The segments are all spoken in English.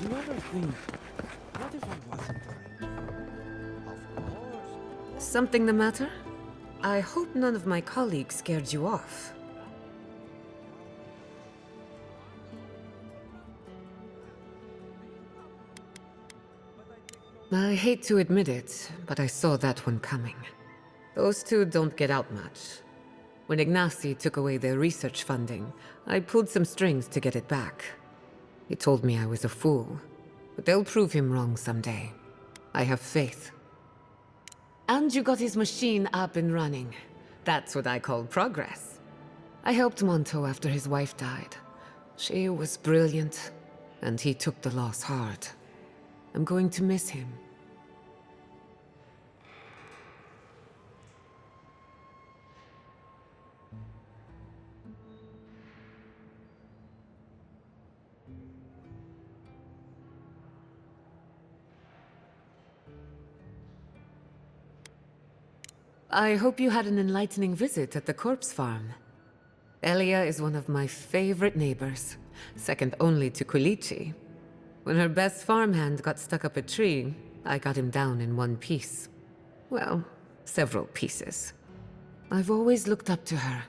you ever think, what if I wasn't arranged? Of course. Something the matter? I hope none of my colleagues scared you off. I hate to admit it, but I saw that one coming. Those two don't get out much. When Ignacy took away their research funding, I pulled some strings to get it back. He told me I was a fool, but they'll prove him wrong someday. I have faith. And you got his machine up and running. That's what I call progress. I helped Monto after his wife died. She was brilliant, and he took the loss hard. I'm going to miss him. I hope you had an enlightening visit at the corpse farm. Elia is one of my favorite neighbors, second only to Kulichi. When her best farmhand got stuck up a tree, I got him down in one piece. Well, several pieces. I've always looked up to her.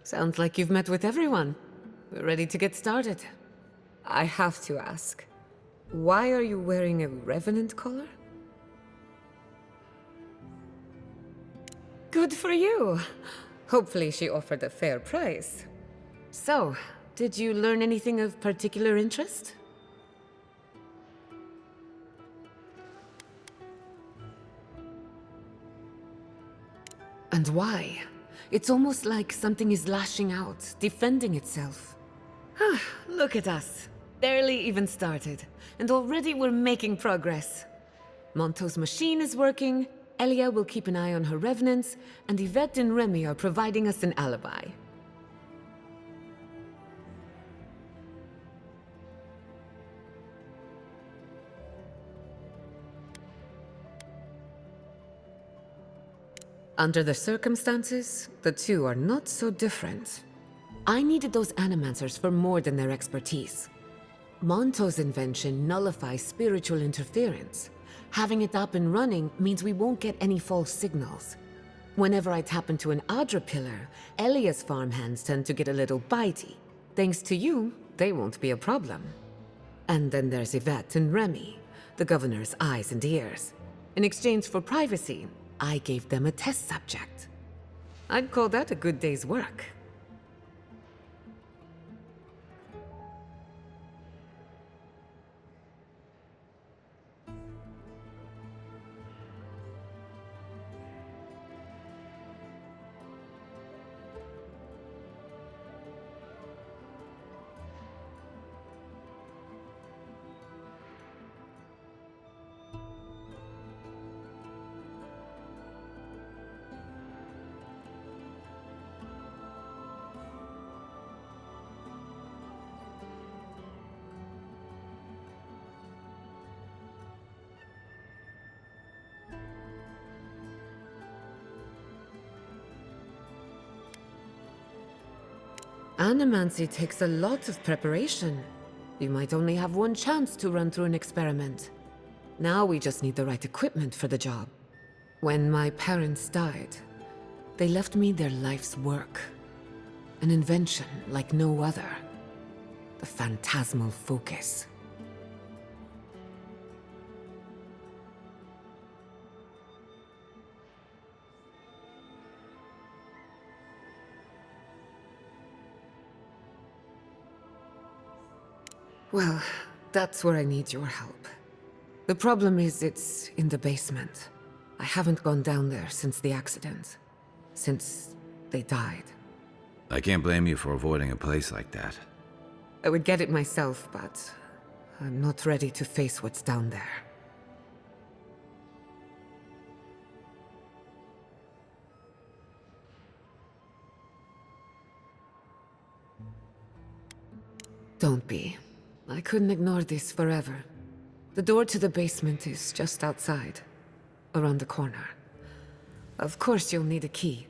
Sounds like you've met with everyone. We're ready to get started. I have to ask, why are you wearing a Revenant collar? Good for you. Hopefully she offered a fair price. So, did you learn anything of particular interest? And why? It's almost like something is lashing out, defending itself. Look at us. Barely even started, and already we're making progress. Monto's machine is working, Elia will keep an eye on her revenants, and Yvette and Remy are providing us an alibi. Under the circumstances, the two are not so different. I needed those animancers for more than their expertise. Monto's invention nullifies spiritual interference. Having it up and running means we won't get any false signals. Whenever I tap into an Adra pillar, Elia's farmhands tend to get a little bitey. Thanks to you, they won't be a problem. And then there's Yvette and Remy, the governor's eyes and ears. In exchange for privacy, I gave them a test subject. I'd call that a good day's work. Animancy takes a lot of preparation. You might only have one chance to run through an experiment. Now we just need the right equipment for the job. When my parents died, they left me their life's work. An invention like no other. The phantasmal focus. Well, that's where I need your help. The problem is it's in the basement. I haven't gone down there since the accident. Since they died. I can't blame you for avoiding a place like that. I would get it myself, but I'm not ready to face what's down there. Don't be. I couldn't ignore this forever. The door to the basement is just outside, around the corner. Of course you'll need a key.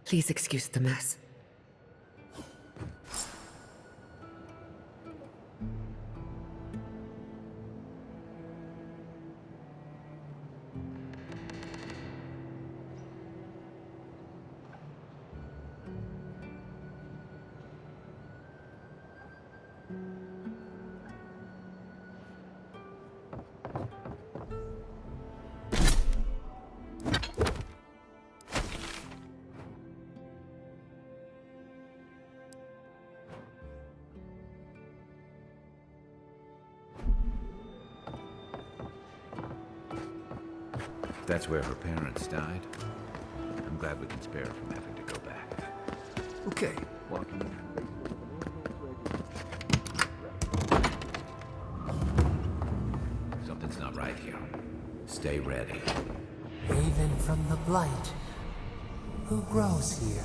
Please excuse the mess. If that's where her parents died, I'm glad we can spare her from having to go back. Okay, walking in. Something's not right here. Stay ready. Haven from the blight. Who grows here?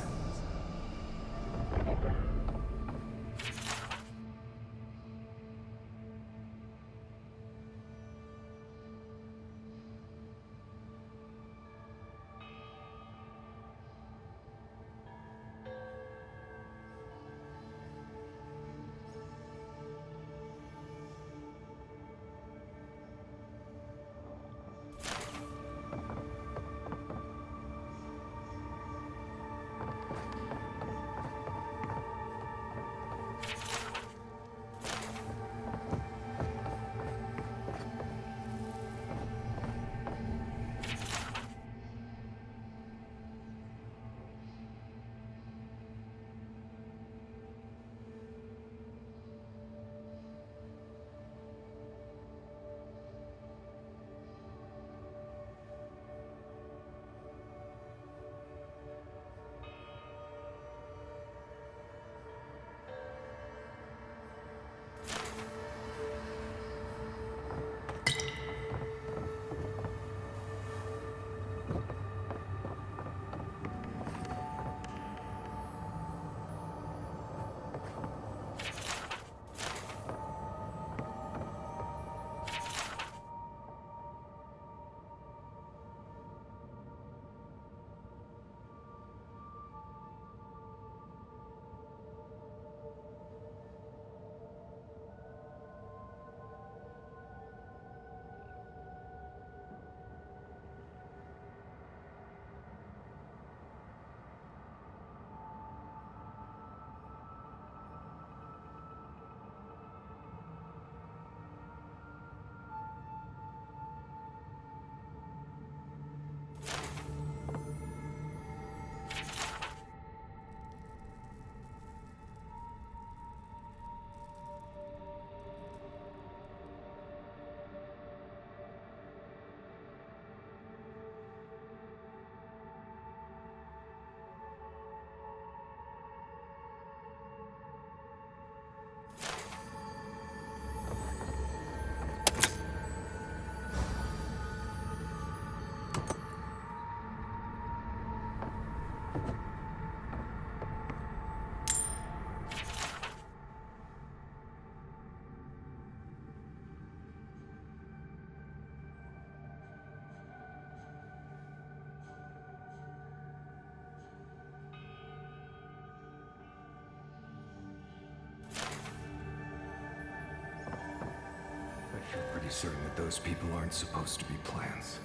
I feel pretty certain that those people aren't supposed to be plants.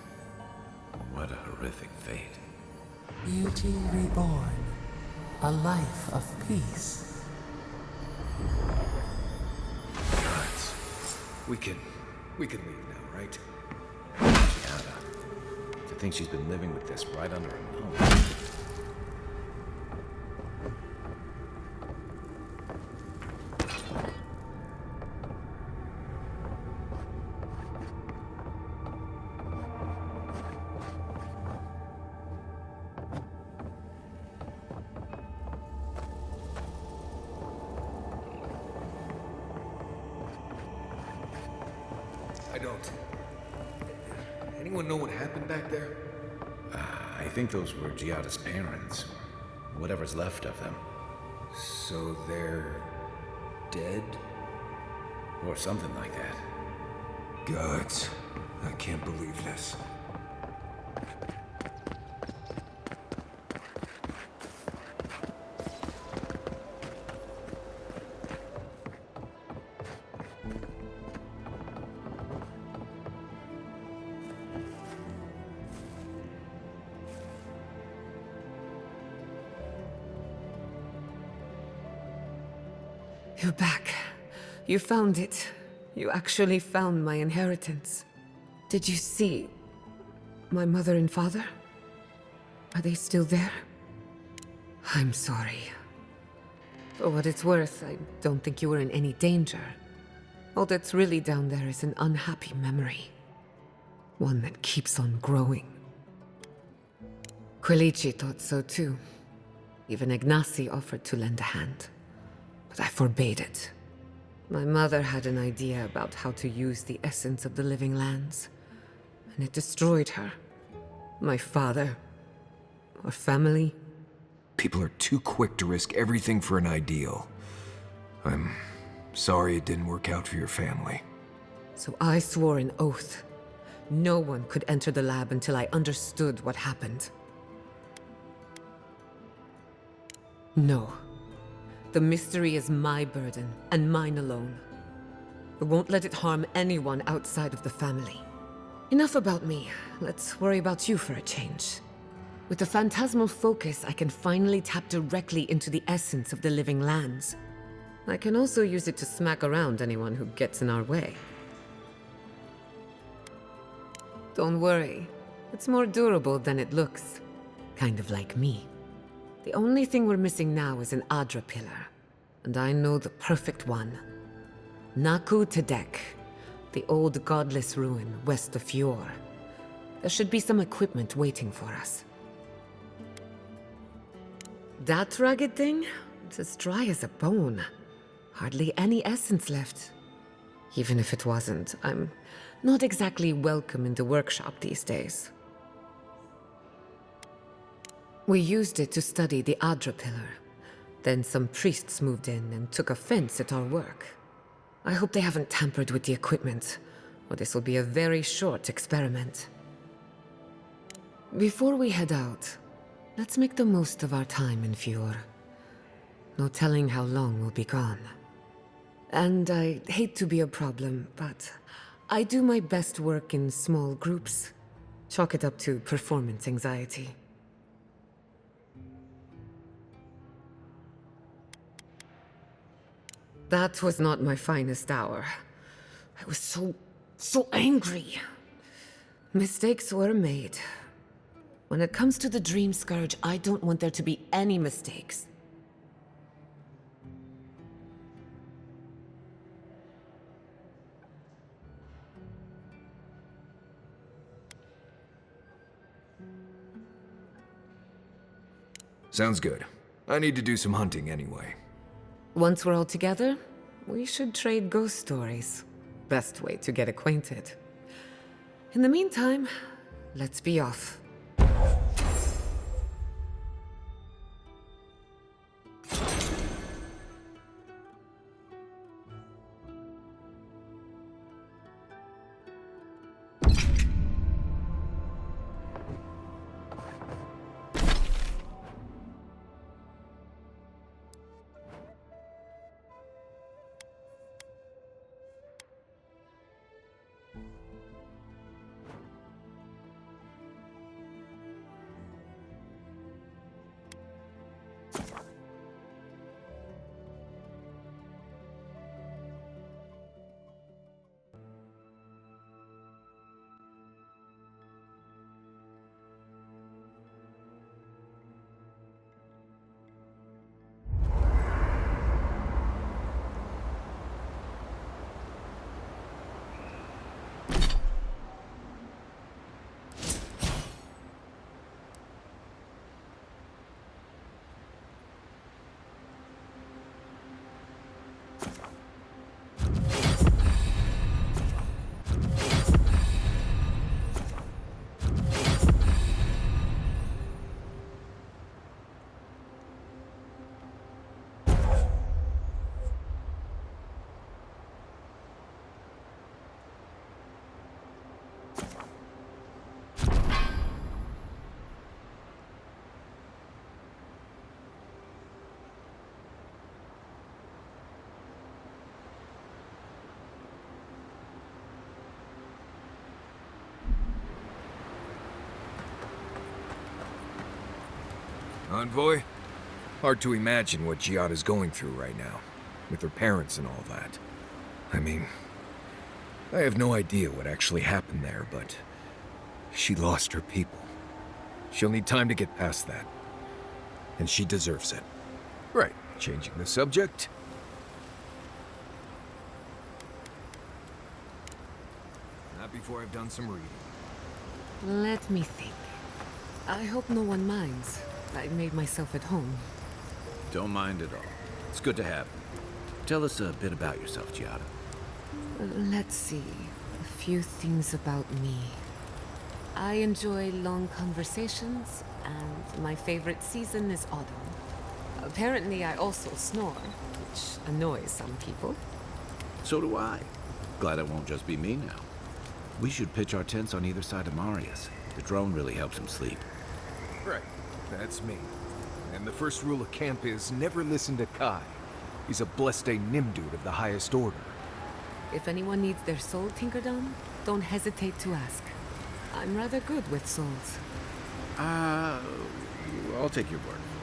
What a horrific fate. Beauty reborn. A life of peace. Guys, we can leave now, right? Giada. To think she's been living with this right under her nose. I don't. Anyone know what happened back there? I think those were Giada's parents. Whatever's left of them. So they're dead? Or something like that. Gods, I can't believe this. You're back. You found it. You actually found my inheritance. Did you see my mother and father? Are they still there? I'm sorry. For what it's worth, I don't think you were in any danger. All that's really down there is an unhappy memory. One that keeps on growing. Quilici thought so too. Even Ignacy offered to lend a hand, but I forbade it. My mother had an idea about how to use the essence of the living lands, and it destroyed her. My father, our family. People are too quick to risk everything for an ideal. I'm sorry it didn't work out for your family. So I swore an oath. No one could enter the lab until I understood what happened. No. The mystery is my burden, and mine alone. I won't let it harm anyone outside of the family. Enough about me. Let's worry about you for a change. With the phantasmal focus, I can finally tap directly into the essence of the living lands. I can also use it to smack around anyone who gets in our way. Don't worry. It's more durable than it looks. Kind of like me. The only thing we're missing now is an Adra pillar. And I know the perfect one. Naku Tedek, the old godless ruin west of Fjord. There should be some equipment waiting for us. That rugged thing? It's as dry as a bone. Hardly any essence left. Even if it wasn't, I'm not exactly welcome in the workshop these days. We used it to study the Adra pillar. Then some priests moved in and took offense at our work. I hope they haven't tampered with the equipment, or this will be a very short experiment. Before we head out, let's make the most of our time in Fjord. No telling how long we'll be gone. And I hate to be a problem, but I do my best work in small groups. Chalk it up to performance anxiety. That was not my finest hour. I was so angry. Mistakes were made. When it comes to the Dream Scourge, I don't want there to be any mistakes. Sounds good. I need to do some hunting anyway. Once we're all together, we should trade ghost stories. Best way to get acquainted. In the meantime, let's be off. Envoy? Hard to imagine what Giada's going through right now, with her parents and all that. I mean, I have no idea what actually happened there, but she lost her people. She'll need time to get past that. And she deserves it. Right, changing the subject. Not before I've done some reading. Let me think. I hope no one minds. I made myself at home. Don't mind at all. It's good to have you. Tell us a bit about yourself, Giada. Let's see. A few things about me. I enjoy long conversations, and my favorite season is autumn. Apparently, I also snore, which annoys some people. So do I. Glad it won't just be me now. We should pitch our tents on either side of Marius. The drone really helps him sleep. Right, that's me. And the first rule of camp is never listen to Kai. He's a blessed Nimdude of the highest order. If anyone needs their soul tinkered on, don't hesitate to ask. I'm rather good with souls. I'll take your word for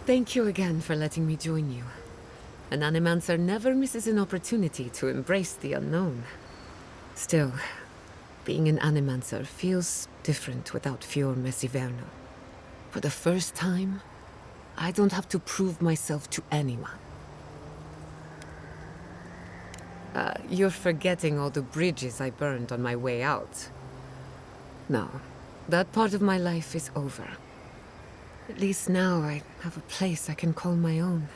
Thank you again for letting me join you. An Animancer never misses an opportunity to embrace the unknown. Still, being an Animancer feels different without Fior Messiverno. For the first time, I don't have to prove myself to anyone. You're forgetting all the bridges I burned on my way out. No, that part of my life is over. At least now I have a place I can call my own.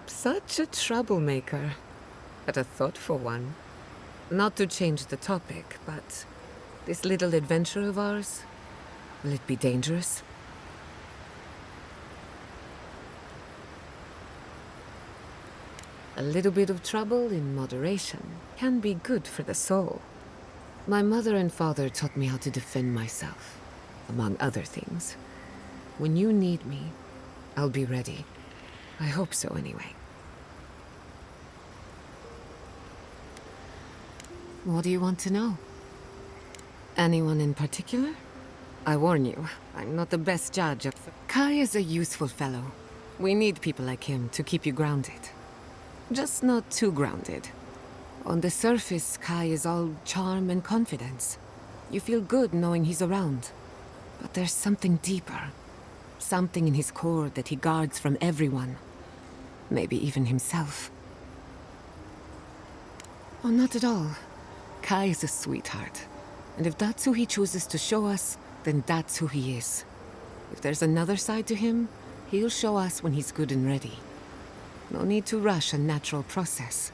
Such a troublemaker. But a thoughtful one. Not to change the topic, but this little adventure of ours, will it be dangerous? A little bit of trouble in moderation can be good for the soul. My mother and father taught me how to defend myself, among other things. When you need me, I'll be ready. I hope so, anyway. What do you want to know? Anyone in particular? I warn you, I'm not the best judge of... Kai is a useful fellow. We need people like him to keep you grounded. Just not too grounded. On the surface, Kai is all charm and confidence. You feel good knowing he's around. But there's something deeper. Something in his core that he guards from everyone. Maybe even himself. Oh, not at all. Kai is a sweetheart. And if that's who he chooses to show us, then that's who he is. If there's another side to him, he'll show us when he's good and ready. No need to rush a natural process.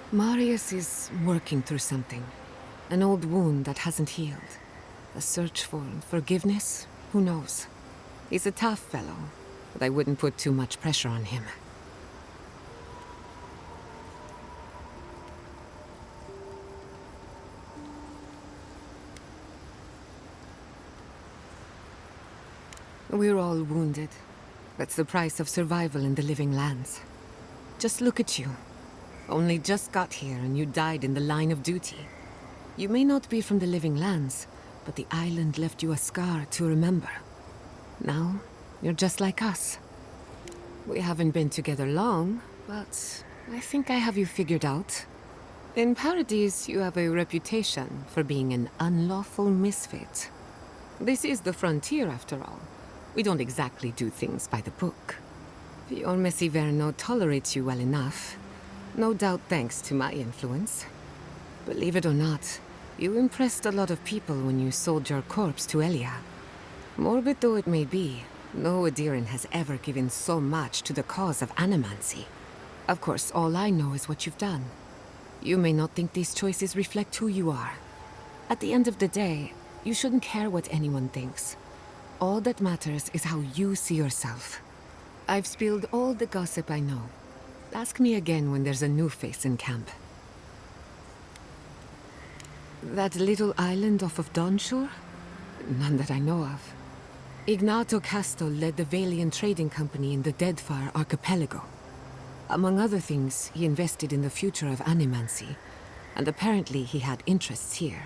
Marius is working through something. An old wound that hasn't healed. A search for forgiveness? Who knows? He's a tough fellow, but I wouldn't put too much pressure on him. We're all wounded. That's the price of survival in the living lands. Just look at you. Only just got here and you died in the line of duty. You may not be from the living lands, but the island left you a scar to remember. Now, you're just like us. We haven't been together long, but I think I have you figured out. In Paradise, you have a reputation for being an unlawful misfit. This is the frontier, after all. We don't exactly do things by the book. Fior Messiverno tolerates you well enough. No doubt thanks to my influence. Believe it or not, you impressed a lot of people when you sold your corpse to Elia. Morbid though it may be, no Adiran has ever given so much to the cause of animancy. Of course, all I know is what you've done. You may not think these choices reflect who you are. At the end of the day, you shouldn't care what anyone thinks. All that matters is how you see yourself. I've spilled all the gossip I know. Ask me again when there's a new face in camp. That little island off of Dawnshore? None that I know of. Ignato Casto led the Valian trading company in the Deadfire archipelago. Among other things, he invested in the future of animancy, and apparently he had interests here.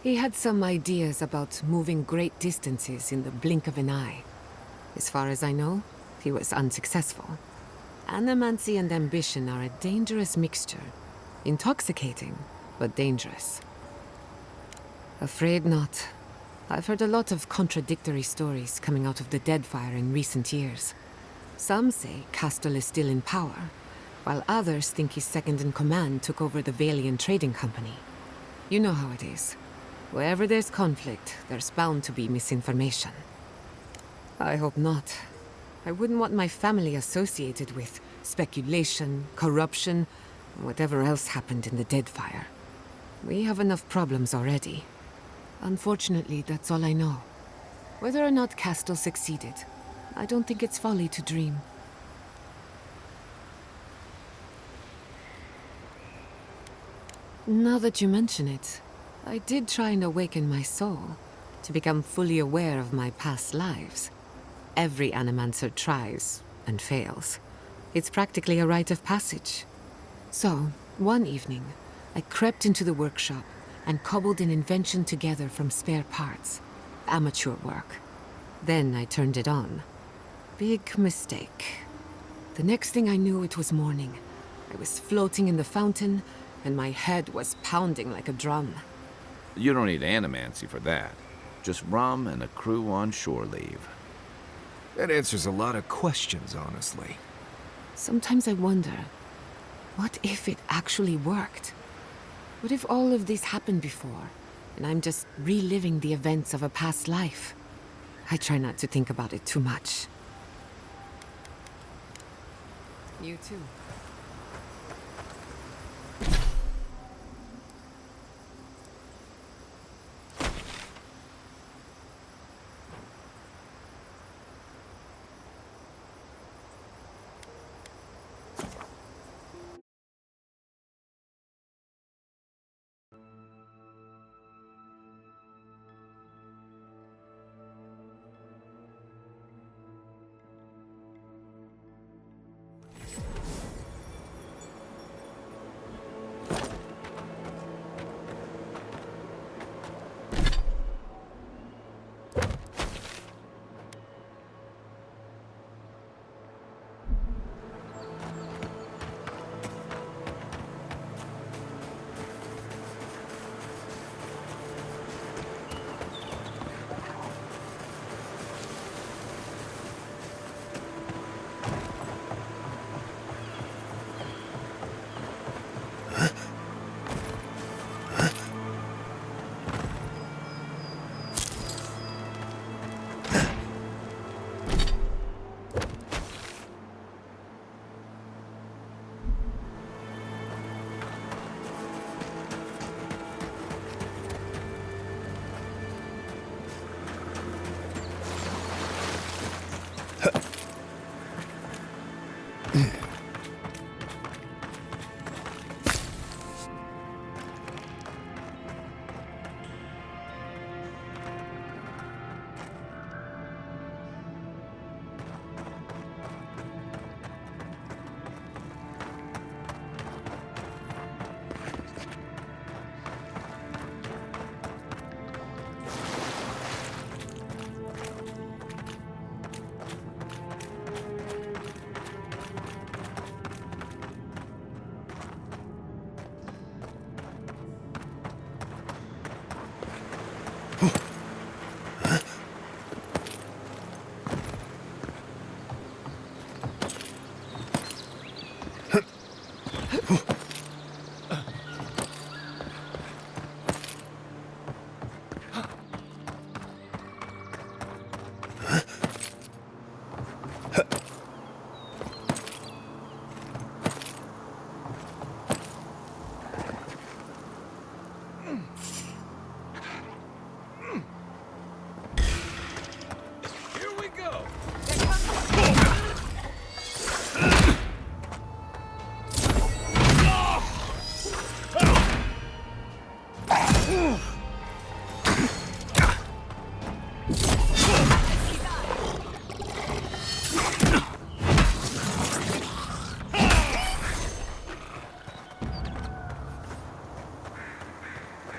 He had some ideas about moving great distances in the blink of an eye. As far as I know, he was unsuccessful. Animancy and ambition are a dangerous mixture. Intoxicating, but dangerous. Afraid not. I've heard a lot of contradictory stories coming out of the Deadfire in recent years. Some say Castle is still in power, while others think his second-in-command took over the Valian Trading Company. You know how it is. Wherever there's conflict, there's bound to be misinformation. I hope not. I wouldn't want my family associated with speculation, corruption, and whatever else happened in the Deadfire. We have enough problems already. Unfortunately, that's all I know. Whether or not Castle succeeded, I don't think it's folly to dream. Now that you mention it, I did try and awaken my soul, to become fully aware of my past lives. Every Animancer tries, and fails. It's practically a rite of passage. So, one evening, I crept into the workshop and cobbled an invention together from spare parts. Amateur work. Then I turned it on. Big mistake. The next thing I knew, it was morning. I was floating in the fountain, and my head was pounding like a drum. You don't need animancy for that. Just rum and a crew on shore leave. That answers a lot of questions, honestly. Sometimes I wonder, what if it actually worked? What if all of this happened before, and I'm just reliving the events of a past life? I try not to think about it too much. You too.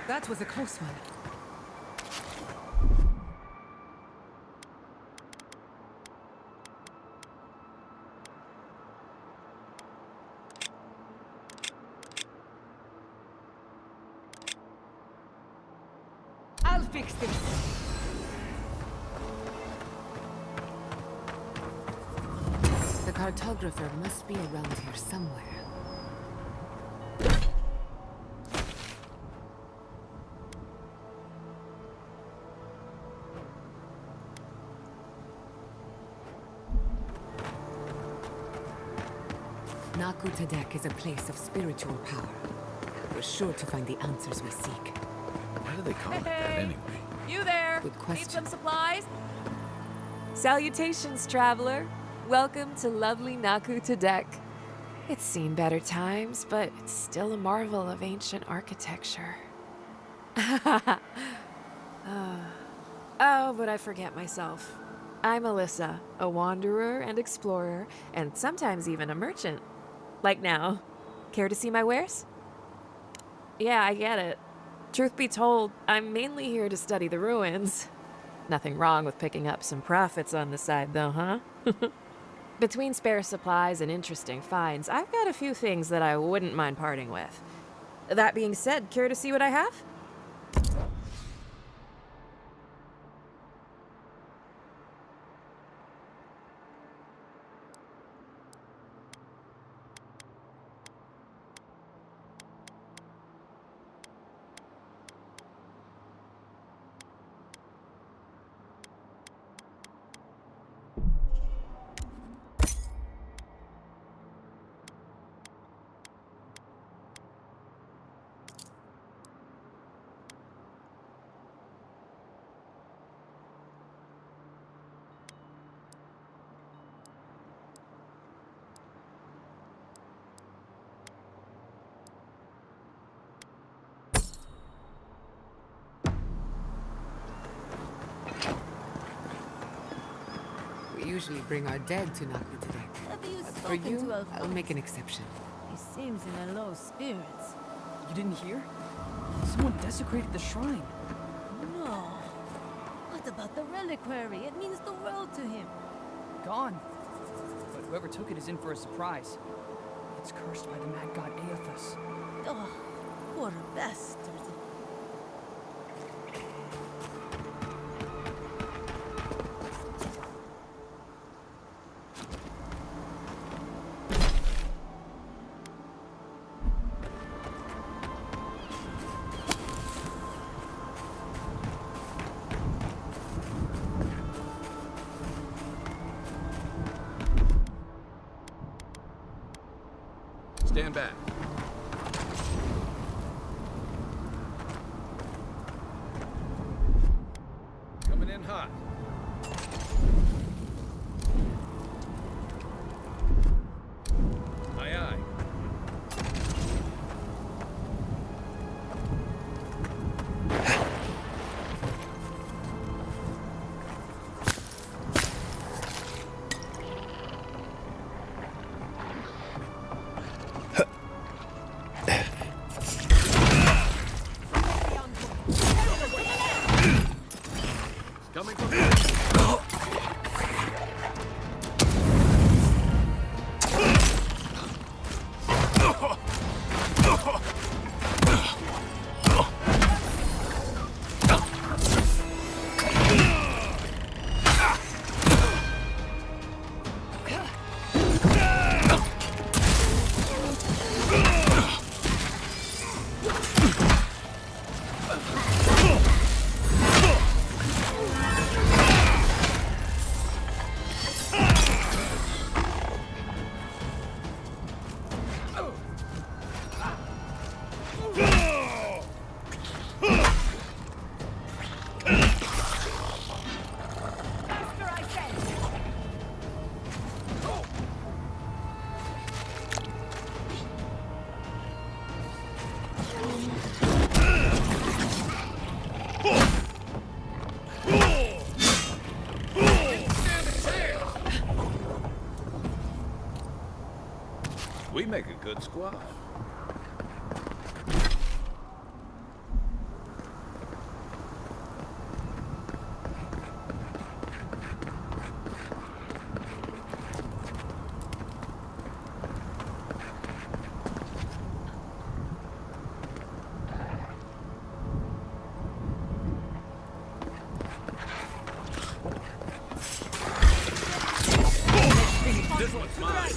That was a close one. fix this. The cartographer must be around here somewhere. Naku Tadek is a place of spiritual power. We're sure to find the answers we seek. Why do they call it that anyway? You there? Good question. Need some supplies? Salutations, traveler. Welcome to lovely Naku Tadek. It's seen better times, but it's still a marvel of ancient architecture. Oh, but I forget myself. I'm Alyssa, a wanderer and explorer, and sometimes even a merchant. Like now. Care to see my wares? Yeah, I get it. Truth be told, I'm mainly here to study the ruins. Nothing wrong with picking up some profits on the side, though, huh? Between spare supplies and interesting finds, I've got a few things that I wouldn't mind parting with. That being said, care to see what I have? We usually bring our dead to Naku Tadek. Have you But for spoken you, to I'll Alphonse? make an exception. He seems in a low spirits. You didn't hear? Someone desecrated the shrine. No. What about the reliquary? It means the world to him. Gone. But whoever took it is in for a surprise. It's cursed by the mad god Aethus. Oh, poor bastards. Stand back. Coming in hot. Aye, aye. Coming from here. We make a good squad. This one's mine.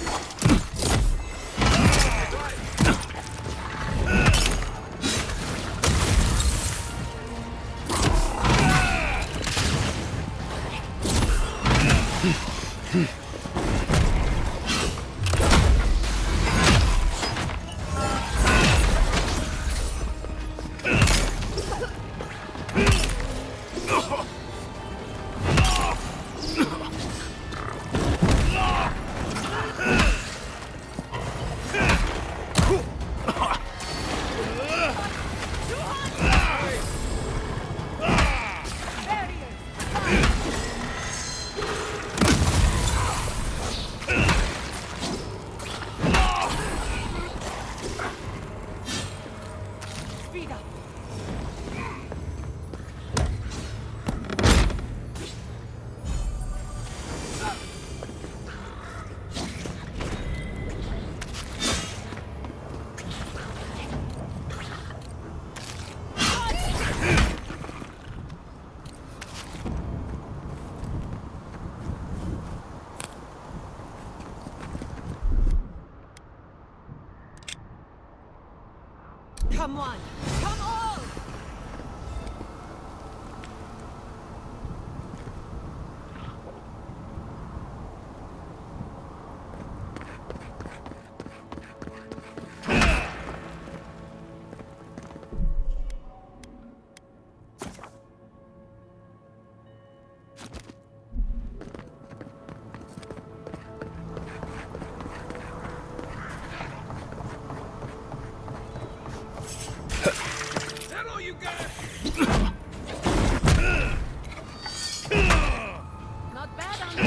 Come on! Come on! That all you got? Not bad on you!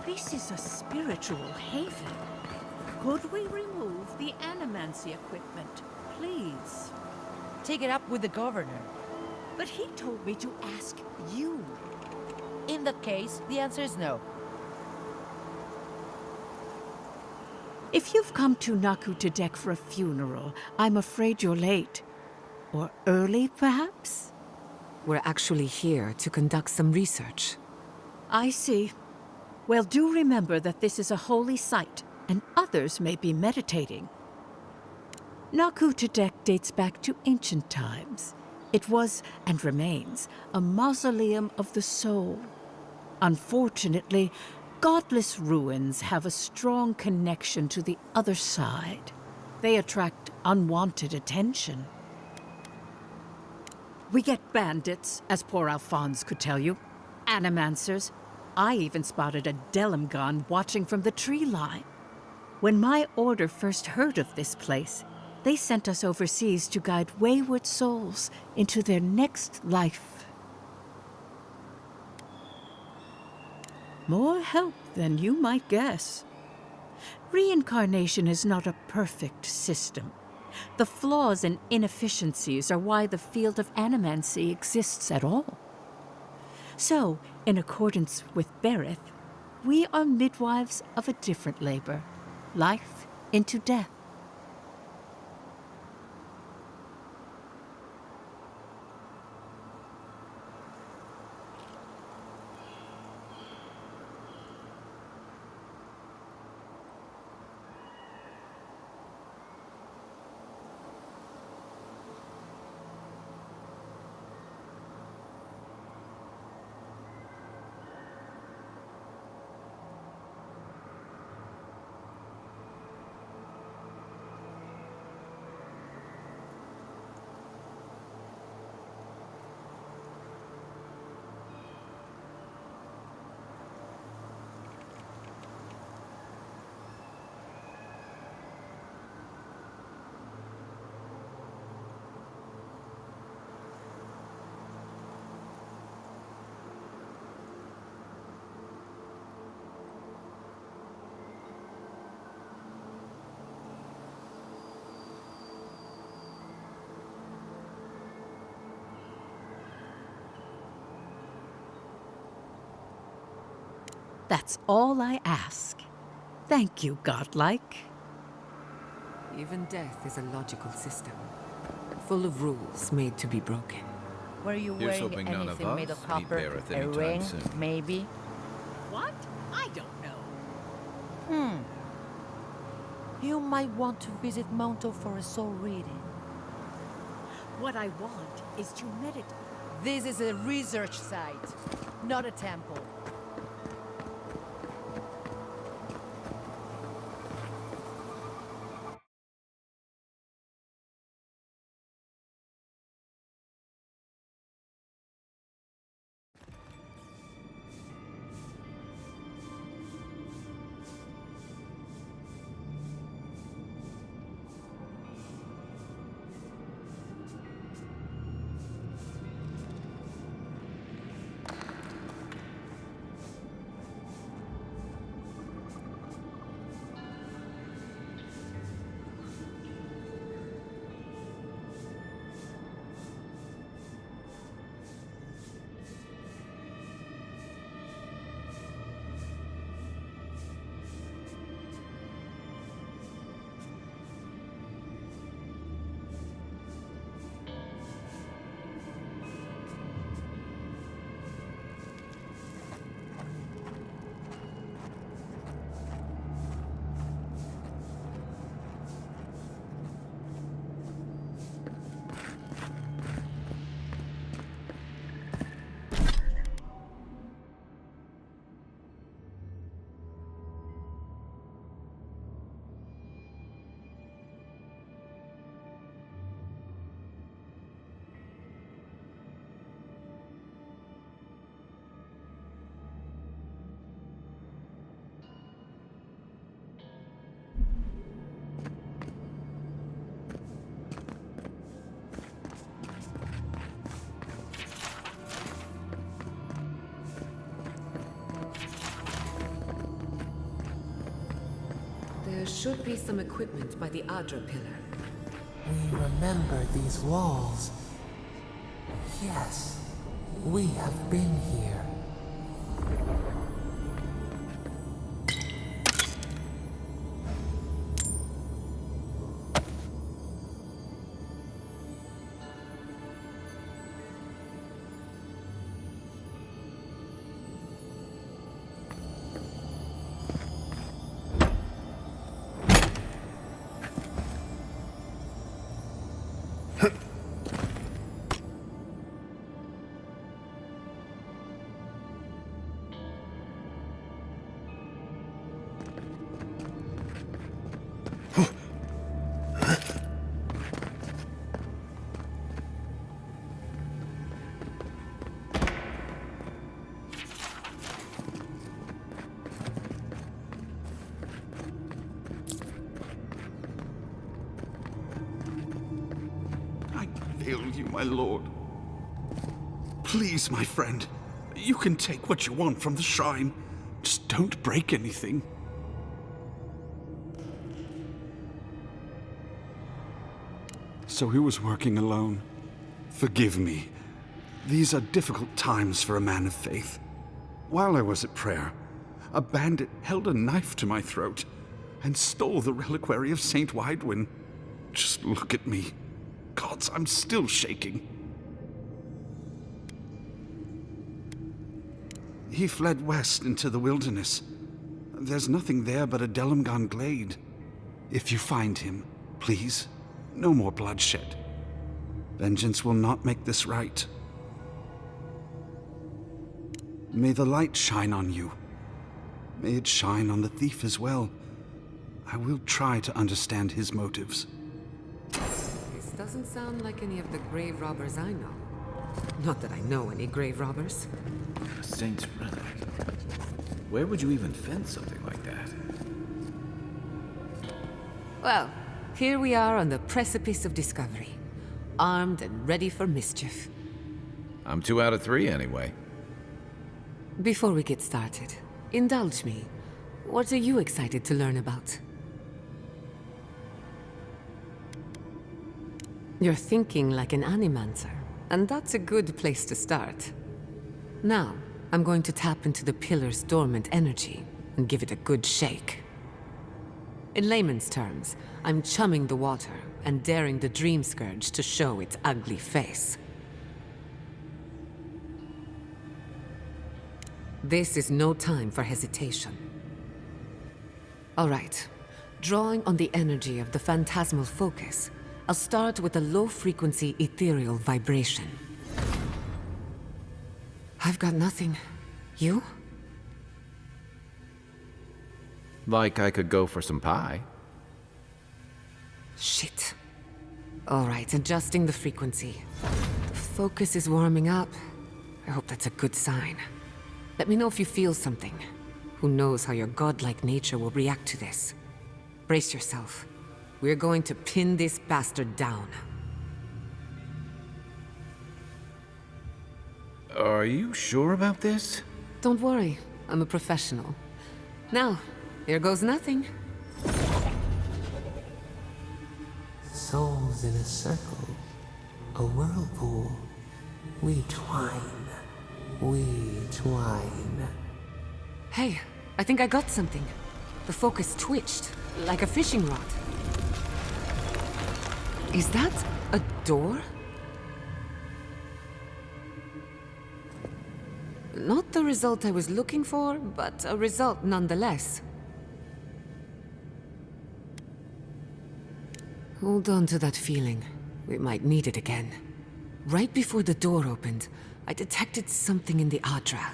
This is a spiritual haven. Could we remove the animancy equipment, please? Take it up with the governor. But he told me to ask you. In that case, the answer is no. If you've come to Naku to deck for a funeral, I'm afraid you're late. Or early, perhaps? We're actually here to conduct some research. I see. Well, do remember that this is a holy site, and others may be meditating. Nakutadek dates back to ancient times. It was, and remains, a mausoleum of the soul. Unfortunately, godless ruins have a strong connection to the other side. They attract unwanted attention. We get bandits, as poor Alphonse could tell you, animancers. I even spotted a Delimgon watching from the tree line. When my order first heard of this place, they sent us overseas to guide wayward souls into their next life. More help than you might guess. Reincarnation is not a perfect system. The flaws and inefficiencies are why the field of animancy exists at all. So, in accordance with Berith, we are midwives of a different labor, life into death. That's all I ask. Thank you, godlike. Even death is a logical system, full of rules made to be broken. Were you Here's wearing hoping none of anything made us of meet copper? Berith A anytime ring, soon. maybe? What? I don't know. You might want to visit Monto for a soul reading. What I want is to meditate. This is a research site, not a temple. There should be some equipment by the Adra pillar. We remember these walls. Yes, we have been here. fail you, my lord. Please, my friend, you can take what you want from the shrine. Just don't break anything. So he was working alone. Forgive me. These are difficult times for a man of faith. While I was at prayer, a bandit held a knife to my throat and stole the reliquary of Saint Widwin. Just look at me. Gods, I'm still shaking. He fled west into the wilderness. There's nothing there but a Delimgan glade. If you find him, please, no more bloodshed. Vengeance will not make this right. May the light shine on you. May it shine on the thief as well. I will try to understand his motives. This doesn't sound like any of the grave robbers I know. Not that I know any grave robbers. A saint's relic. Where would you even find something like that? Well, here we are on the precipice of discovery. Armed and ready for mischief. I'm 2 out of 3 anyway. Before we get started, indulge me. What are you excited to learn about? You're thinking like an animancer, and that's a good place to start. Now, I'm going to tap into the pillar's dormant energy and give it a good shake. In layman's terms, I'm chumming the water and daring the Dream Scourge to show its ugly face. This is no time for hesitation. All right. Drawing on the energy of the phantasmal focus, I'll start with a low-frequency ethereal vibration. I've got nothing. You? Like I could go for some pie. Shit. All right, adjusting the frequency. The focus is warming up. I hope that's a good sign. Let me know if you feel something. Who knows how your godlike nature will react to this. Brace yourself. We're going to pin this bastard down. Are you sure about this? Don't worry, I'm a professional. Now, here goes nothing. Souls in a circle, a whirlpool. We twine, we twine. Hey, I think I got something. The focus twitched, like a fishing rod. Is that a door? Not the result I was looking for, but a result nonetheless. Hold on to that feeling. We might need it again. Right before the door opened, I detected something in the Adra.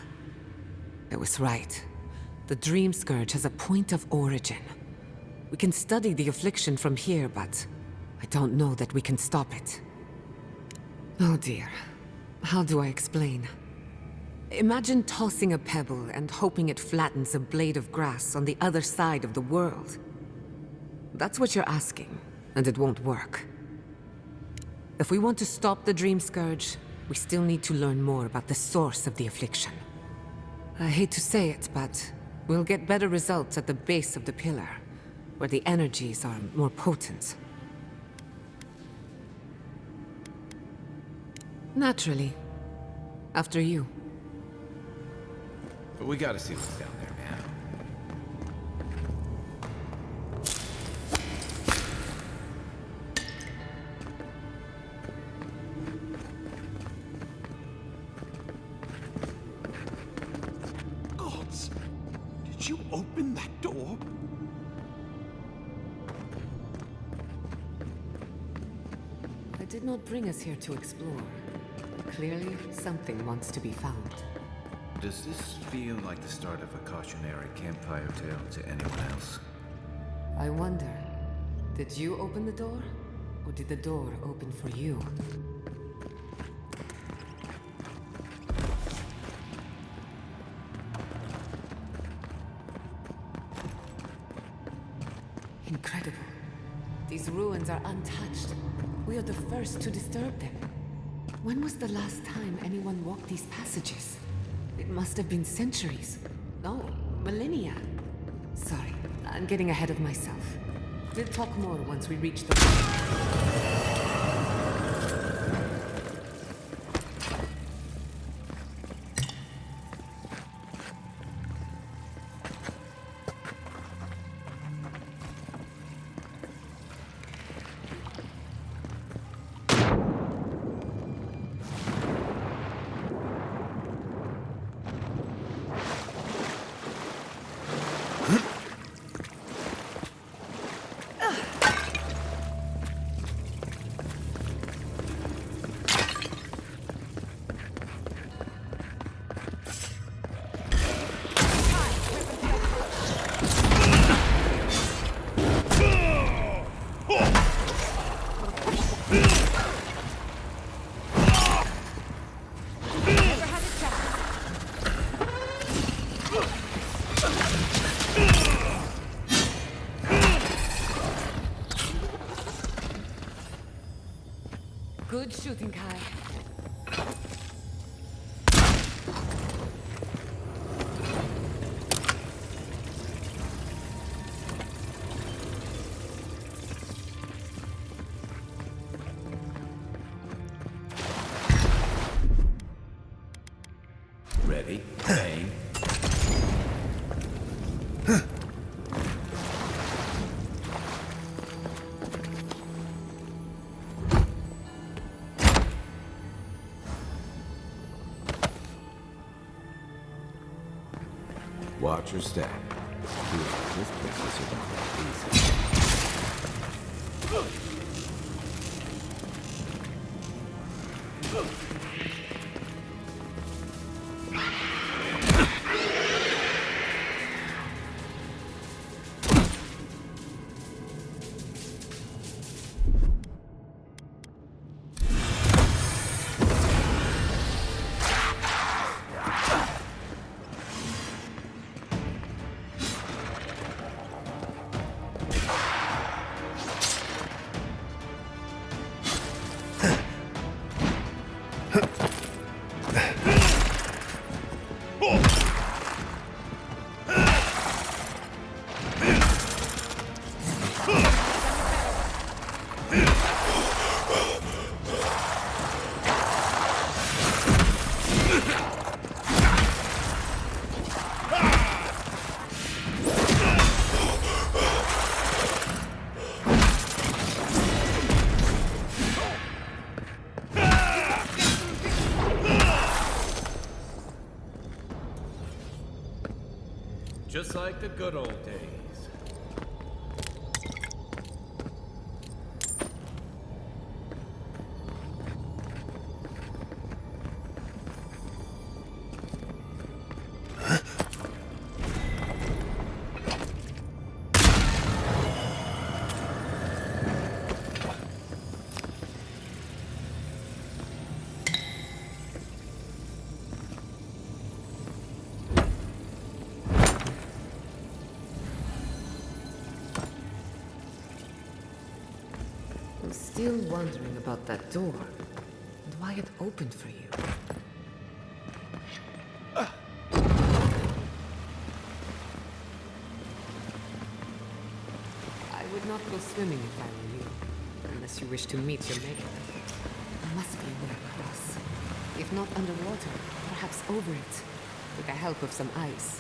I was right. The Dream Scourge has a point of origin. We can study the affliction from here, but I don't know that we can stop it. Oh dear. How do I explain? Imagine tossing a pebble and hoping it flattens a blade of grass on the other side of the world. That's what you're asking, and it won't work. If we want to stop the Dream Scourge, we still need to learn more about the source of the affliction. I hate to say it, but we'll get better results at the base of the pillar, where the energies are more potent. Naturally. After you. But we gotta see what's down there, man. Gods, did you open that door? I did not bring us here to explore. Clearly, something wants to be found. Does this feel like the start of a cautionary campfire tale to anyone else? I wonder, did you open the door? Or did the door open for you? Incredible. These ruins are untouched. We are the first to disturb them. When was the last time anyone walked these passages? It must have been centuries. No, millennia. Sorry, I'm getting ahead of myself. We'll talk more once we reach the... Good shooting, Kai. Ready? Aim. Watch your step. This place is about easy. Just like the good old days. I'm still wondering about that door and why it opened for you. I would not go swimming if I were you, unless you wish to meet your maker. There must be a way across. If not underwater, perhaps over it, with the help of some ice.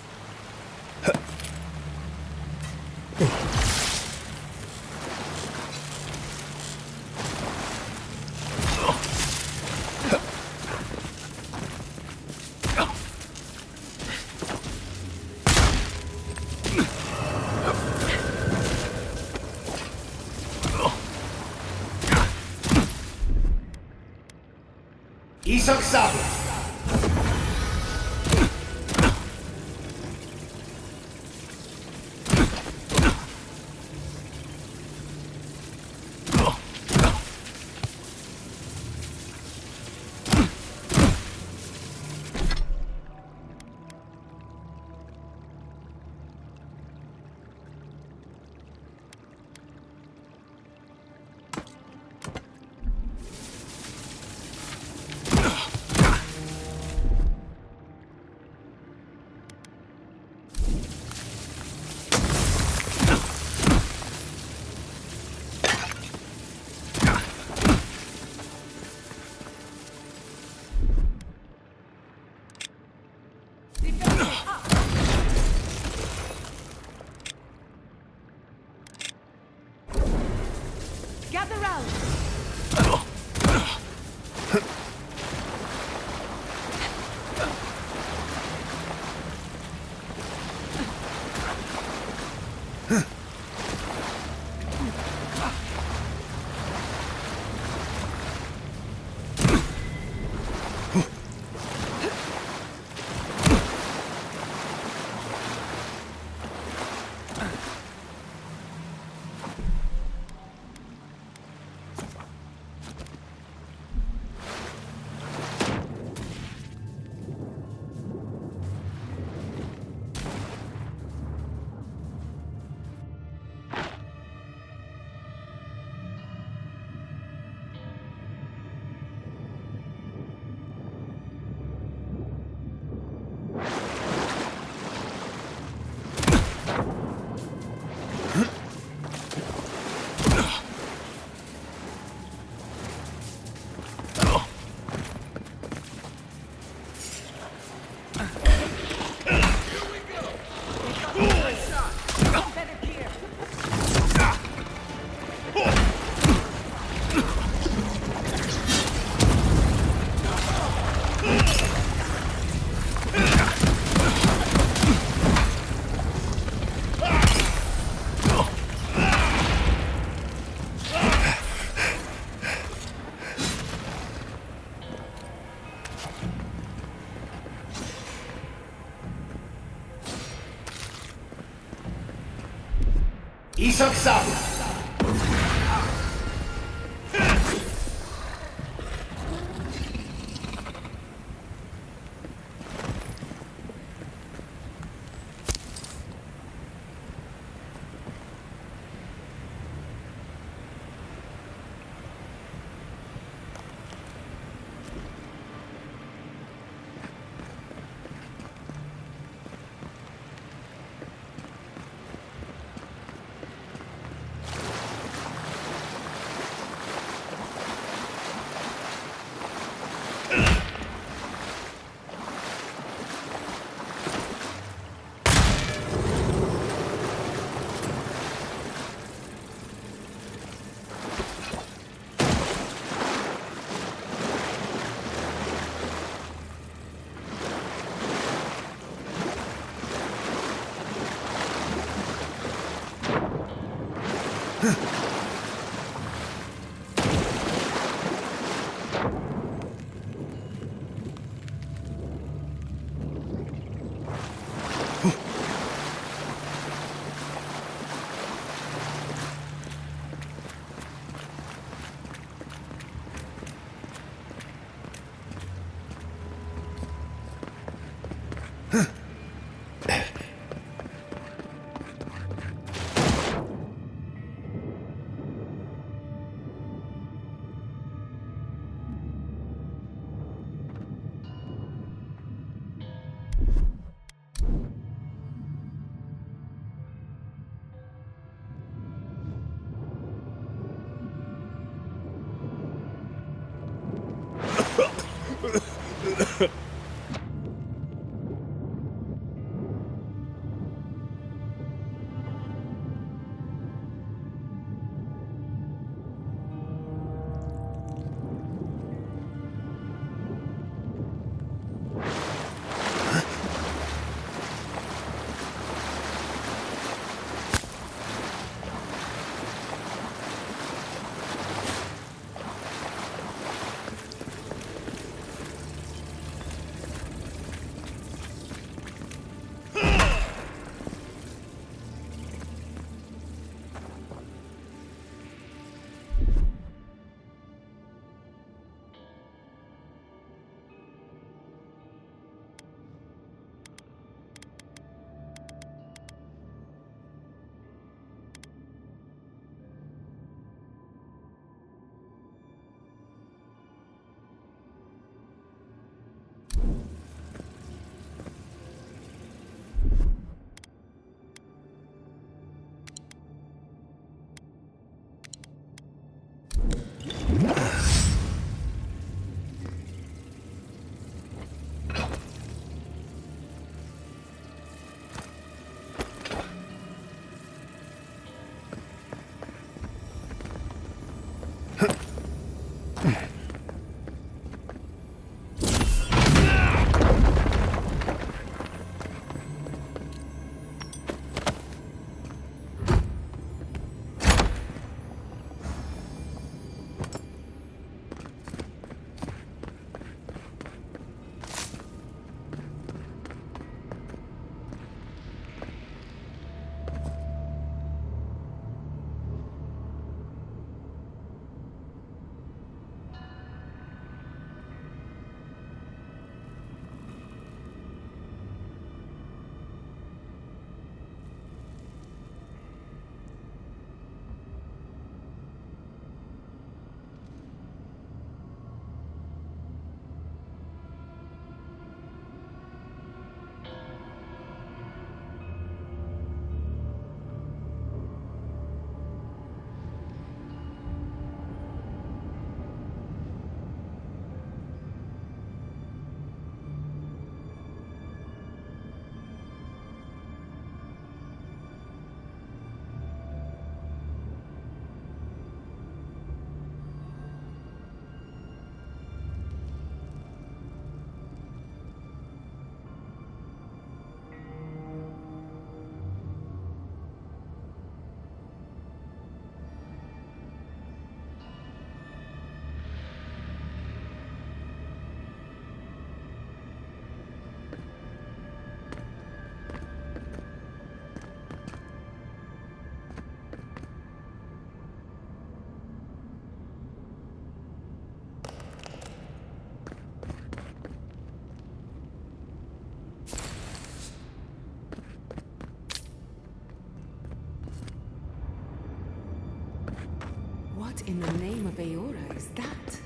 What in the name of Aora is that?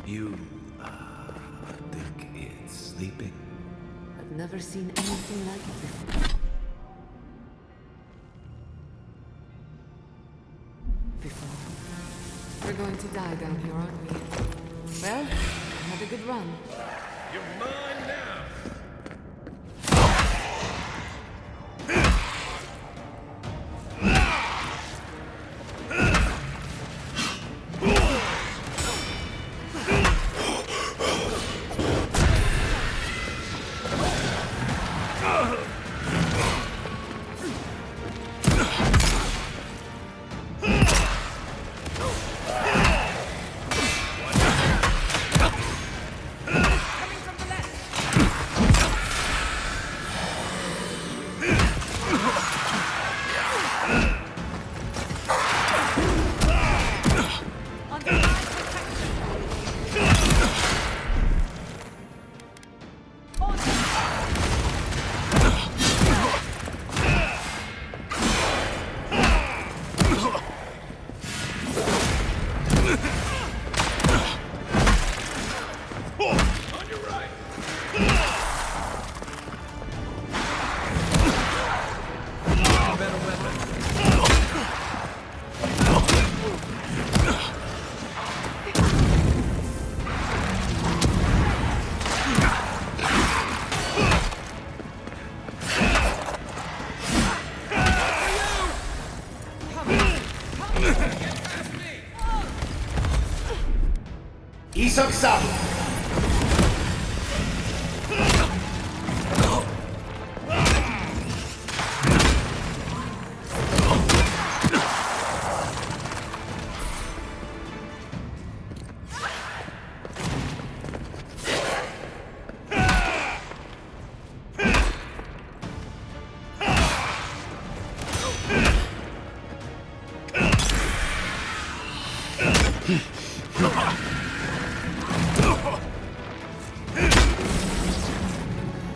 You, think it's sleeping? I've never seen anything like it before. We're going to die down here, aren't we? Well, had a good run. You're mine now! 이석삼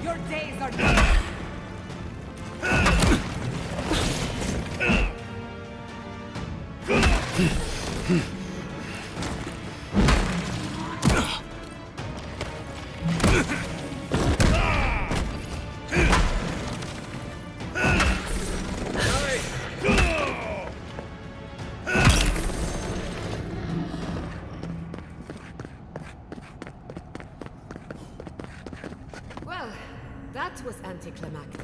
Your days are done. Well, that was anticlimactic.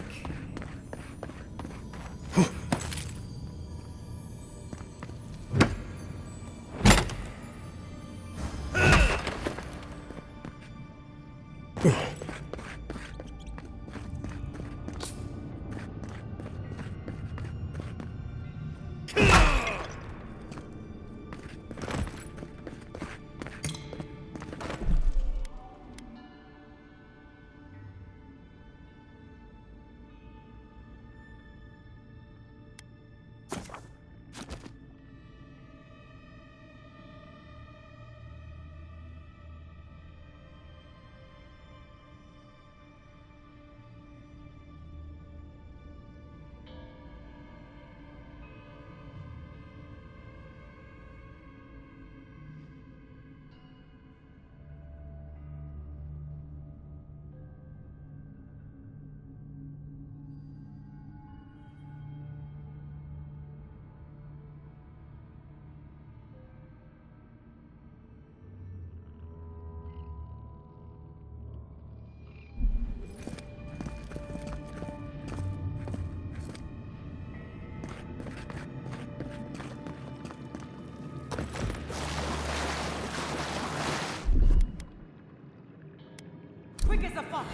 Quick as a fox.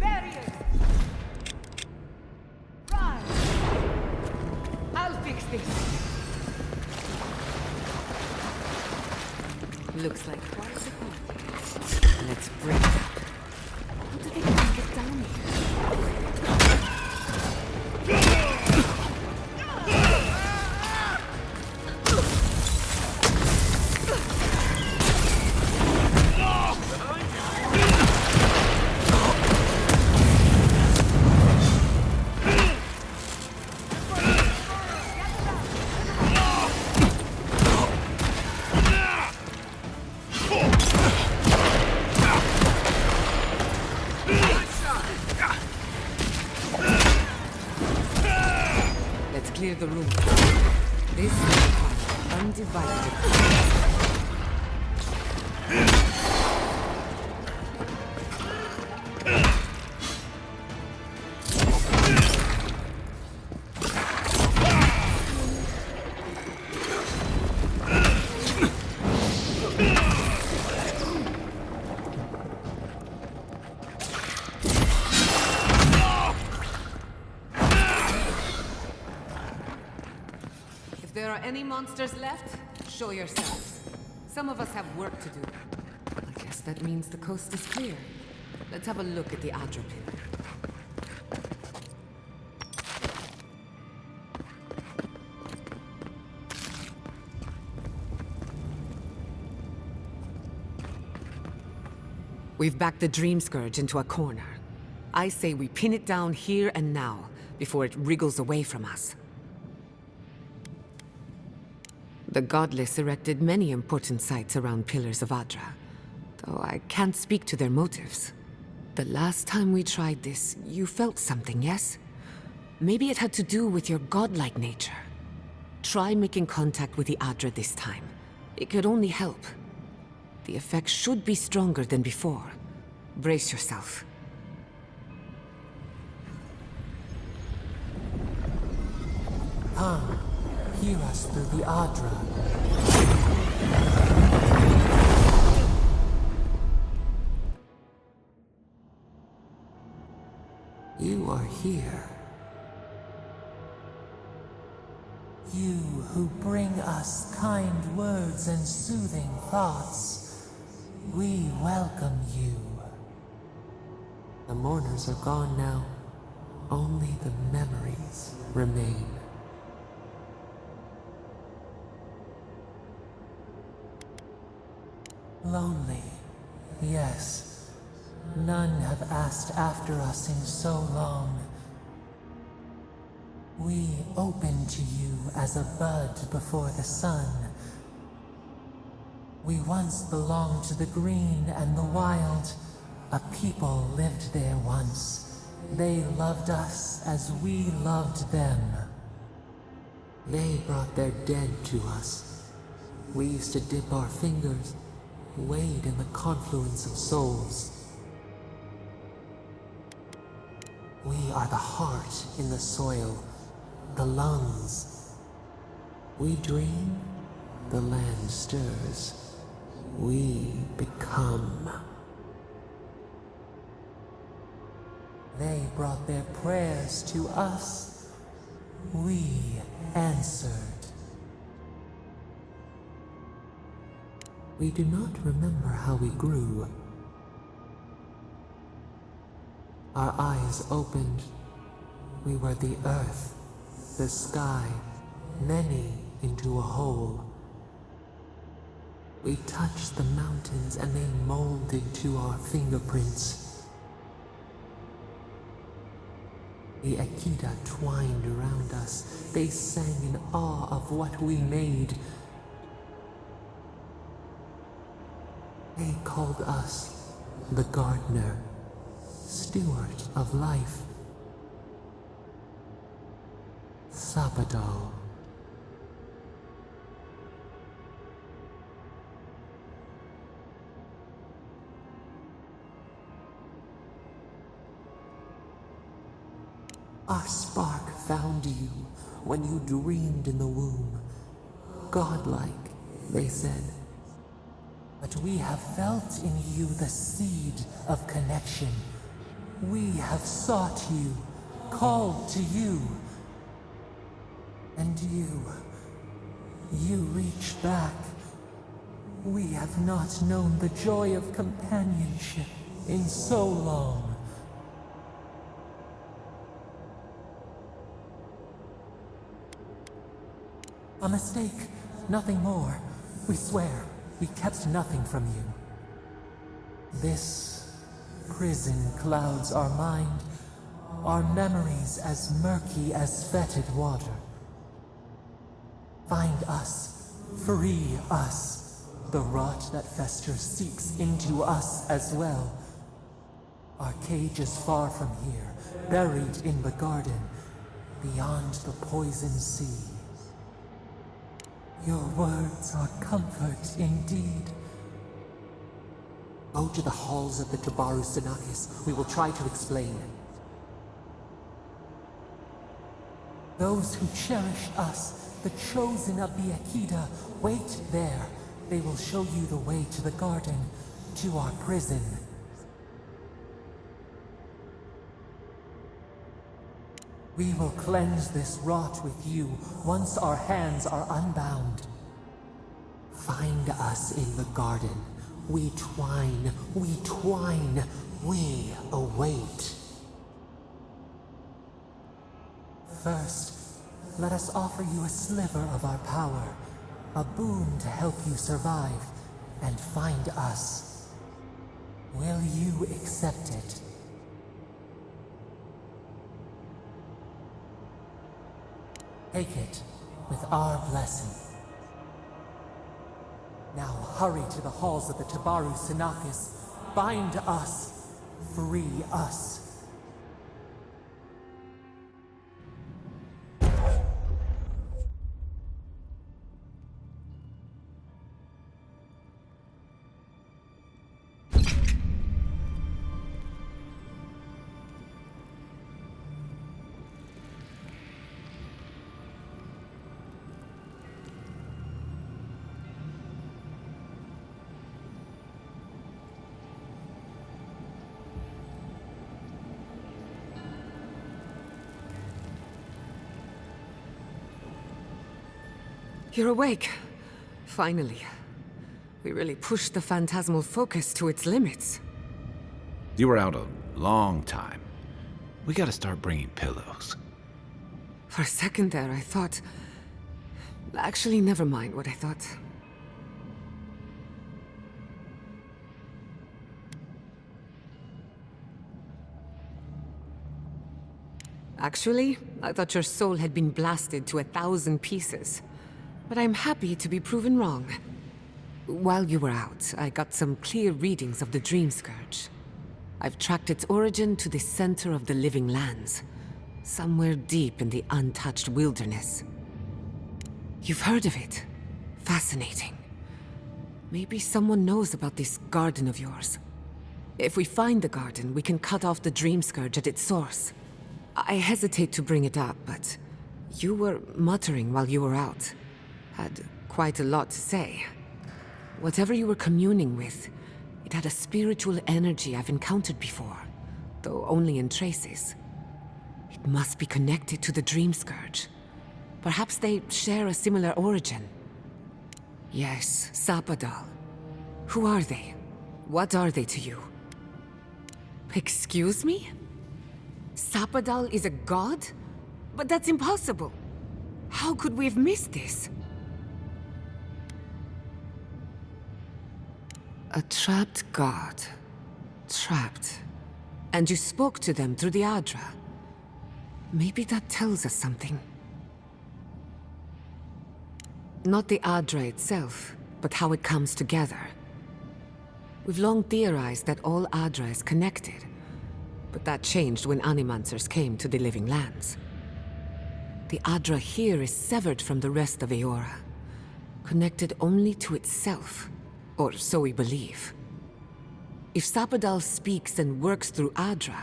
Barriers. Rise. I'll fix this. Looks like quite a party. Let's break it up. How do they even get down here? the room. This requires undivided. If there are any monsters left, show yourselves. Some of us have work to do. I guess that means the coast is clear. Let's have a look at the Adra pillar. We've backed the Dream Scourge into a corner. I say we pin it down here and now, before it wriggles away from us. The Godless erected many important sites around Pillars of Adra, though I can't speak to their motives. The last time we tried this, you felt something, yes? Maybe it had to do with your godlike nature. Try making contact with the Adra this time. It could only help. The effect should be stronger than before. Brace yourself. Come, hear us through the Adra. You are here. You who bring us kind words and soothing thoughts, we welcome you. The mourners are gone now. Only the memories remain. Lonely, yes. None have asked after us in so long. We open to you as a bud before the sun. We once belonged to the green and the wild. A people lived there once. They loved us as we loved them. They brought their dead to us. We used to dip our fingers, wade in the confluence of souls. We are the heart in the soil, the lungs. We dream, the land stirs. We become. They brought their prayers to us. We answered. We do not remember how we grew. Our eyes opened. We were the earth, the sky, many into a whole. We touched the mountains and they molded to our fingerprints. The Akita twined around us. They sang in awe of what we made. They called us the gardener, steward of life. Sabadal. Our spark found you when you dreamed in the womb. Godlike, they said. But we have felt in you the seed of connection. We have sought you, called to you. And you reach back. We have not known the joy of companionship in so long. A mistake, nothing more. We swear, we kept nothing from you. This prison clouds our mind, our memories as murky as fetid water. Find us, free us. The rot that festers seeps into us as well. Our cage is far from here, buried in the garden. beyond the poison sea. Your words are comfort indeed. Go to the halls of the Tabaru Sinakis. We will try to explain. Those who cherish us, the chosen of the Akita, wait there. They will show you the way to the garden, to our prison. We will cleanse this rot with you once our hands are unbound. Find us in the garden. We twine, we await. First, let us offer you a sliver of our power, a boon to help you survive and find us. Will you accept it? Take it with our blessing. Now hurry to the halls of the Tabaru Sinakis. Bind us. Free us. You're awake. Finally. We really pushed the phantasmal focus to its limits. You were out a long time. We gotta start bringing pillows. For a second there, I thought... Actually, never mind what I thought. Actually, I thought your soul had been blasted to 1,000 pieces. But I'm happy to be proven wrong. While you were out, I got some clear readings of the Dream Scourge. I've tracked its origin to the center of the living lands, somewhere deep in the untouched wilderness. You've heard of it? Fascinating. Maybe someone knows about this garden of yours. If we find the garden, we can cut off the Dream Scourge at its source. I hesitate to bring it up, but you were muttering while you were out. Had quite a lot to say. Whatever you were communing with, it had a spiritual energy I've encountered before, though only in traces. It must be connected to the Dream Scourge. Perhaps they share a similar origin. Yes, Sapadal. Who are they? What are they to you? Excuse me? Sapadal is a god? But that's impossible. How could we have missed this? A trapped god. Trapped. And you spoke to them through the Adra. Maybe that tells us something. Not the Adra itself, but how it comes together. We've long theorized that all Adra is connected, but that changed when Animancers came to the Living Lands. The Adra here is severed from the rest of Eora, connected only to itself. Or so we believe. If Sapadal speaks and works through Adra,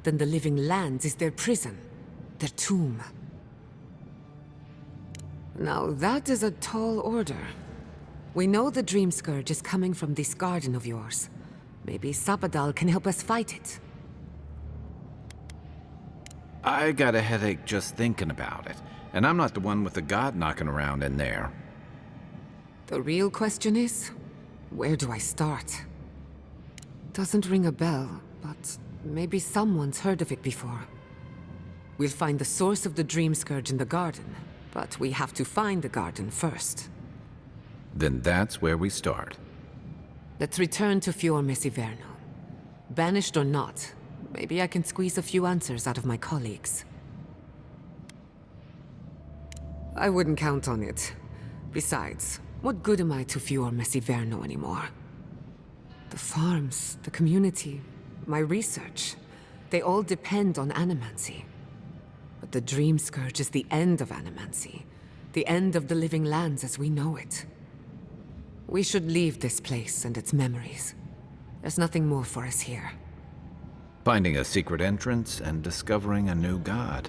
then the Living Lands is their prison, their tomb. Now that is a tall order. We know the Dream Scourge is coming from this garden of yours. Maybe Sapadal can help us fight it. I got a headache just thinking about it, and I'm not the one with the god knocking around in there. The real question is, where do I start? Doesn't ring a bell, but maybe someone's heard of it before. We'll find the source of the Dream Scourge in the garden, but we have to find the garden first. Then that's where we start. Let's return to Fior Mesiverno. Banished or not, maybe I can squeeze a few answers out of my colleagues. I wouldn't count on it. Besides, what good am I to Fior Mesiverno anymore? The farms, the community, my research, they all depend on animancy. But the Dream Scourge is the end of Animancy. The end of the living lands as we know it. We should leave this place and its memories. There's nothing more for us here. Finding a secret entrance and discovering a new god.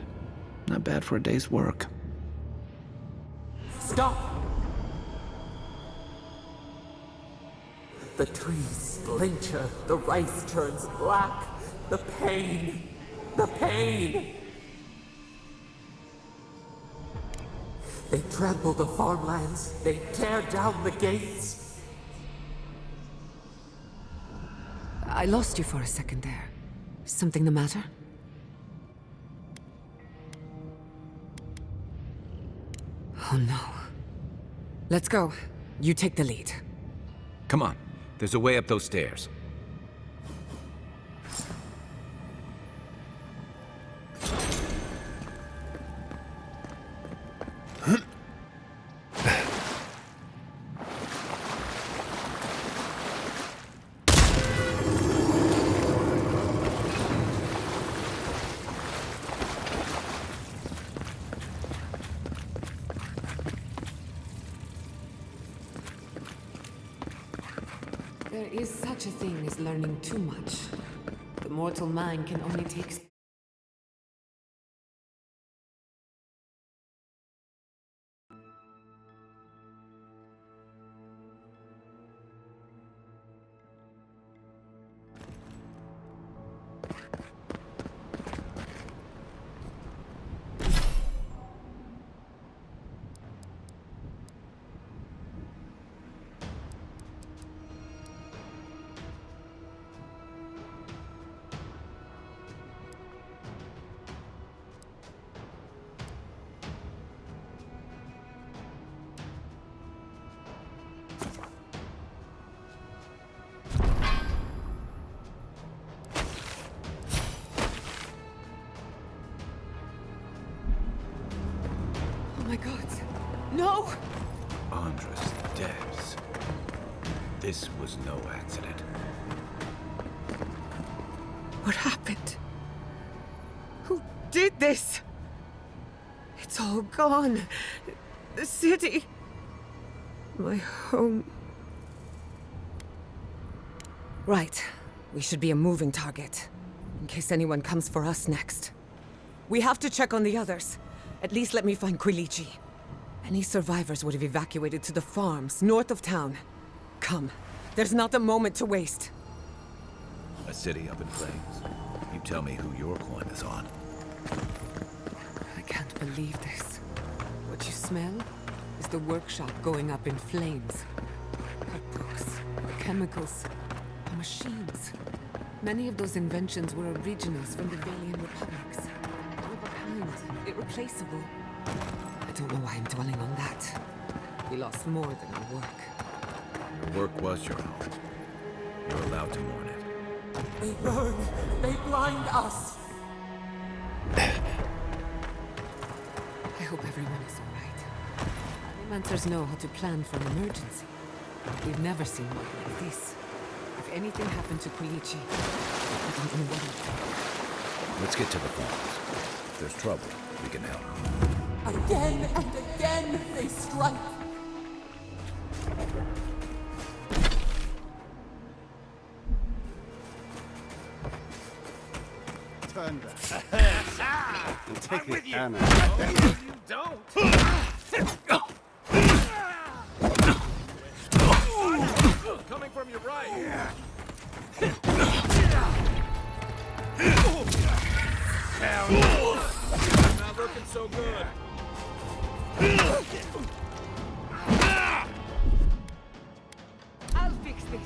Not bad for a day's work. Stop! The trees splinter, the rice turns black. The pain! The pain! They trample the farmlands, they tear down the gates. I lost you for a second there. Something the matter? Oh no. Let's go. You take the lead. Come on, there's a way up those stairs. There is such a thing as learning too much. The mortal mind can only take... Oh my god. No! Andres Debs. This was no accident. What happened? Who did this? It's all gone. The city. My home. Right. We should be a moving target. In case anyone comes for us next. We have to check on the others. At least let me find Quilichi. Any survivors would have evacuated to the farms north of town. Come. There's not a moment to waste. A city up in flames. You tell me who your coin is on. I can't believe this. What you smell is the workshop going up in flames. Cookbooks, chemicals, machines. Many of those inventions were originals from the Valian republics. One of a kind, irreplaceable. I don't know why I'm dwelling on that. We lost more than our work. Your work was your own. You're allowed to mourn it. They burn! They blind us! I hope everyone is alright. Animancers know how to plan for an emergency. We've never seen one like this. If anything happened to Quilichi, I don't know what it would do. Let's get to the farms. If there's trouble, we can help. Again and again they strike! Turn back. And take the hammer. You don't! Coming from your right! Not looking so good. I'll fix this.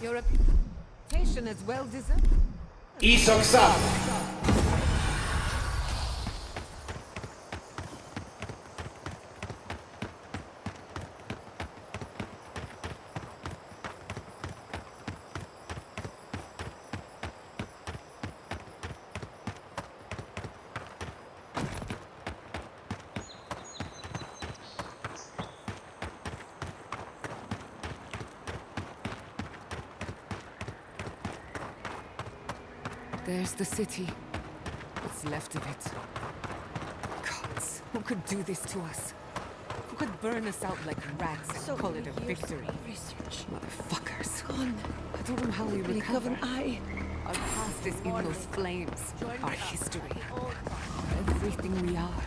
Your reputation is well deserved. There's the city. What's left of it. Gods, who could do this to us? Who could burn us out like rats and call it a victory? Research. Motherfuckers. Gone. I don't know how we Blink of recover. an eye. Our past is in those flames. Our history. Everything we are.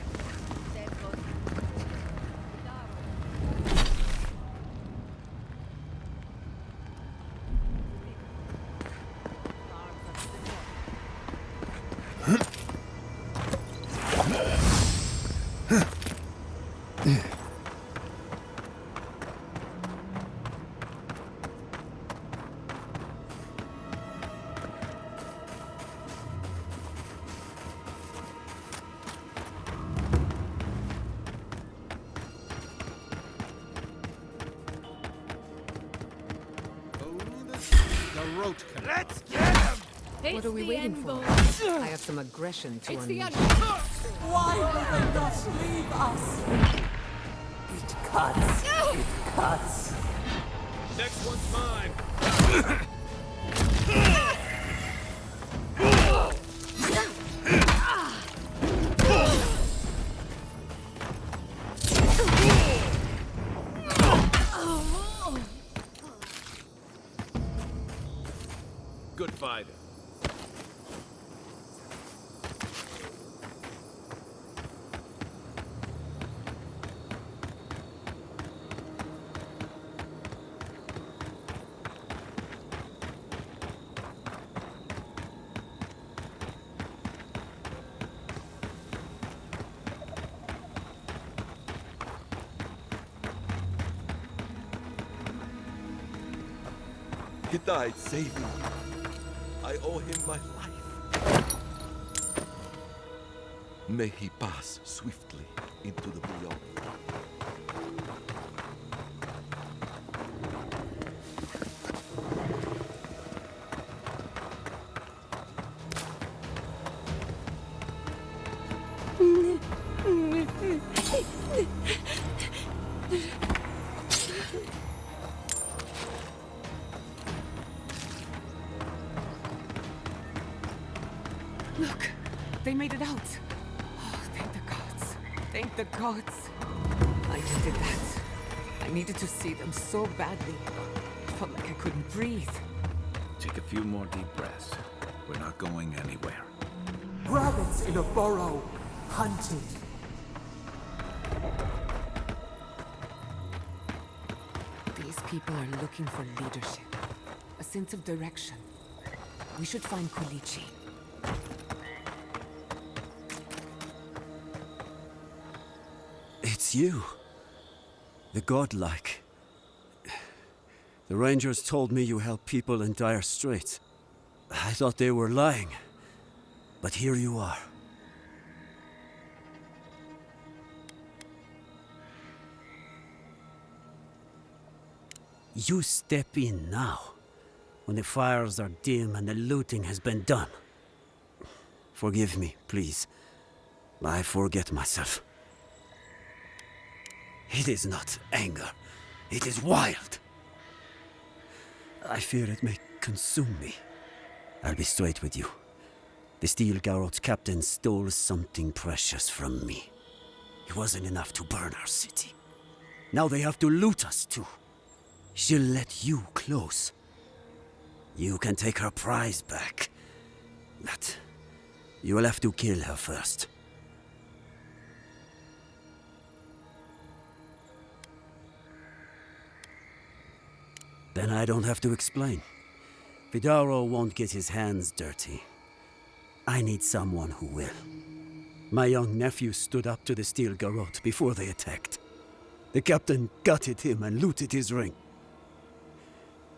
Let's get him! What are we waiting for? I have some aggression to unleash. Why will they not leave us? It cuts. It cuts. Next one's mine. Good fighter. He died saving me. I owe him my life. May he pass swiftly into the beyond. Look, they made it out. Oh, thank the gods. Thank the gods. I needed that. I needed to see them so badly. I felt like I couldn't breathe. Take a few more deep breaths. We're not going anywhere. Rabbits in a burrow. Hunted. These people are looking for leadership. A sense of direction. We should find Kulichi. It's you. The godlike. The Rangers told me you help people in dire straits. I thought they were lying. But here you are. You step in now, when the fires are dim and the looting has been done. Forgive me, please. I forget myself. It is not anger. It is wild. I fear it may consume me. I'll be straight with you. The Steel Garrot's captain stole something precious from me. It wasn't enough to burn our city. Now they have to loot us too. She'll let you close. You can take her prize back. But you will have to kill her first. Then I don't have to explain. Vidaro won't get his hands dirty. I need someone who will. My young nephew stood up to the Steel Garrote before they attacked. The captain gutted him and looted his ring.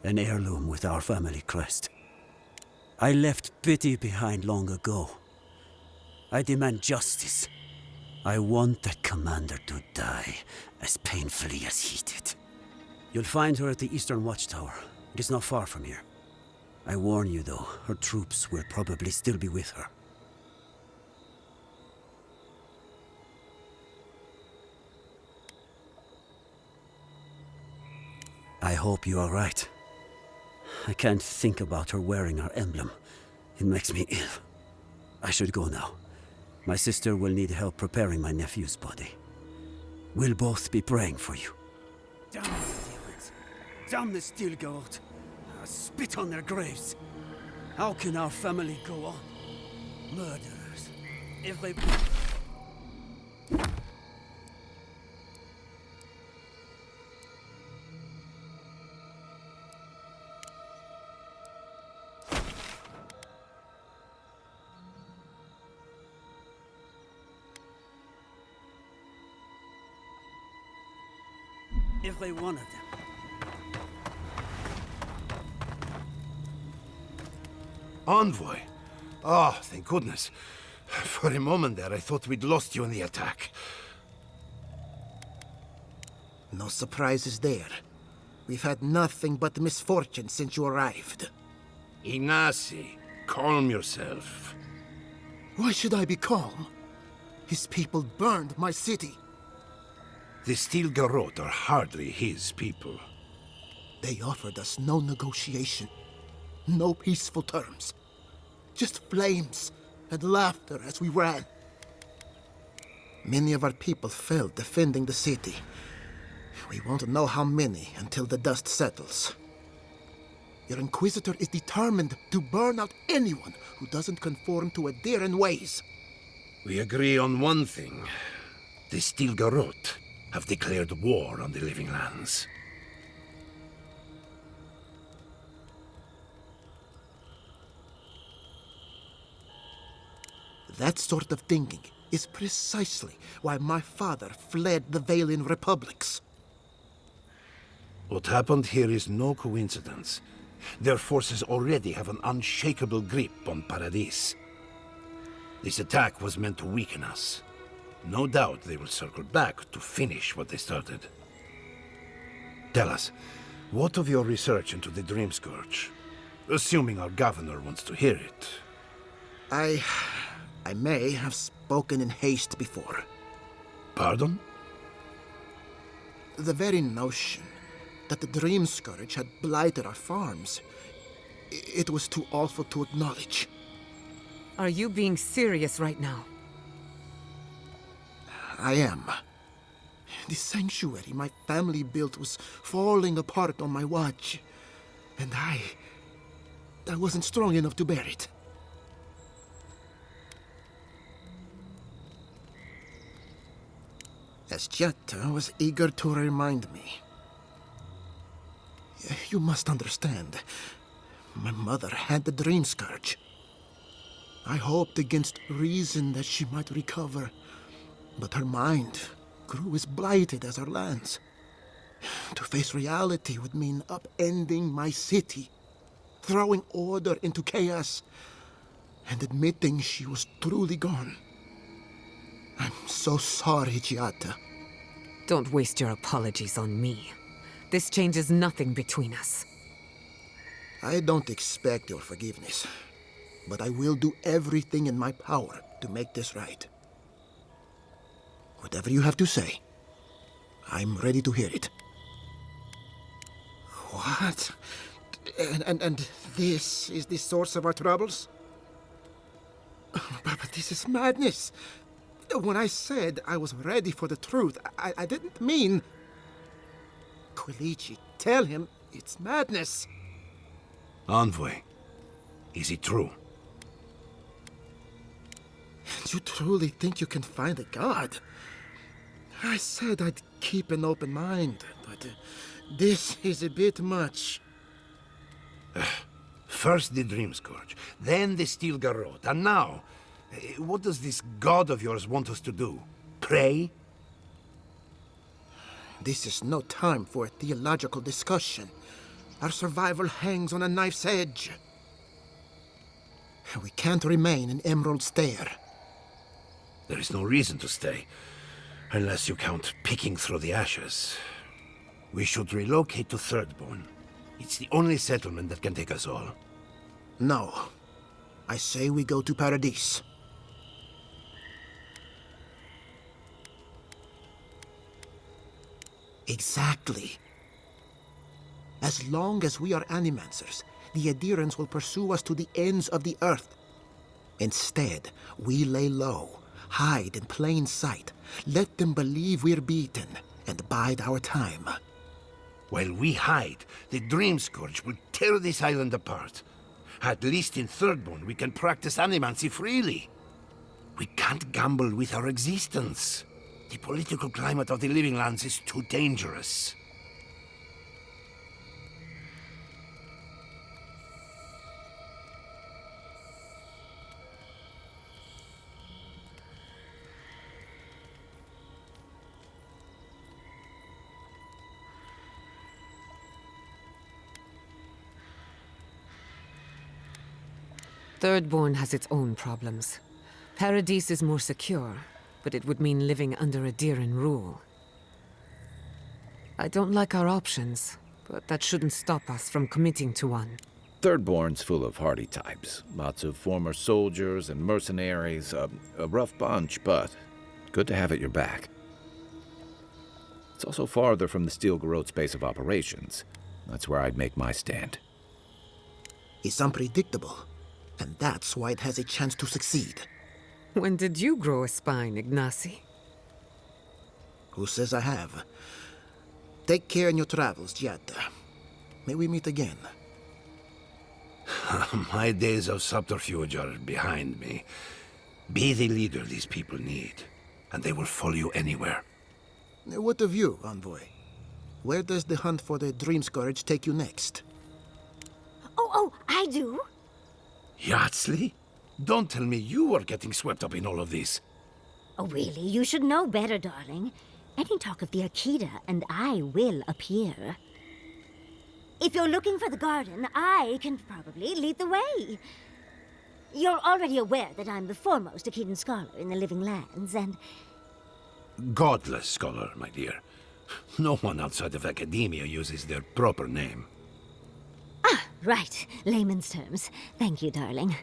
an heirloom with our family crest. I left pity behind long ago. I demand justice. I want that commander to die as painfully as he did. You'll find her at the Eastern Watchtower. It is not far from here. I warn you, though, her troops will probably still be with her. I hope you are right. I can't think about her wearing our emblem. It makes me ill. I should go now. My sister will need help preparing my nephew's body. We'll both be praying for you. Damn the demons! Damn the Stilgarroth! I spit on their graves! How can our family go on? Murderers. If they... Every one of them. Envoy? Oh, thank goodness. For a moment there, I thought we'd lost you in the attack. No surprises there. We've had nothing but misfortune since you arrived. Ignacy, calm yourself. Why should I be calm? His people burned my city. The Stilgarroth are hardly his people. They offered us no negotiation, no peaceful terms. Just flames and laughter as we ran. Many of our people fell defending the city. We won't know how many until the dust settles. Your Inquisitor is determined to burn out anyone who doesn't conform to Adiran ways. We agree on one thing. The Stilgarroth have declared war on the Living Lands. That sort of thinking is precisely why my father fled the Valian republics. What happened here is no coincidence. Their forces already have an unshakable grip on Paradis. This attack was meant to weaken us. No doubt they will circle back to finish what they started. Tell us, what of your research into the Dream Scourge? Assuming our governor wants to hear it. I may have spoken in haste before. Pardon? The very notion that the Dream Scourge had blighted our farms, it was too awful to acknowledge. Are you being serious right now? I am. The sanctuary my family built was falling apart on my watch. And I wasn't strong enough to bear it. As Jetta was eager to remind me. You must understand. My mother had the Dream Scourge. I hoped against reason that she might recover. But her mind grew as blighted as her lands. To face reality would mean upending my city, throwing order into chaos, and admitting she was truly gone. I'm so sorry, Giada. Don't waste your apologies on me. This changes nothing between us. I don't expect your forgiveness, but I will do everything in my power to make this right. Whatever you have to say, I'm ready to hear it. What? And this is the source of our troubles? But this is madness. When I said I was ready for the truth, I didn't mean... Quilici, tell him it's madness. Envoy, is it true? You truly think you can find a god? I said I'd keep an open mind, but this is a bit much. First the Dream Scourge, then the Stilgarroth, and now, what does this god of yours want us to do? Pray? This is no time for a theological discussion. Our survival hangs on a knife's edge. We can't remain in Emerald Stair. There is no reason to stay, unless you count picking through the ashes. We should relocate to Thirdborn. It's the only settlement that can take us all. No. I say we go to Paradise. Exactly. As long as we are Animancers, the Adherents will pursue us to the ends of the earth. Instead, we lay low, hide in plain sight, let them believe we're beaten, and bide our time. While we hide, the Dream Scourge will tear this island apart. At least in Thirdborn, we can practice animancy freely. We can't gamble with our existence. The political climate of the Living Lands is too dangerous. Thirdborn has its own problems. Paradise is more secure, but it would mean living under Adheran rule. I don't like our options, but that shouldn't stop us from committing to one. Thirdborn's full of hardy types. Lots of former soldiers and mercenaries. A rough bunch, but good to have at your back. It's also farther from the Steel Garrote's base of operations. That's where I'd make my stand. It's unpredictable, and that's why it has a chance to succeed. When did you grow a spine, Ignacy? Who says I have? Take care in your travels, Giada. May we meet again. My days of subterfuge are behind me. Be the leader these people need, and they will follow you anywhere. What of you, Envoy? Where does the hunt for the Dream Scourge take you next? Oh, I do. Yardsley? Don't tell me you are getting swept up in all of this. Oh, really? You should know better, darling. Any talk of the Akita, and I will appear. If you're looking for the garden, I can probably lead the way. You're already aware that I'm the foremost Akitan scholar in the Living Lands, and... Godless scholar, my dear. No one outside of academia uses their proper name. Ah, right. Layman's terms. Thank you, darling.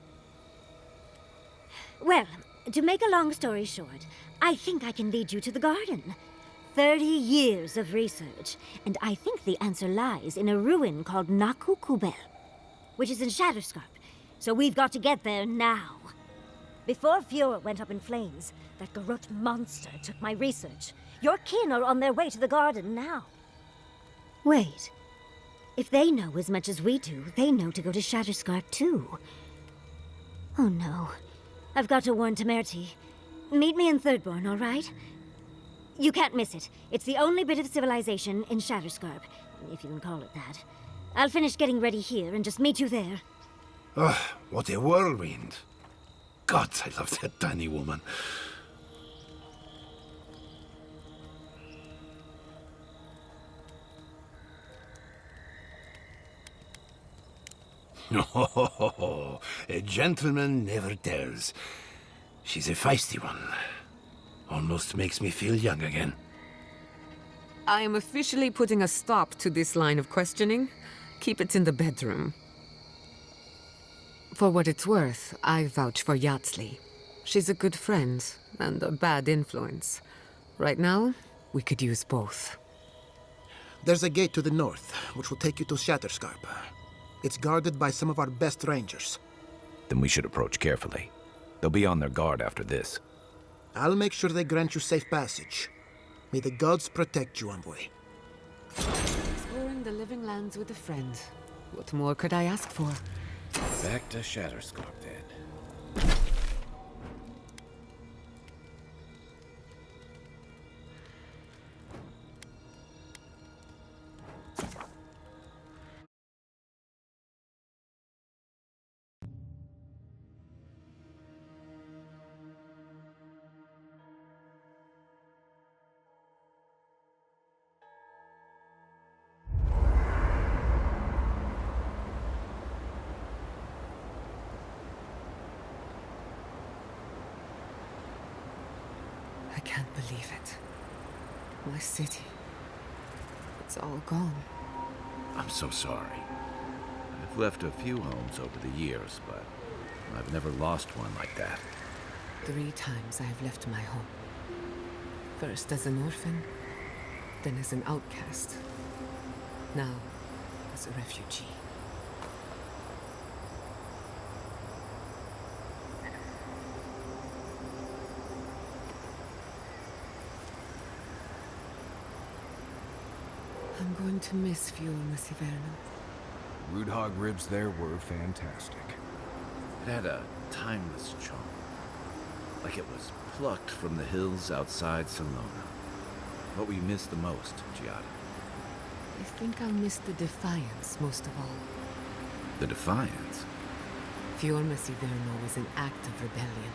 Well, to make a long story short, I think I can lead you to the garden. 30 years of research, and I think the answer lies in a ruin called Nakukubel, which is in Shatterscarp, so we've got to get there now. Before Fiora went up in flames, that Garrote monster took my research. Your kin are on their way to the garden now. Wait. If they know as much as we do, they know to go to Shatterscarp too. Oh no. I've got to warn Temerity. Meet me in Thirdborn, all right? You can't miss it. It's the only bit of civilization in Shatterscarp, if you can call it that. I'll finish getting ready here and just meet you there. Ugh, what a whirlwind. God, I love that tiny woman. Oh, a gentleman never tells. She's a feisty one. Almost makes me feel young again. I am officially putting a stop to this line of questioning. Keep it in the bedroom. For what it's worth, I vouch for Yardsley. She's a good friend and a bad influence. Right now, we could use both. There's a gate to the north, which will take you to Shatterscarp. It's guarded by some of our best rangers. Then we should approach carefully. They'll be on their guard after this. I'll make sure they grant you safe passage. May the gods protect you, Envoy. Exploring the Living Lands with a friend. What more could I ask for? Back to Shatterscarp, then. can't believe it. My city. It's all gone. I'm so sorry. I've left a few homes over the years, but I've never lost one like that. 3 times I have left my home. First as an orphan, then as an outcast. Now, as a refugee. I'm going to miss Fiorma Siverno. Root hog ribs there were fantastic. It had a timeless charm. Like it was plucked from the hills outside Salona. What will you miss the most, Giada? I think I'll miss the defiance most of all. The Defiance? Fiorma Siverno was an act of rebellion.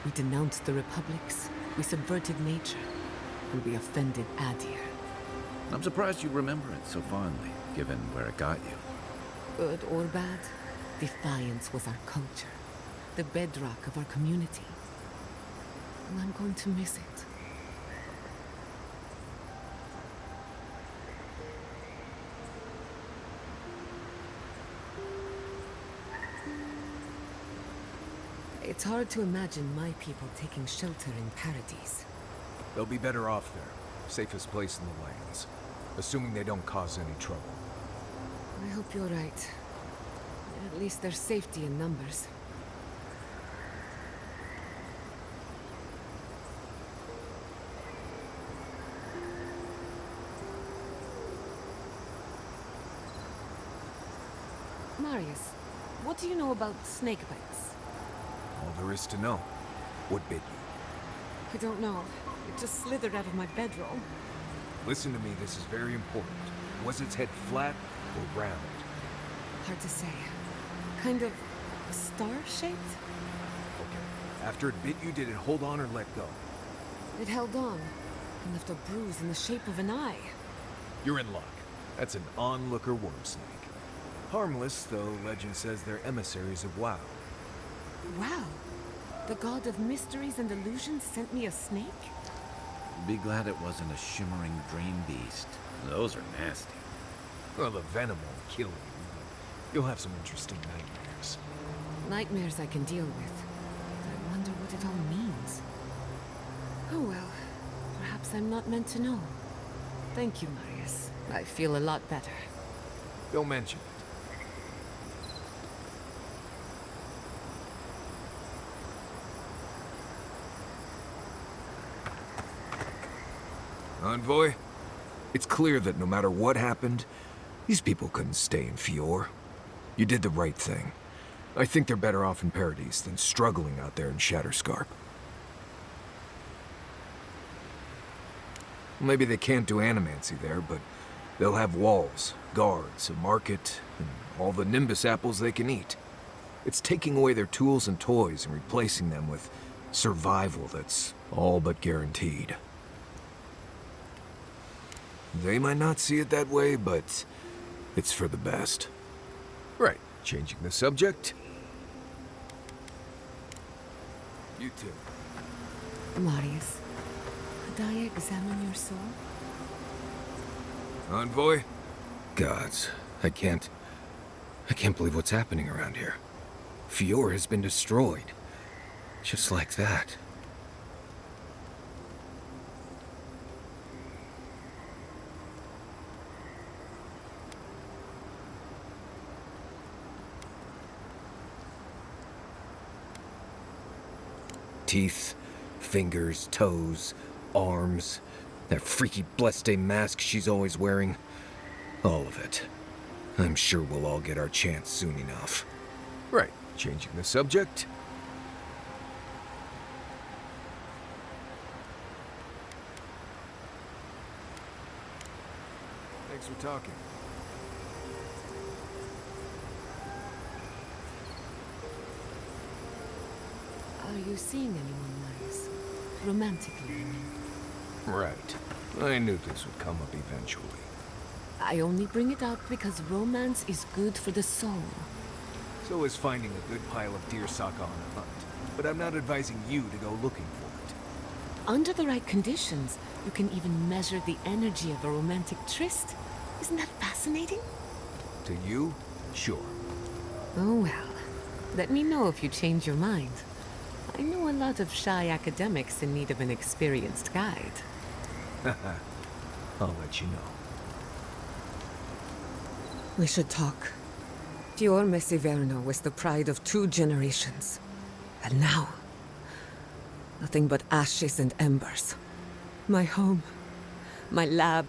We denounced the republics, we subverted nature, and we offended Adir. I'm surprised you remember it so fondly, given where it got you. Good or bad, defiance was our culture, the bedrock of our community. And I'm going to miss it. It's hard to imagine my people taking shelter in Paradise. They'll be better off there. Safest place in the lands. Assuming they don't cause any trouble. I hope you're right. At least there's safety in numbers. Marius, what do you know about snake bites? All there is to know. What bit you? I don't know. It just slithered out of my bedroll. Listen to me, this is very important. Was its head flat or round? Hard to say. Kind of star-shaped? Okay. After it bit you, did it hold on or let go? It held on and left a bruise in the shape of an eye. You're in luck. That's an onlooker worm snake. Harmless, though legend says they're emissaries of Wow. Wow. The god of mysteries and illusions sent me a snake? Be glad it wasn't a shimmering dream beast. Those are nasty. Well, the venom won't kill you, but you'll have some interesting nightmares. Nightmares I can deal with. But I wonder what it all means. Oh well. Perhaps I'm not meant to know. Thank you, Marius. I feel a lot better. Don't mention it. Envoy, it's clear that no matter what happened, these people couldn't stay in Fior. You did the right thing. I think they're better off in Paradise than struggling out there in Shatterscarp. Maybe they can't do animancy there, but they'll have walls, guards, a market, and all the Nimbus apples they can eat. It's taking away their tools and toys and replacing them with survival that's all but guaranteed. They might not see it that way, but it's for the best. Right, changing the subject. You too. Marius, could I examine your soul? Envoy? Gods, I can't believe what's happening around here. Fior has been destroyed. Just like that. Teeth, fingers, toes, arms, that freaky Blessed mask she's always wearing. All of it. I'm sure we'll all get our chance soon enough. Right, changing the subject. Thanks for talking. Are you seeing anyone, Marius? Romantically, I mean. Right. I knew this would come up eventually. I only bring it up because romance is good for the soul. So is finding a good pile of deer saka on a hunt. But I'm not advising you to go looking for it. under the right conditions, you can even measure the energy of a romantic tryst. Isn't that fascinating? To you, sure. Oh well. Let me know if you change your mind. I know a lot of shy academics in need of an experienced guide. I'll let you know. We should talk. Fior Mesiverno was the pride of 2 generations. And now, nothing but ashes and embers. My home, my lab,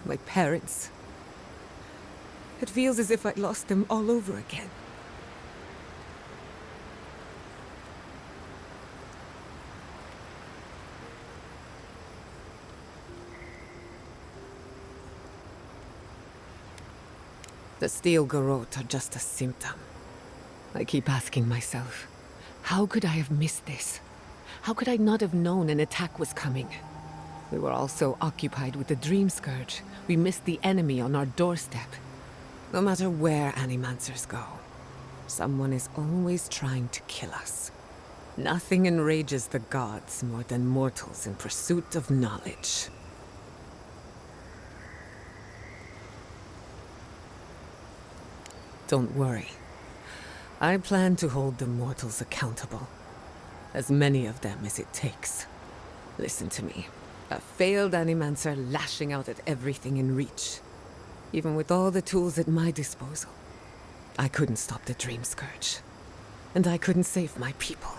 my parents. It feels as if I'd lost them all over again. The steel garrote are just a symptom. I keep asking myself, how could I have missed this? How could I not have known an attack was coming? We were all so occupied with the Dream Scourge, we missed the enemy on our doorstep. No matter where Animancers go, someone is always trying to kill us. Nothing enrages the gods more than mortals in pursuit of knowledge. Don't worry. I plan to hold the mortals accountable. As many of them as it takes. Listen to me. A failed Animancer lashing out at everything in reach. Even with all the tools at my disposal. I couldn't stop the Dream Scourge. And I couldn't save my people.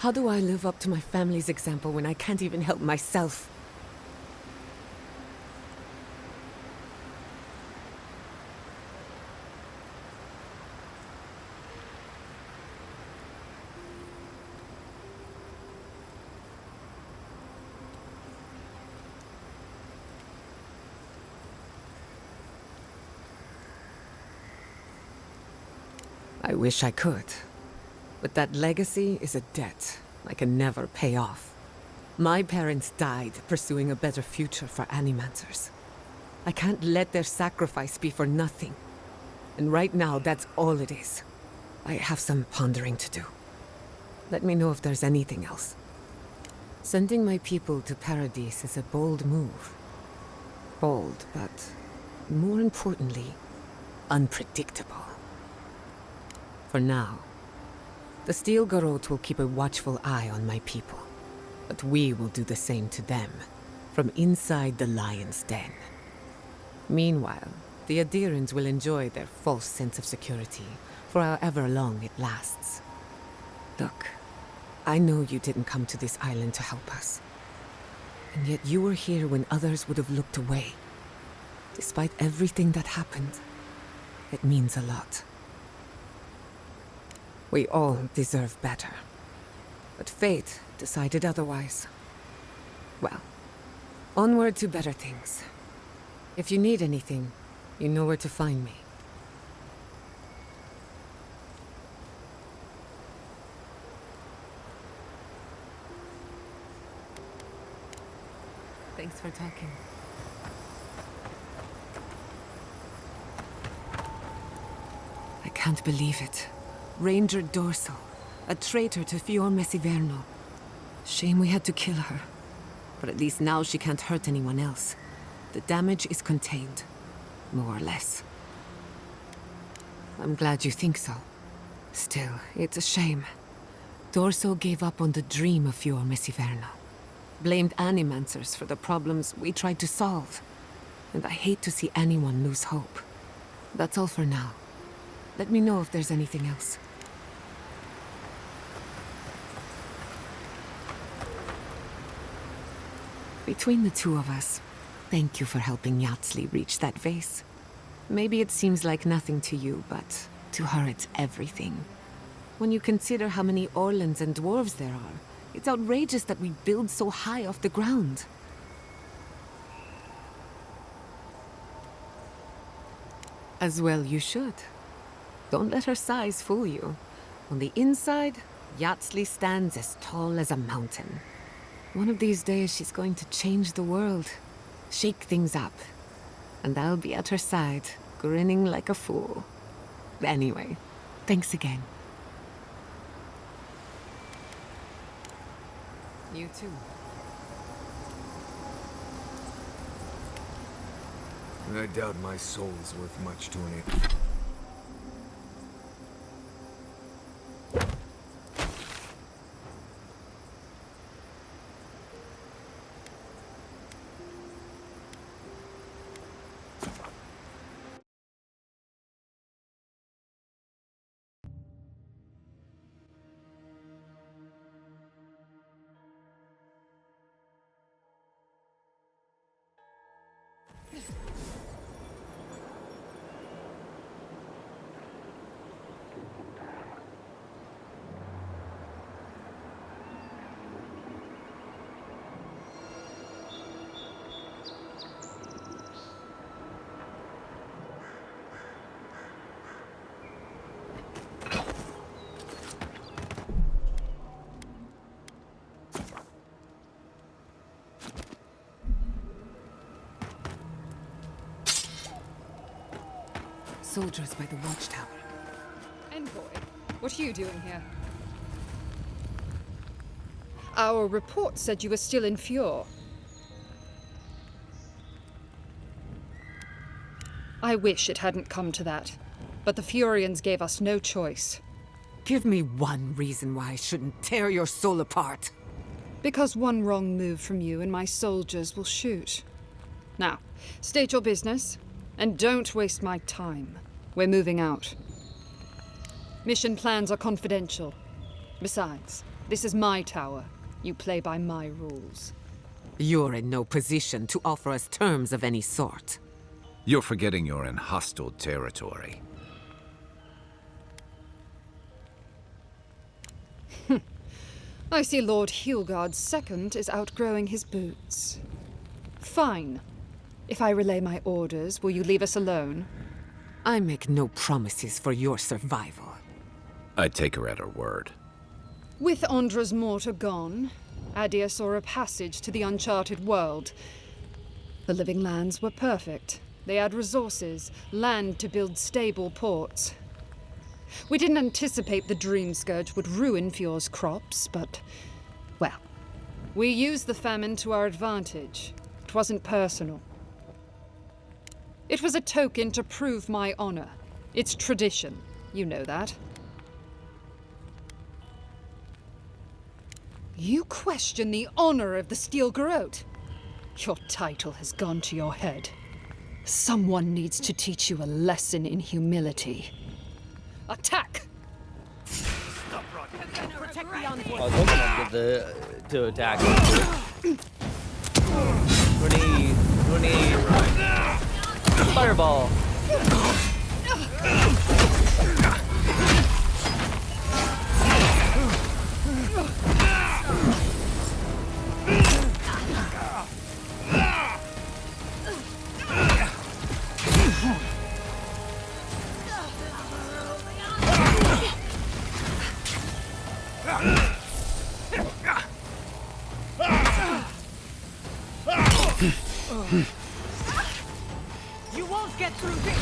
How do I live up to my family's example when I can't even help myself? I wish I could. But that legacy is a debt I can never pay off. My parents died pursuing a better future for Animancers. I can't let their sacrifice be for nothing. And right now, that's all it is. I have some pondering to do. Let me know if there's anything else. Sending my people to Paradise is a bold move. Bold, but more importantly, unpredictable. For now, the Steel Garrote will keep a watchful eye on my people. But we will do the same to them, from inside the lion's den. Meanwhile, the Adherents will enjoy their false sense of security, for however long it lasts. Look, I know you didn't come to this island to help us. And yet you were here when others would have looked away. Despite everything that happened, it means a lot. We all deserve better. But fate decided otherwise. Well, onward to better things. If you need anything, you know where to find me. Thanks for talking. I can't believe it. Ranger Dorsal, a traitor to Fior Mesiverno. Shame we had to kill her. But at least now she can't hurt anyone else. The damage is contained, more or less. I'm glad you think so. Still, it's a shame. Dorso gave up on the dream of Fior Mesiverno. Blamed Animancers for the problems we tried to solve. And I hate to see anyone lose hope. That's all for now. Let me know if there's anything else. Between the two of us, thank you for helping Yatsli reach that vase. Maybe it seems like nothing to you, but to her it's everything. When you consider how many Orlans and dwarves there are, it's outrageous that we build so high off the ground. As well you should. Don't let her size fool you. On the inside, Yatsli stands as tall as a mountain. One of these days she's going to change the world, shake things up. And I'll be at her side, grinning like a fool. Anyway, thanks again. You too. I doubt my soul is worth much to an. Soldiers by the watchtower. Envoy, what are you doing here? Our report said you were still in Fjord. I wish it hadn't come to that, but the Furians gave us no choice. Give me one reason why I shouldn't tear your soul apart. Because one wrong move from you and my soldiers will shoot. Now, state your business, and don't waste my time. We're moving out. Mission plans are confidential. Besides, this is my tower. You play by my rules. You're in no position to offer us terms of any sort. You're forgetting you're in hostile territory. I see Lord Hilgard's II is outgrowing his boots. Fine. If I relay my orders, will you leave us alone? I make no promises for your survival. I'd take her at her word. With Andra's mortar gone, Adia saw a passage to the uncharted world. The living lands were perfect. They had resources, land to build stable ports. We didn't anticipate the Dream Scourge would ruin Fjord's crops, but, well, we used the famine to our advantage. It wasn't personal. It was a token to prove my honor. It's tradition. You know that. You question the honor of the Steel Garrote? Your title has gone to your head. Someone needs to teach you a lesson in humility. Attack! Protect the envoy. I was hoping I'd get to attack. Grenade. Fireball. You won't get through this!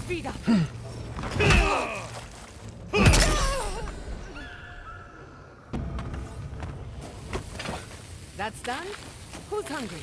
Speed up! That's done? Who's hungry?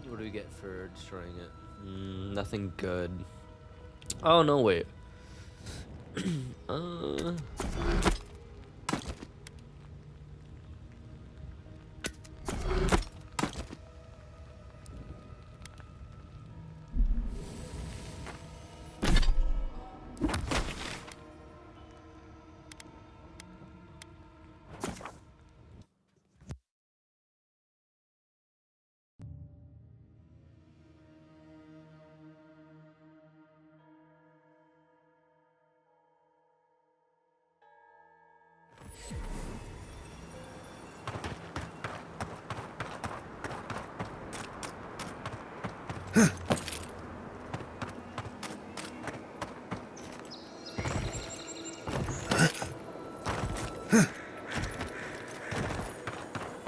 What do we get for destroying it? Nothing good. Oh, no, wait.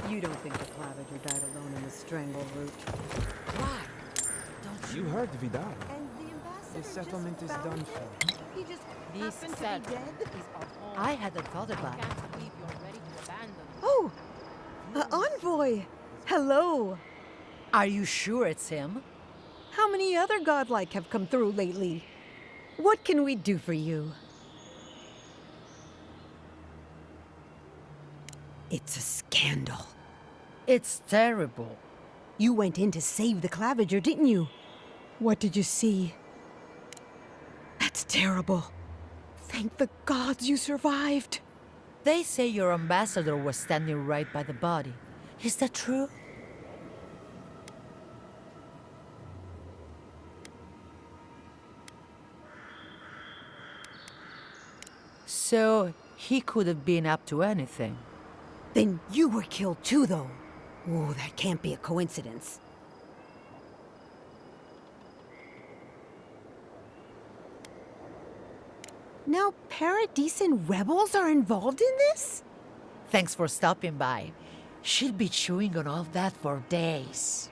You don't think the Clavager died alone in the strangle route? Why? Don't You heard Vidal. And the ambassador The settlement is done for. He just This happened to settlement be dead? is our home. I hadn't thought about it. Can't believe you're ready to abandon it. Oh! Envoy! Hello! Are you sure it's him? How many other godlike have come through lately? What can we do for you? It's a scandal. It's terrible. You went in to save the Clavager, didn't you? What did you see? That's terrible. Thank the gods you survived. They say your ambassador was standing right by the body. Is that true? So, he could have been up to anything. Then you were killed too, though. Oh, that can't be a coincidence. Now Paradisian rebels are involved in this? Thanks for stopping by. She'll be chewing on all that for days.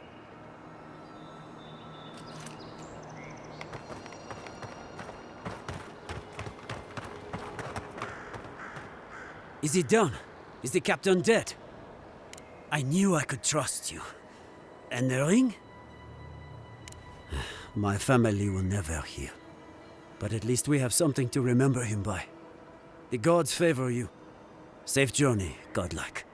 Is it done? Is the captain dead? I knew I could trust you. And the ring? My family will never hear. But at least we have something to remember him by. The gods favor you. Safe journey, godlike.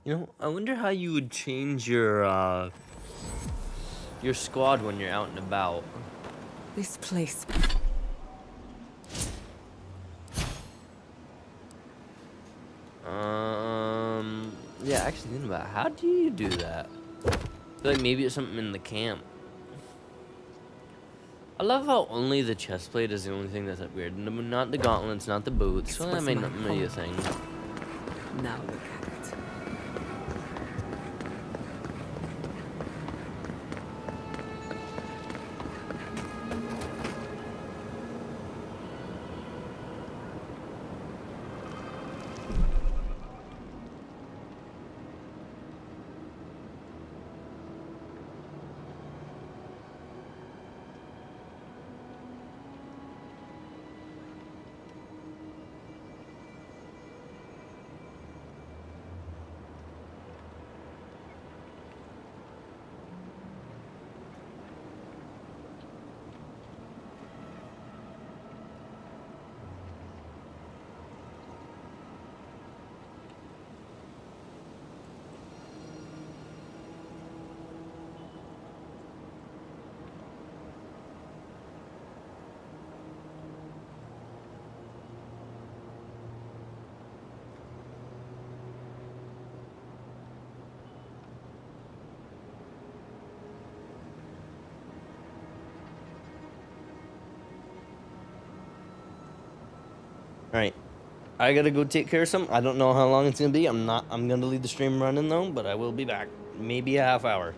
You know, I wonder how you would change your squad when you're out and about. This place. Yeah, actually think about it. How do you do that? I feel like maybe it's something in the camp. I love how only the chest plate is the only thing that's weird. Not the gauntlets, not the boots. Well, that may not be a thing. Now look at it. Alright. I gotta go take care of something. I don't know how long it's gonna be. I'm gonna leave the stream running though, but I will be back. Maybe a half hour.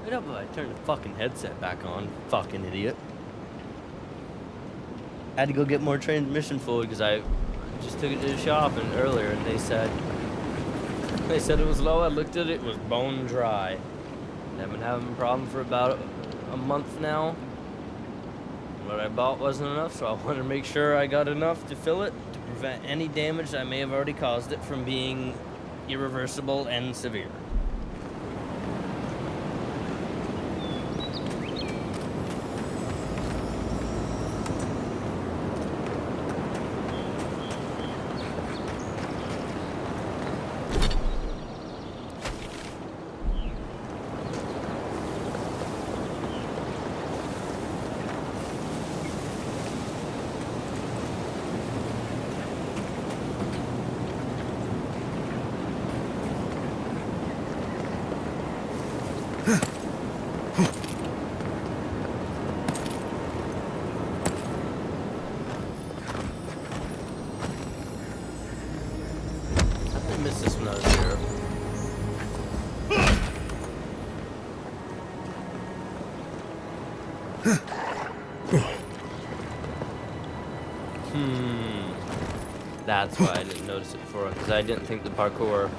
Wait up, I turned the fucking headset back on. Fucking idiot. Had to go get more transmission fluid because I just took it to the shop earlier and they said it was low. I looked at it, it was bone dry. And I've been having a problem for about a month now. What I bought wasn't enough, so I wanted to make sure I got enough to fill it to prevent any damage I may have already caused it from being irreversible and severe. I missed this when I was here. That's why I didn't notice it before, because I didn't think the parkour.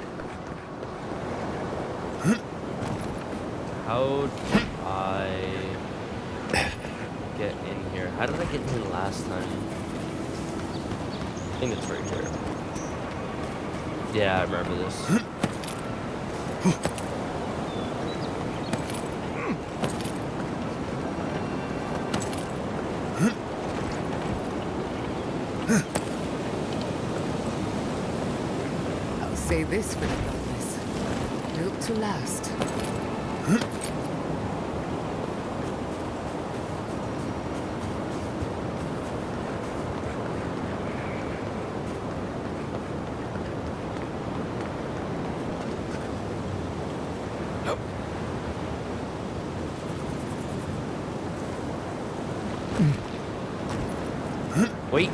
How did I get in here? How did I get in here last time? I think it's right here. Yeah, I remember this. I'll say this for the darkness. Built to last. Wait.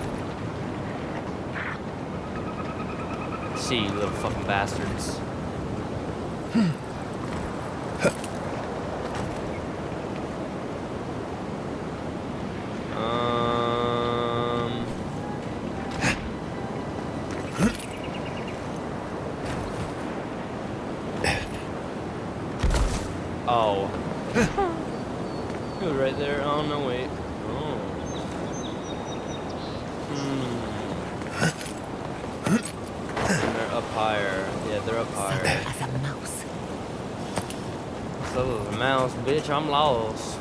See, you little fucking bastards. Oh. It was right there. Oh, no, wait. Oh. And they're up higher. Yeah, they're up higher. As a mouse. So, the mouse, bitch, I'm lost.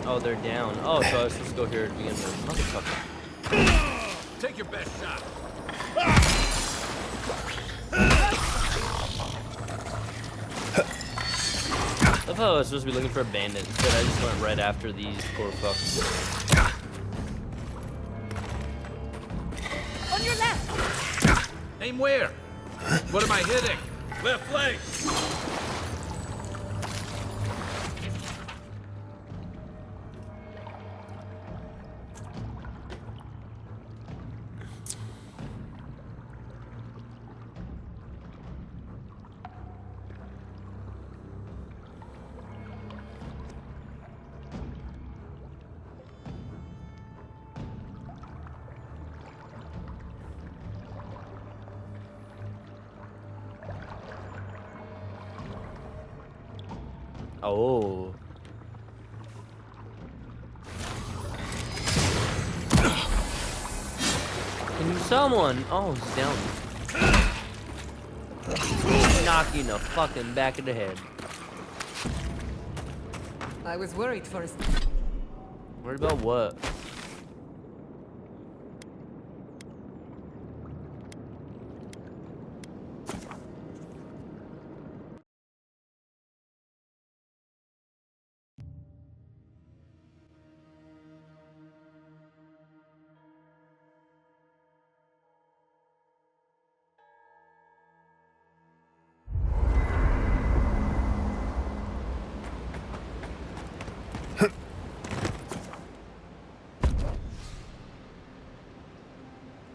Oh, they're down. Oh, so I was supposed to go here to begin with. Motherfucker. Take your best shot. I thought I was supposed to be looking for a bandit. Instead, I just went right after these poor fucks. On your left. Aim where? What am I hitting? Left leg. Oh. Can you someone. Oh, he's down. Knock you in the fucking back of the head. I was worried for a... Worried about what?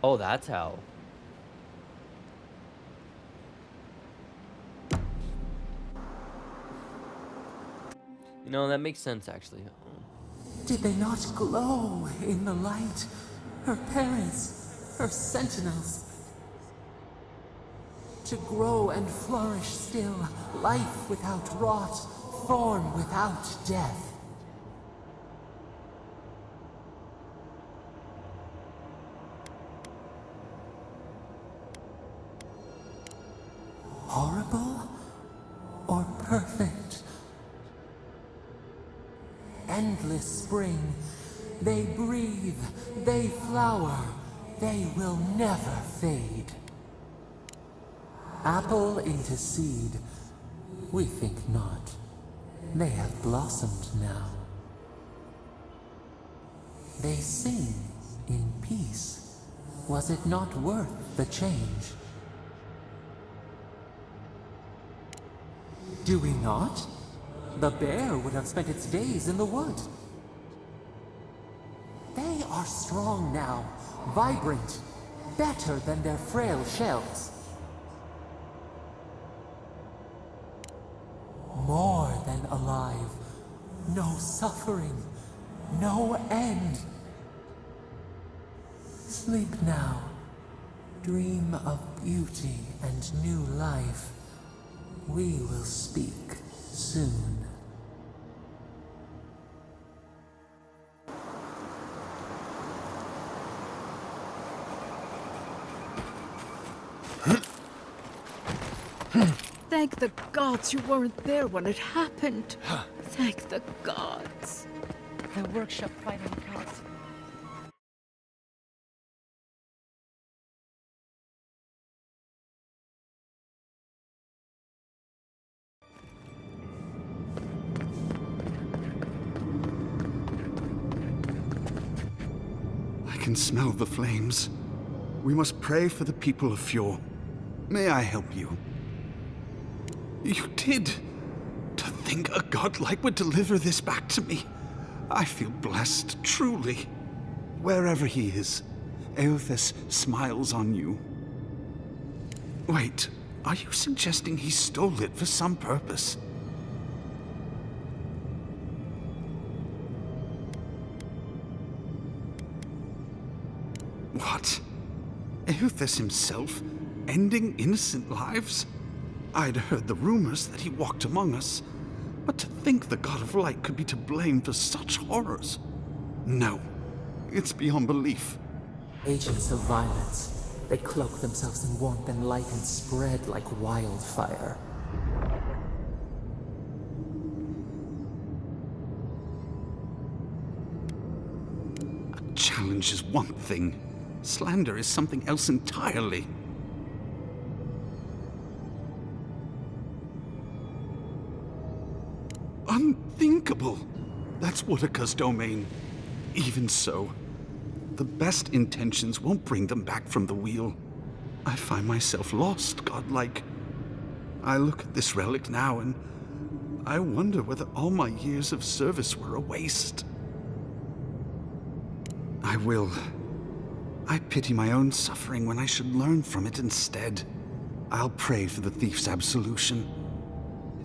Oh, that's how. You know, that makes sense, actually. Did they not glow in the light? Her parents, her sentinels. To grow and flourish still, life without rot, form without death. Horrible or perfect? Endless spring. They breathe, they flower, they will never fade. Apple into seed, we think not. They have blossomed now. They sing in peace. Was it not worth the change? Do we not? The bear would have spent its days in the wood. They are strong now, vibrant, better than their frail shells. More than alive, no suffering, no end. Sleep now, dream of beauty and new life. We will speak soon. Thank the gods you weren't there when it happened. Thank the gods. The workshop finally got. I can smell the flames. We must pray for the people of Fjord. May I help you? You did! To think a godlike would deliver this back to me. I feel blessed, truly. Wherever he is, Eothas smiles on you. Wait, are you suggesting he stole it for some purpose? What? Eothas himself, ending innocent lives? I'd heard the rumors that he walked among us, but to think the God of Light could be to blame for such horrors? No, it's beyond belief. Agents of violence. They cloak themselves in warmth and light and spread like wildfire. A challenge is one thing. Slander is something else entirely. Unthinkable! That's Whitaker's domain. Even so, the best intentions won't bring them back from the wheel. I find myself lost, godlike. I look at this relic now and I wonder whether all my years of service were a waste. I will. I pity my own suffering when I should learn from it instead. I'll pray for the thief's absolution.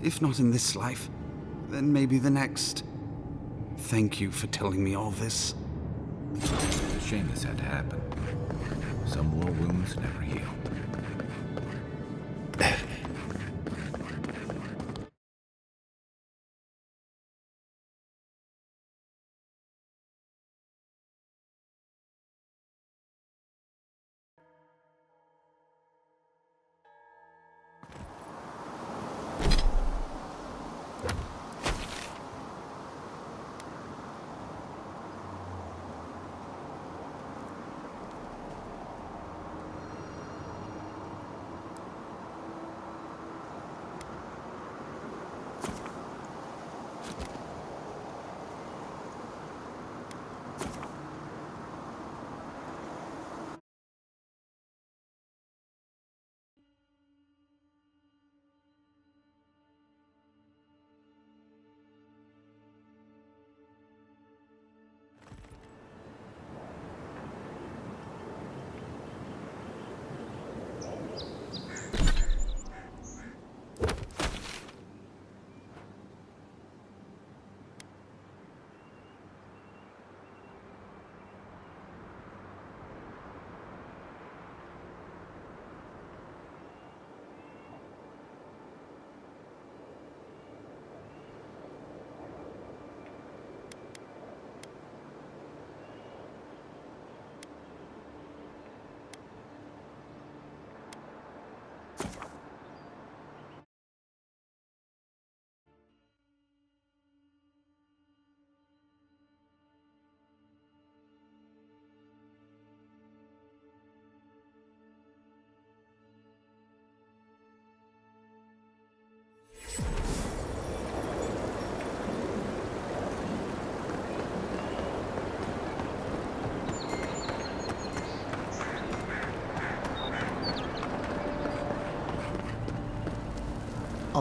If not in this life, then maybe the next. Thank you for telling me all this. It's a shame this had to happen. Some war wounds never heal.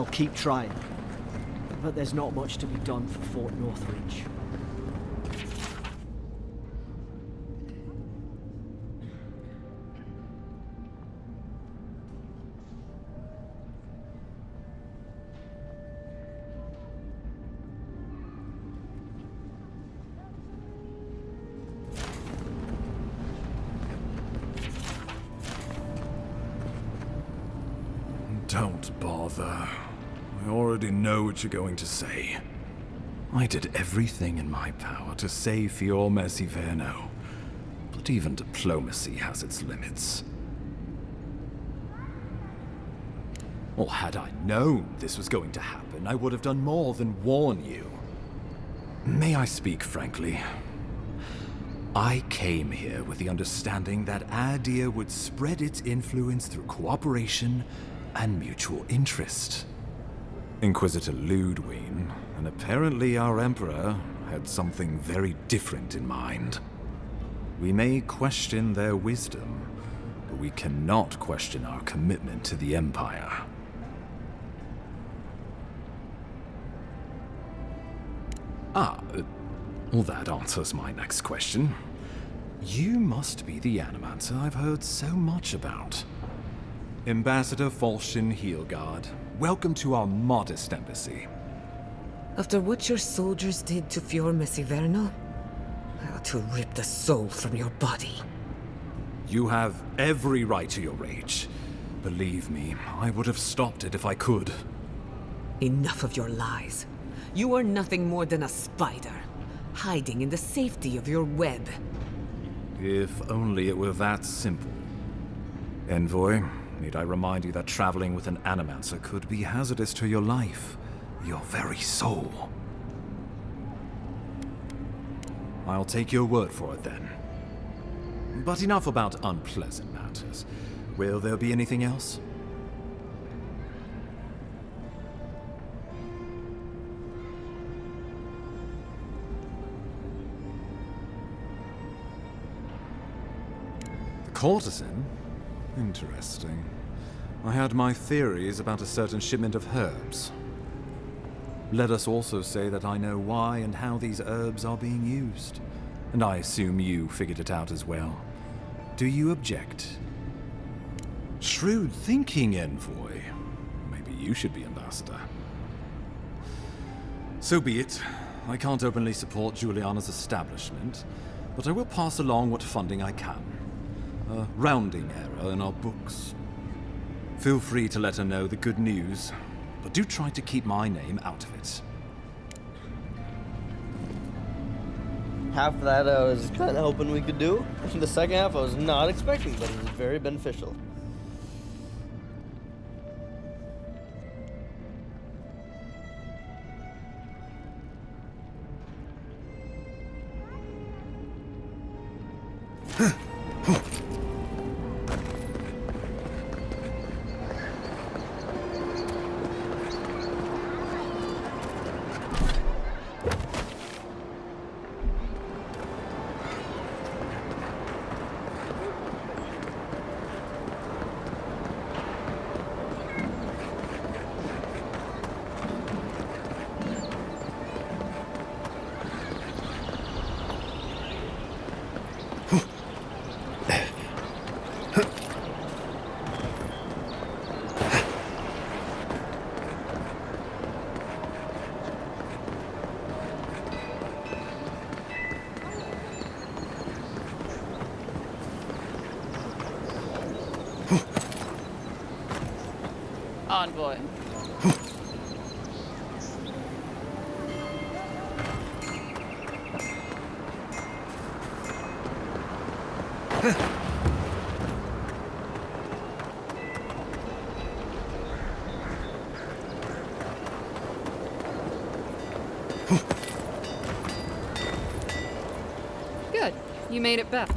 I'll keep trying. But there's not much to be done for Fort Northridge. Don't bother. I already know what you're going to say. I did everything in my power to save Fiorme Siverno, but even diplomacy has its limits. Well, had I known this was going to happen, I would have done more than warn you. May I speak frankly? I came here with the understanding that Adir would spread its influence through cooperation and mutual interest. Inquisitor Ludwig, and apparently our Emperor, had something very different in mind. We may question their wisdom, but we cannot question our commitment to the Empire. Well, that answers my next question. You must be the Animancer I've heard so much about. Ambassador Falchion Heelguard, welcome to our modest embassy. After what your soldiers did to Fiorme Siverno, I ought to rip the soul from your body. You have every right to your rage. Believe me, I would have stopped it if I could. Enough of your lies. You are nothing more than a spider, hiding in the safety of your web. If only it were that simple. Envoy, need I remind you that traveling with an Animancer could be hazardous to your life, your very soul. I'll take your word for it then. But enough about unpleasant matters. Will there be anything else? The courtesan? Interesting. I had my theories about a certain shipment of herbs. Let us also say that I know why and how these herbs are being used. And I assume you figured it out as well. Do you object? Shrewd thinking, Envoy. Maybe you should be ambassador. So be it. I can't openly support Juliana's establishment, but I will pass along what funding I can. A rounding error in our books. Feel free to let her know the good news, but do try to keep my name out of it. Half of that I was kind of hoping we could do. The second half I was not expecting, but it was very beneficial. Envoy. Good. You made it back.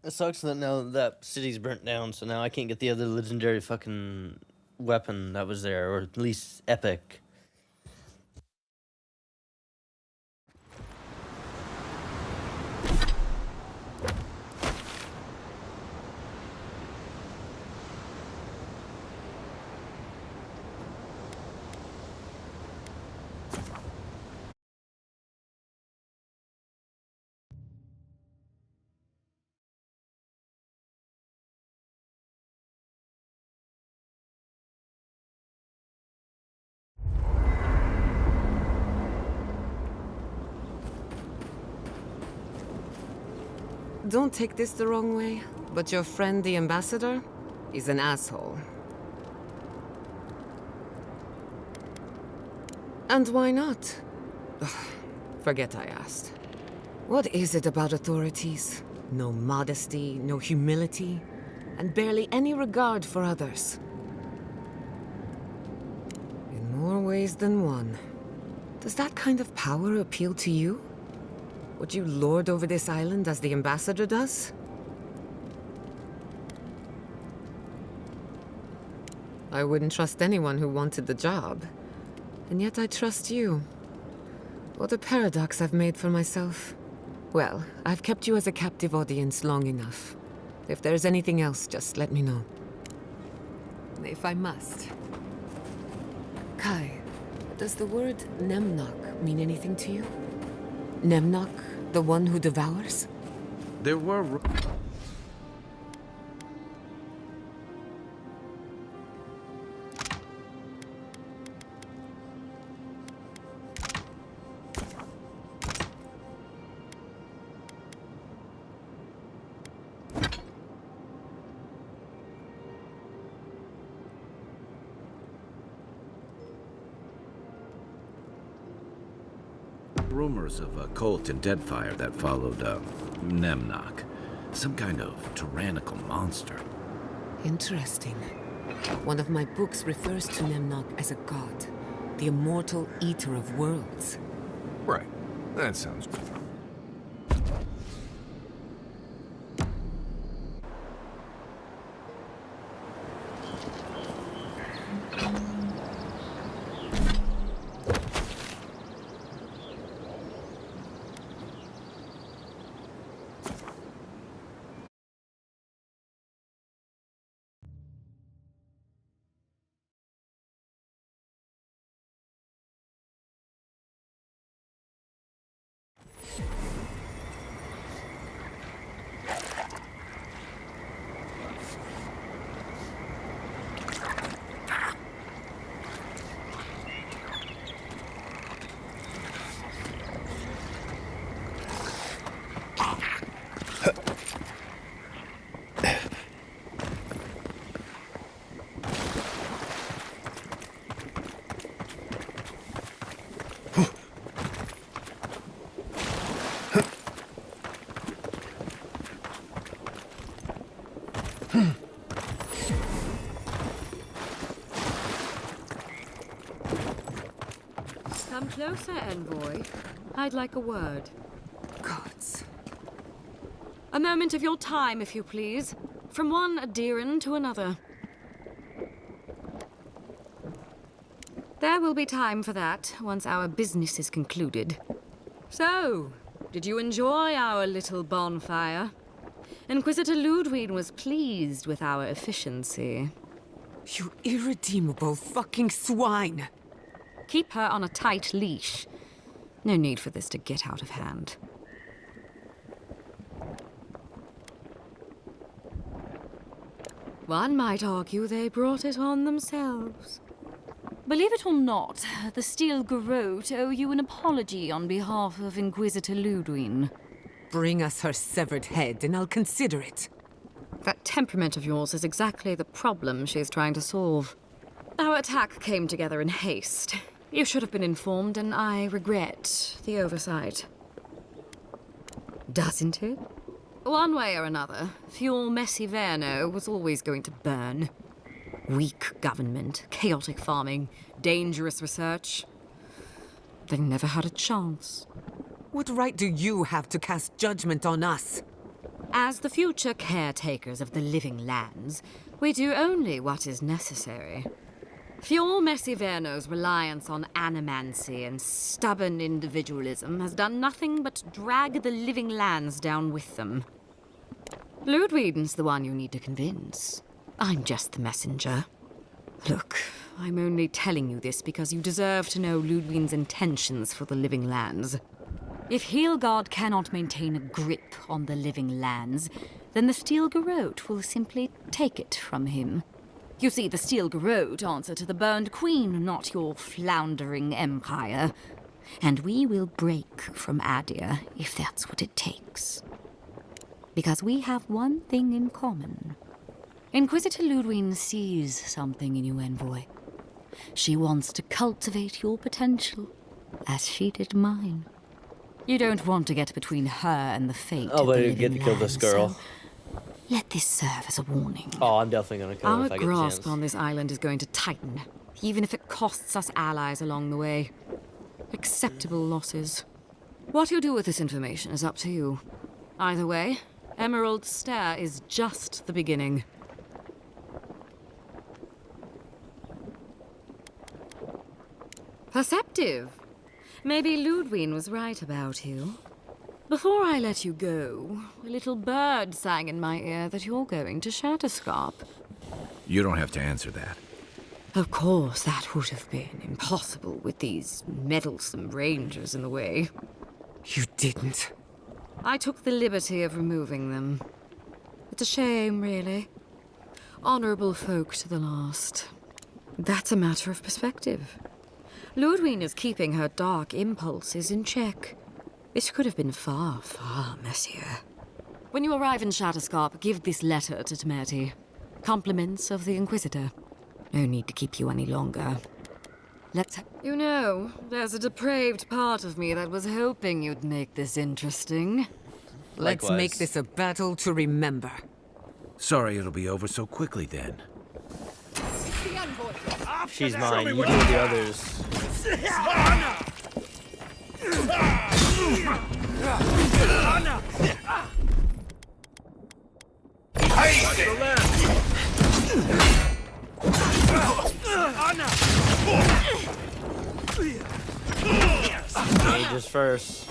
It sucks that now that city's burnt down, so now I can't get the other legendary fucking weapon that was there, or at least epic. Don't take this the wrong way, but your friend the ambassador is an asshole. And why not? Ugh, forget I asked. What is it about authorities? No modesty, no humility, and barely any regard for others. In more ways than one. Does that kind of power appeal to you? Would you lord over this island as the ambassador does? I wouldn't trust anyone who wanted the job. And yet I trust you. What a paradox I've made for myself. Well, I've kept you as a captive audience long enough. If there's anything else, just let me know. If I must. Kai, does the word Nemnok mean anything to you? Nemnok, the one who devours? There were... rumors of a cult in Deadfire that followed Nemnok. Some kind of tyrannical monster. Interesting. One of my books refers to Nemnok as a god, the immortal eater of worlds. Right. That sounds good. Come closer, envoy. I'd like a word. Gods. A moment of your time, if you please. From one Adiran to another. There will be time for that once our business is concluded. So, did you enjoy our little bonfire? Inquisitor Ludwig was pleased with our efficiency. You irredeemable fucking swine! Keep her on a tight leash. No need for this to get out of hand. One might argue they brought it on themselves. Believe it or not, the Steel Garrote owe you an apology on behalf of Inquisitor Ludwig. Bring us her severed head and I'll consider it. That temperament of yours is exactly the problem she's trying to solve. Our attack came together in haste. You should have been informed, and I regret the oversight. Doesn't it? One way or another, Fuel Messiverno was always going to burn. Weak government, chaotic farming, dangerous research. They never had a chance. What right do you have to cast judgment on us? As the future caretakers of the living lands, we do only what is necessary. Fjord Messiverno's reliance on animancy and stubborn individualism has done nothing but drag the living lands down with them. Ludwig's the one you need to convince. I'm just the messenger. Look, I'm only telling you this because you deserve to know Ludwig's intentions for the living lands. If Heelgard cannot maintain a grip on the living lands, then the Steel Garrote will simply take it from him. You see, the Steel Garrote answer to the Burned Queen, not your floundering empire. And we will break from Adir if that's what it takes. Because we have one thing in common. Inquisitor Ludwig sees something in you, Envoy. She wants to cultivate your potential, as she did mine. You don't want to get between her and the fate of the but living get to kill this lands, girl. so let this serve as a warning. Oh, I'm definitely gonna kill her Our if I get the chance. grasp on this island is going to tighten, even if it costs us allies along the way. Acceptable losses. What you do with this information is up to you. Either way, Emerald Stair is just the beginning. Perceptive. Maybe Ludwig was right about you. Before I let you go, a little bird sang in my ear that you're going to Shatterscarp. You don't have to answer that. Of course, that would have been impossible with these meddlesome rangers in the way. You didn't. I took the liberty of removing them. It's a shame, really. Honorable folk to the last. That's a matter of perspective. Ludwig is keeping her dark impulses in check. This could have been far, far messier. When you arrive in Shatterscarp, give this letter to Temerity. Compliments of the Inquisitor. No need to keep you any longer. You know, there's a depraved part of me that was hoping you'd make this interesting. Let's make this a battle to remember. Sorry it'll be over so quickly then. She's mine. You do the others. Mages first.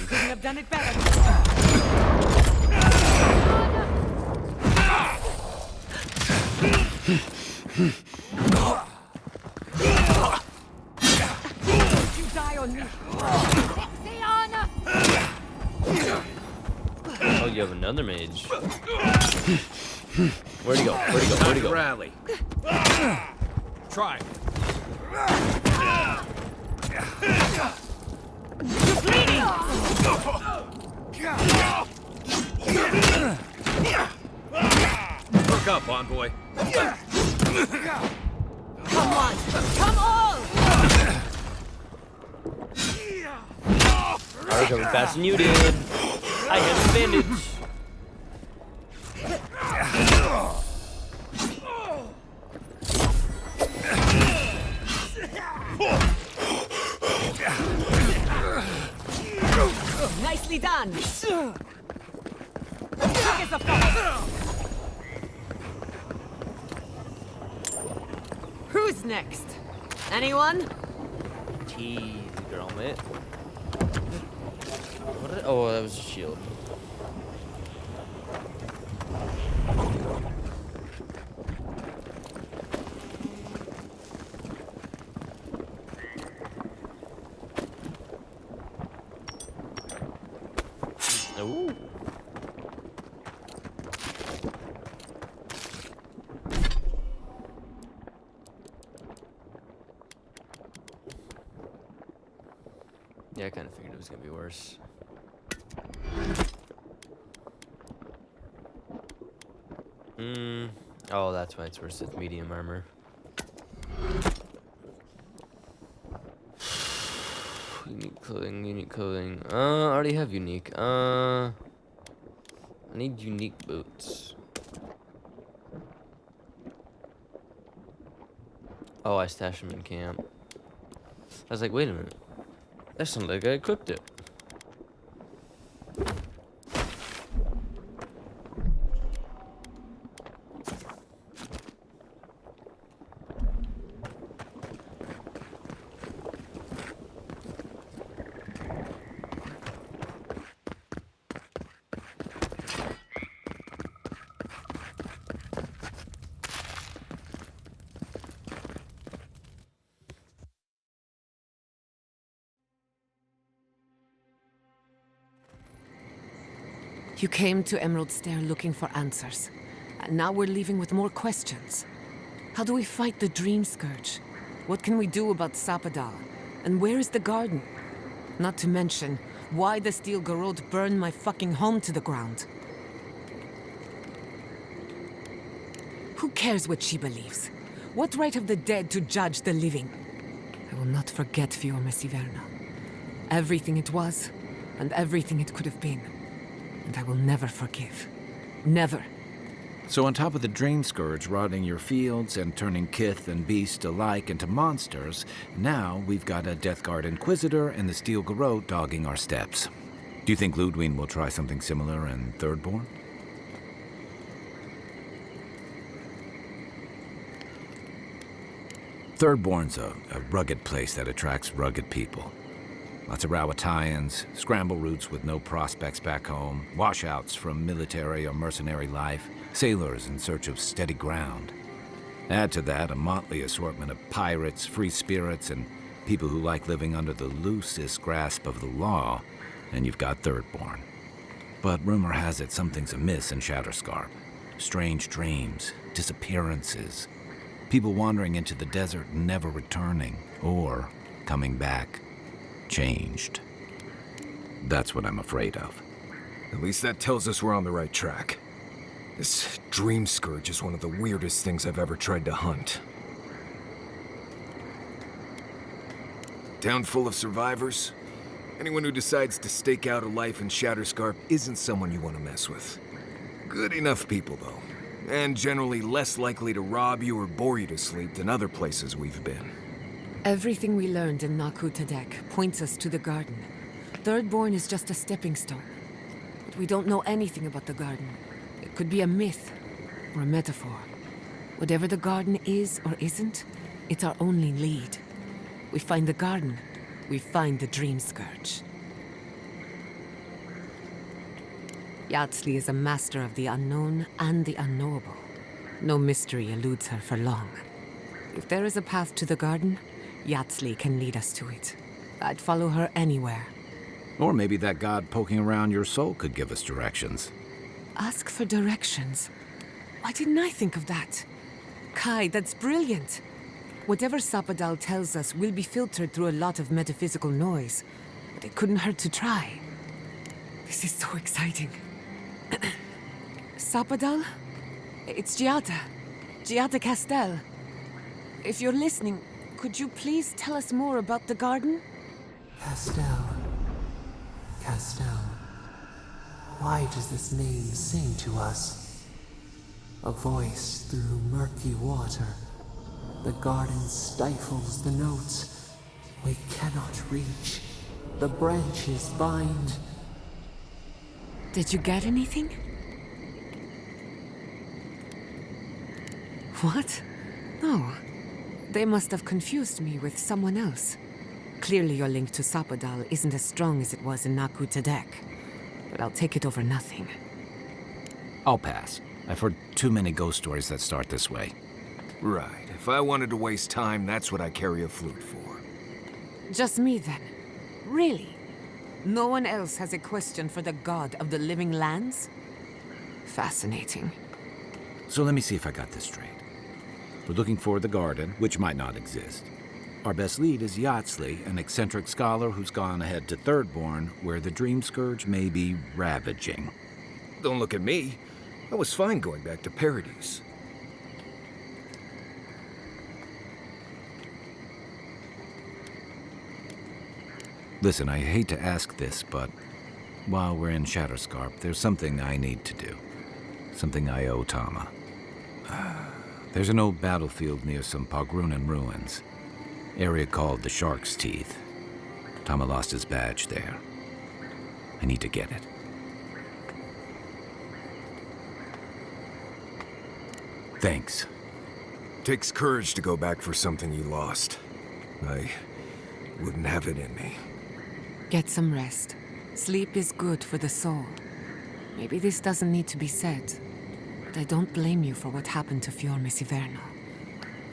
Couldn't have done it better. You die on me. Oh, you have another mage. Where'd he go? Where'd he go? Where'd he go? Rally. Try. Look up, envoy. Come on! Come on! I recovered faster than you did. I have advantage. Nicely done. Who's next? Anyone? Jeez, girl, mate. What did, oh, that was a shield. Ooh. Yeah, I kind of figured it was gonna be worse. Oh, that's why it's worse with medium armor. Unique clothing, unique clothing. I already have unique. I need unique boots. Oh, I stashed them in camp. I was like, wait a minute. That sounded like I equipped it. You came to Emerald Stair looking for answers. And now we're leaving with more questions. How do we fight the Dream Scourge? What can we do about Sapadal? And where is the garden? Not to mention, why the Steel Garrote burned my fucking home to the ground. Who cares what she believes? What right have the dead to judge the living? I will not forget Fiorma Siverna. Everything it was, and everything it could have been. And I will never forgive. Never. So on top of the Dream Scourge rotting your fields and turning kith and beast alike into monsters, now we've got a Death Guard Inquisitor and the Steel Garrote dogging our steps. Do you think Ludwig will try something similar in Thirdborn? Thirdborn's a rugged place that attracts rugged people. Lots of Rawatayans, scramble routes with no prospects back home, washouts from military or mercenary life, sailors in search of steady ground. Add to that a motley assortment of pirates, free spirits, and people who like living under the loosest grasp of the law, and you've got Thirdborn. But rumor has it something's amiss in Shatterscarp. Strange dreams, disappearances, people wandering into the desert and never returning, or coming back changed. That's what I'm afraid of. At least that tells us we're on the right track. This Dream Scourge is one of the weirdest things I've ever tried to hunt. Town full of survivors. Anyone who decides to stake out a life in Shatterscarp isn't someone you want to mess with. Good enough people, though. And generally less likely to rob you or bore you to sleep than other places we've been. Everything we learned in Naku Tadek points us to the garden. Thirdborn is just a stepping stone. But we don't know anything about the garden. It could be a myth or a metaphor. Whatever the garden is or isn't, it's our only lead. We find the garden, we find the Dream Scourge. Yatsley is a master of the unknown and the unknowable. No mystery eludes her for long. If there is a path to the garden, Yatsley can lead us to it. I'd follow her anywhere. Or maybe that god poking around your soul could give us directions. Ask for directions. Why didn't I think of that? Kai, that's brilliant. Whatever Sapadal tells us will be filtered through a lot of metaphysical noise, but it couldn't hurt to try. This is so exciting. Sapadal? It's Giada. Giada Castel. If you're listening, could you please tell us more about the garden? Castel. Castel. Why does this name sing to us? A voice through murky water. The garden stifles the notes. We cannot reach. The branches bind. Did you get anything? What? No. They must have confused me with someone else. Clearly your link to Sapadal isn't as strong as it was in Naku Tadek. But I'll take it over nothing. I'll pass. I've heard too many ghost stories that start this way. Right. If I wanted to waste time, that's what I carry a flute for. Just me then? Really? No one else has a question for the god of the living lands? Fascinating. So let me see if I got this straight. We're looking for the garden, which might not exist. Our best lead is Yatsley, an eccentric scholar who's gone ahead to Thirdborn, where the Dream Scourge may be ravaging. Don't look at me. I was fine going back to Paradise. Listen, I hate to ask this, but while we're in Shatterscarp, there's something I need to do. Something I owe Tama. There's an old battlefield near some Pogrunan ruins. Area called the Shark's Teeth. Tama lost his badge there. I need to get it. Thanks. Takes courage to go back for something you lost. I wouldn't have it in me. Get some rest. Sleep is good for the soul. Maybe this doesn't need to be said, but I don't blame you for what happened to Fiorme Siverno.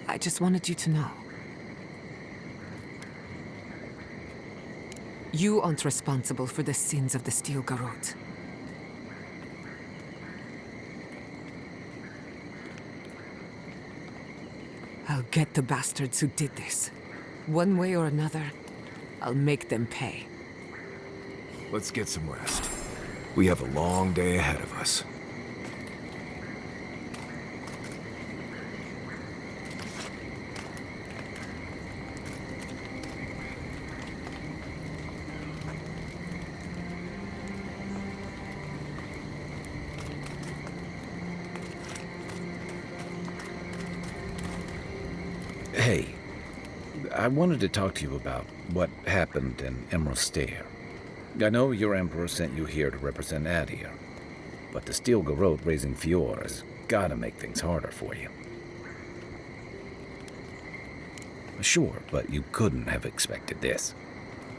I just wanted you to know. You aren't responsible for the sins of the Steel Garrote. I'll get the bastards who did this. One way or another, I'll make them pay. Let's get some rest. We have a long day ahead of us. Hey, I wanted to talk to you about what happened in Emerald Stair. I know your Emperor sent you here to represent Adir, but the Steel Garrote raising Fior has gotta make things harder for you. Sure, but you couldn't have expected this.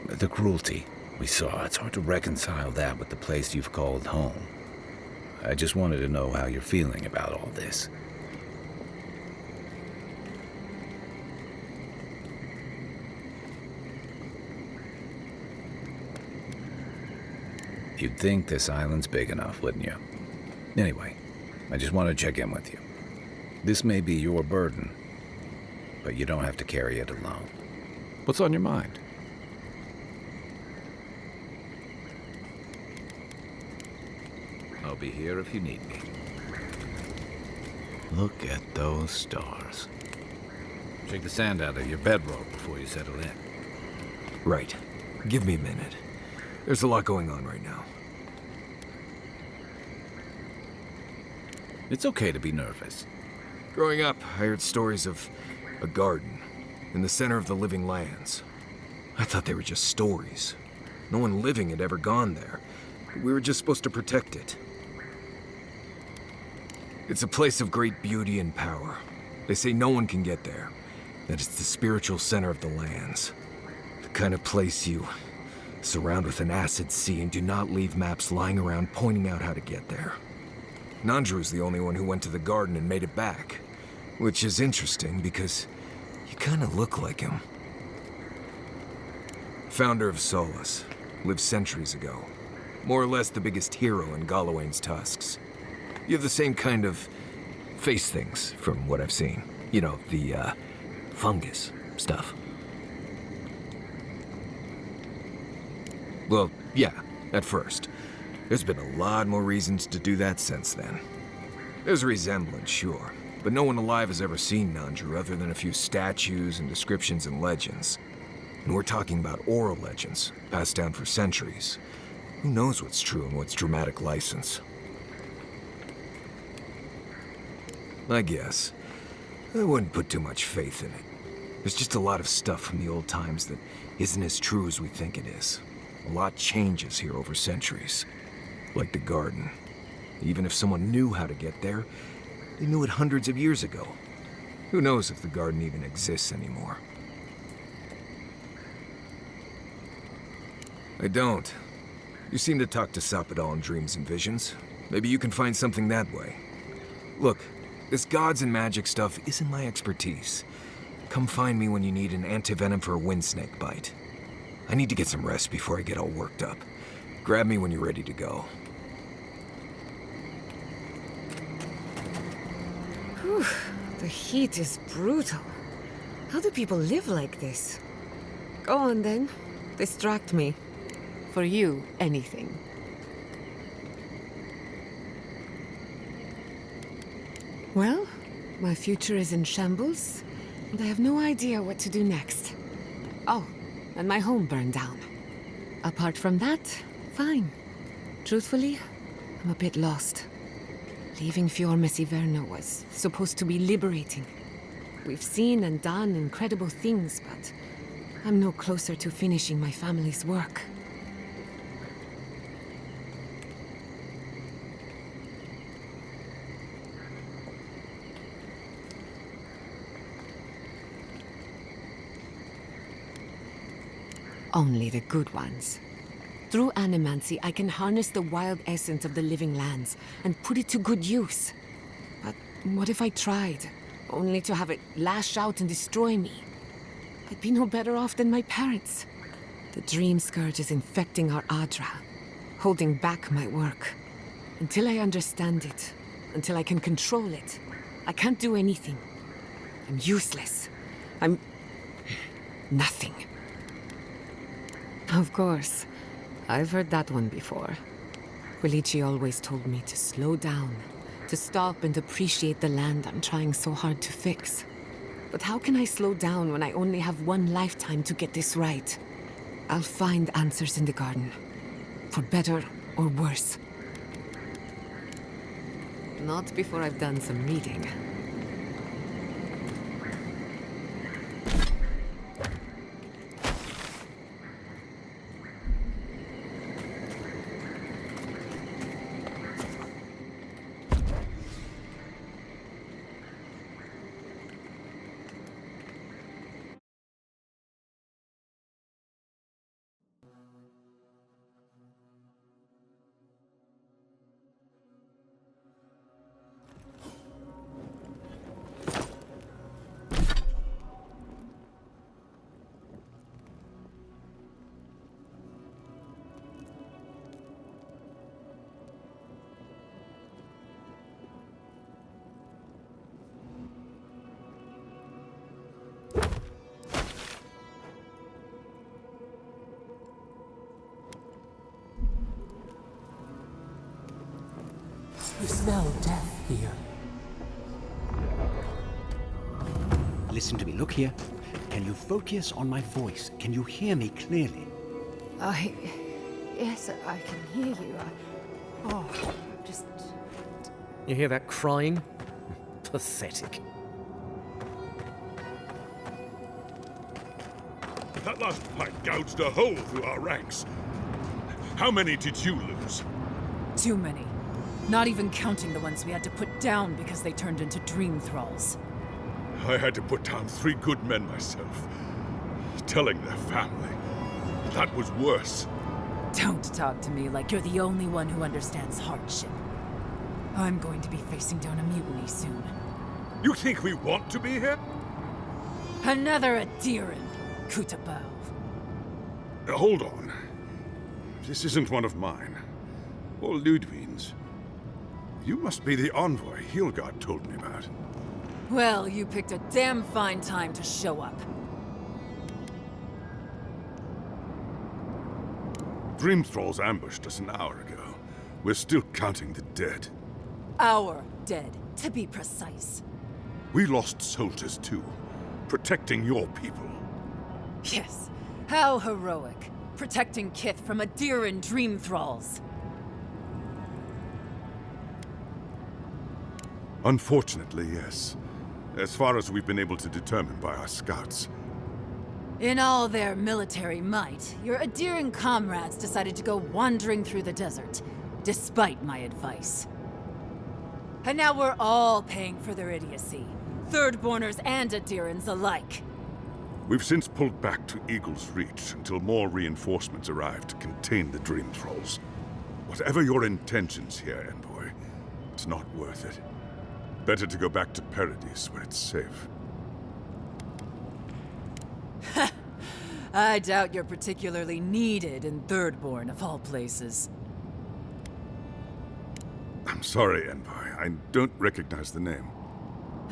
The cruelty we saw, it's hard to reconcile that with the place you've called home. I just wanted to know how you're feeling about all this. You'd think this island's big enough, wouldn't you? Anyway, I just want to check in with you. This may be your burden, but you don't have to carry it alone. What's on your mind? I'll be here if you need me. Look at those stars. Shake the sand out of your bedroll before you settle in. Right. Give me a minute. There's a lot going on right now. It's okay to be nervous. Growing up, I heard stories of a garden in the center of the living lands. I thought they were just stories. No one living had ever gone there. We were just supposed to protect it. It's a place of great beauty and power. They say no one can get there. That it's the spiritual center of the lands. The kind of place you surround with an acid sea and do not leave maps lying around pointing out how to get there. Nandru's the only one who went to the garden and made it back. Which is interesting because you kind of look like him. Founder of Solus. Lived centuries ago. More or less the biggest hero in Galawain's tusks. You have the same kind of face things from what I've seen. You know, the fungus stuff. Well, yeah, at first. There's been a lot more reasons to do that since then. There's a resemblance, sure, but no one alive has ever seen Nandru other than a few statues and descriptions and legends. And we're talking about oral legends, passed down for centuries. Who knows what's true and what's dramatic license? I guess. I wouldn't put too much faith in it. There's just a lot of stuff from the old times that isn't as true as we think it is. A lot changes here over centuries. Like the garden. Even if someone knew how to get there, they knew it hundreds of years ago. Who knows if the garden even exists anymore? I don't. You seem to talk to Sapadal in dreams and visions. Maybe you can find something that way. Look, this gods and magic stuff isn't my expertise. Come find me when you need an antivenom for a windsnake bite. I need to get some rest before I get all worked up. Grab me when you're ready to go. Whew, the heat is brutal. How do people live like this? Go on then. Distract me. For you, anything. Well, my future is in shambles, and I have no idea what to do next. Oh, and my home burned down. Apart from that, fine. Truthfully, I'm a bit lost. Leaving Fiormesiverno was supposed to be liberating. We've seen and done incredible things, but I'm no closer to finishing my family's work. Only the good ones. Through animancy, I can harness the wild essence of the living lands and put it to good use. But what if I tried, only to have it lash out and destroy me? I'd be no better off than my parents. The dream scourge is infecting our Adra, holding back my work. Until I understand it, until I can control it, I can't do anything. I'm useless. I'm nothing. Of course. I've heard that one before. Quilici always told me to slow down, to stop and appreciate the land I'm trying so hard to fix. But how can I slow down when I only have one lifetime to get this right? I'll find answers in the garden. For better or worse. Not before I've done some reading. You smell death here. Listen to me. Look here. Can you focus on my voice? Can you hear me clearly? Yes, I can hear you. I'm just... You hear that crying? Pathetic. That last fight gouged a hole through our ranks. How many did you lose? Too many. Not even counting the ones we had to put down because they turned into dream thralls. I had to put down 3 good men myself. Telling their family. That was worse. Don't talk to me like you're the only one who understands hardship. I'm going to be facing down a mutiny soon. You think we want to be here? Another Adiran, Kutabau. Hold on. This isn't one of mine. Or Ludwig's. You must be the envoy Hilgard told me about. Well, you picked a damn fine time to show up. Dream Thralls ambushed us an hour ago. We're still counting the dead. Our dead, to be precise. We lost soldiers too, protecting your people. Yes, how heroic. Protecting Kith from Adiran dream thralls. Unfortunately, yes. As far as we've been able to determine by our scouts. In all their military might, your Adiran comrades decided to go wandering through the desert, despite my advice. And now we're all paying for their idiocy. Thirdborners and Adirans alike. We've since pulled back to Eagle's Reach until more reinforcements arrive to contain the Dream Thralls. Whatever your intentions here, Envoy, it's not worth it. Better to go back to Paradis where it's safe. I doubt you're particularly needed in Thirdborn, of all places. I'm sorry, Envoy. I don't recognize the name.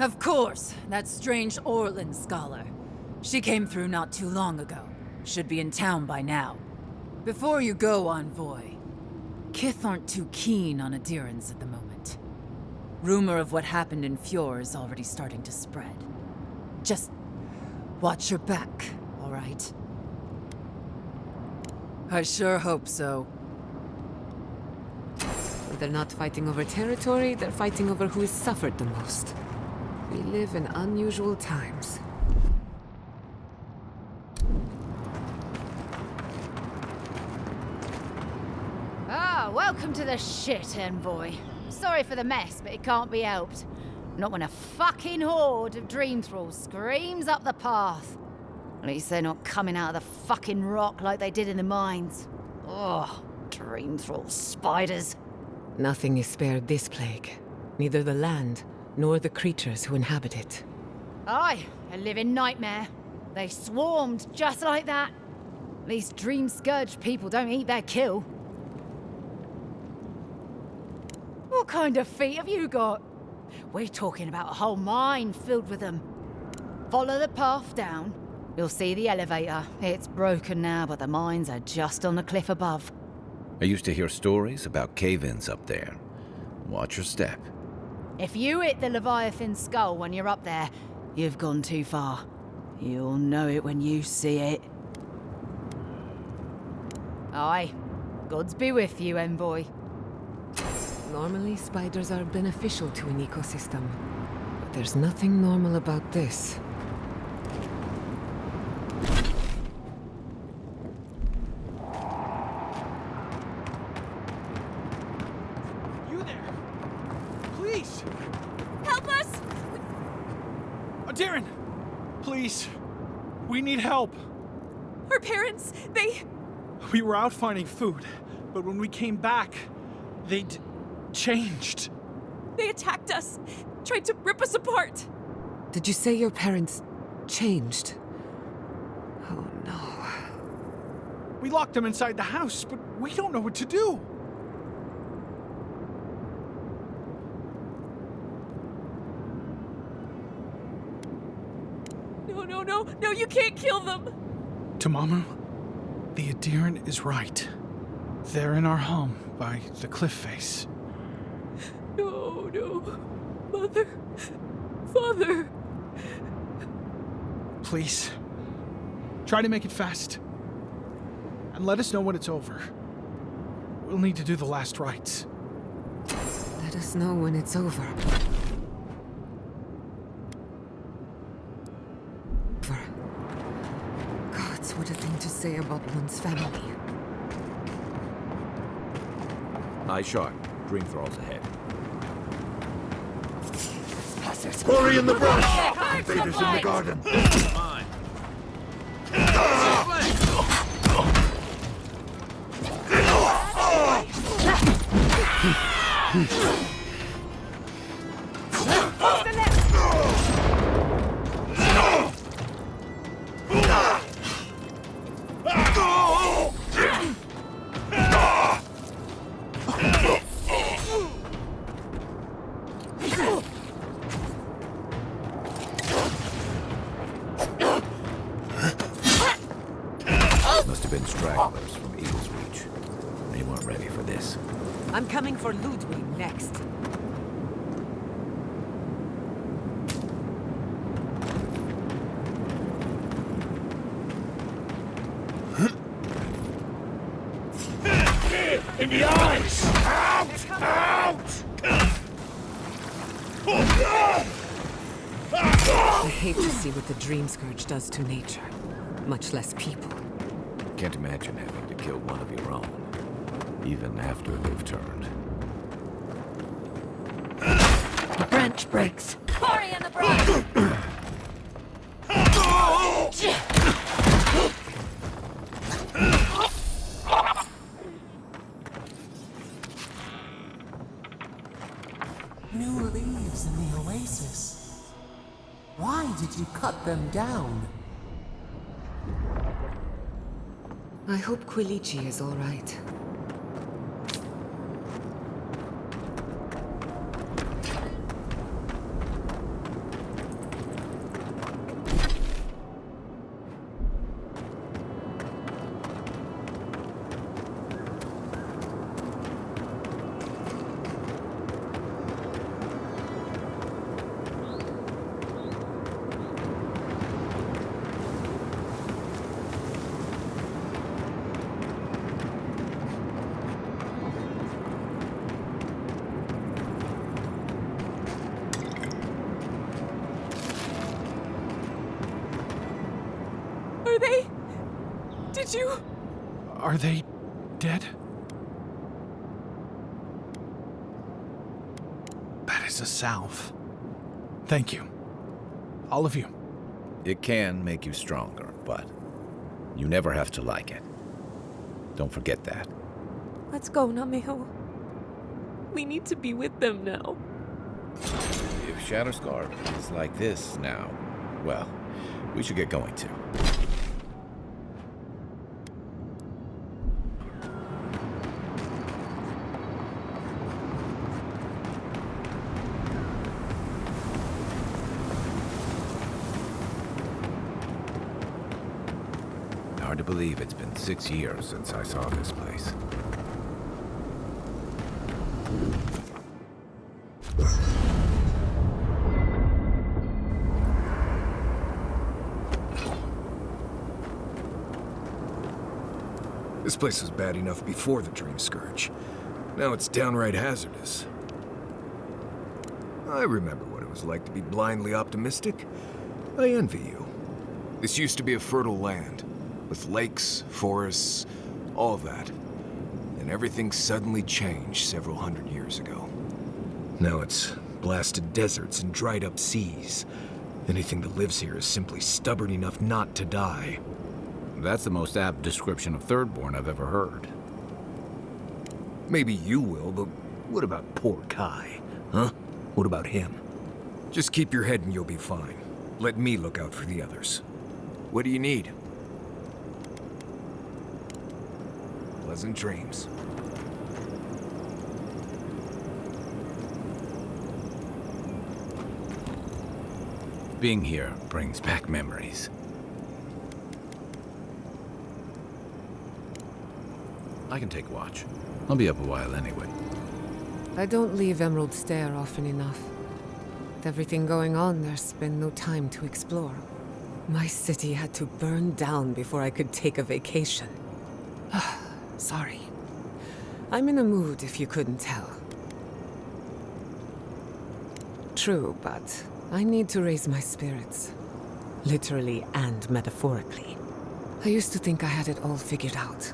Of course, that strange Orlin scholar. She came through not too long ago. Should be in town by now. Before you go, Envoy, Kith aren't too keen on adherents at the moment. Rumor of what happened in Fjord is already starting to spread. Just watch your back, all right? I sure hope so. They're not fighting over territory, they're fighting over who has suffered the most. We live in unusual times. Ah, welcome to the shit, Envoy. Sorry for the mess, but it can't be helped. Not when a fucking horde of dream thralls screams up the path. At least they're not coming out of the fucking rock like they did in the mines. Ugh, dream thrall spiders. Nothing is spared this plague. Neither the land, nor the creatures who inhabit it. Aye, a living nightmare. They swarmed just like that. These dream scourge people don't eat their kill. What kind of feet have you got? We're talking about a whole mine filled with them. Follow the path down. You'll see the elevator. It's broken now, but the mines are just on the cliff above. I used to hear stories about cave-ins up there. Watch your step. If you hit the Leviathan skull when you're up there, you've gone too far. You'll know it when you see it. Aye. Gods be with you, Envoy. Normally, spiders are beneficial to an ecosystem. But there's nothing normal about this. You there? Please! Help us! Darren! Please! We need help! Our parents, they... We were out finding food, but when we came back, they'd changed. They attacked us, tried to rip us apart. Did you say your parents changed? Oh no. We locked them inside the house, but we don't know what to do. No, you can't kill them! Tamamu, the adherent is right. They're in our home by the cliff face. No. Mother. Father. Please. Try to make it fast. And let us know when it's over. We'll need to do the last rites. Let us know when it's over. Gods, what a thing to say about one's family. Eye sharp. Dream thralls ahead. Hurry in the brush! Invaders in the garden! Mine. Must have been stragglers from Eagle's Reach. They weren't ready for this. I'm coming for Ludwig next. In the eyes! Out! Out! I hate to see what the Dream Scourge does to nature, much less people. Can't imagine having to kill one of your own, even after they've turned. The branch breaks. Hurry in the brush! New leaves in the oasis. Why did you cut them down? I hope Quilici is all right. Are they? Did you? Are they dead? That is a salve. Thank you. All of you. It can make you stronger, but you never have to like it. Don't forget that. Let's go, Namiho. We need to be with them now. If Shatterscar is like this now, well, we should get going too. Hard to believe it's been 6 years since I saw this place. This place was bad enough before the Dream Scourge. Now it's downright hazardous. I remember what it was like to be blindly optimistic. I envy you. This used to be a fertile land, with lakes, forests, all that. And everything suddenly changed several hundred years ago. Now it's blasted deserts and dried up seas. Anything that lives here is simply stubborn enough not to die. That's the most apt description of Thirdborn I've ever heard. Maybe you will, but what about poor Kai? Huh? What about him? Just keep your head and you'll be fine. Let me look out for the others. What do you need? Pleasant dreams. Being here brings back memories. I can take watch. I'll be up a while anyway. I don't leave Emerald Stair often enough. With everything going on, there's been no time to explore. My city had to burn down before I could take a vacation. Sorry. I'm in a mood, if you couldn't tell. True, but I need to raise my spirits. Literally and metaphorically. I used to think I had it all figured out.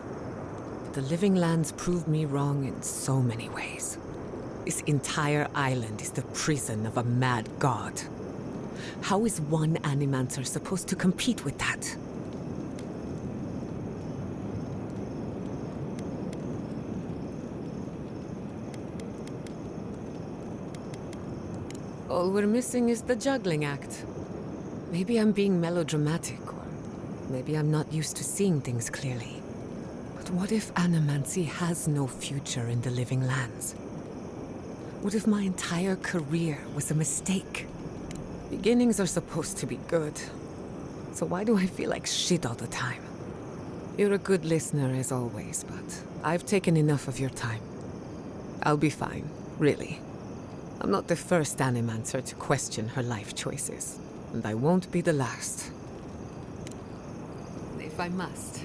But the Living Lands proved me wrong in so many ways. This entire island is the prison of a mad god. How is one Animancer supposed to compete with that? All we're missing is the juggling act. Maybe I'm being melodramatic, or maybe I'm not used to seeing things clearly. But what if Animancy has no future in the Living Lands? What if my entire career was a mistake? Beginnings are supposed to be good. So why do I feel like shit all the time? You're a good listener as always, but I've taken enough of your time. I'll be fine, really. I'm not the first Animancer to question her life choices, and I won't be the last. If I must.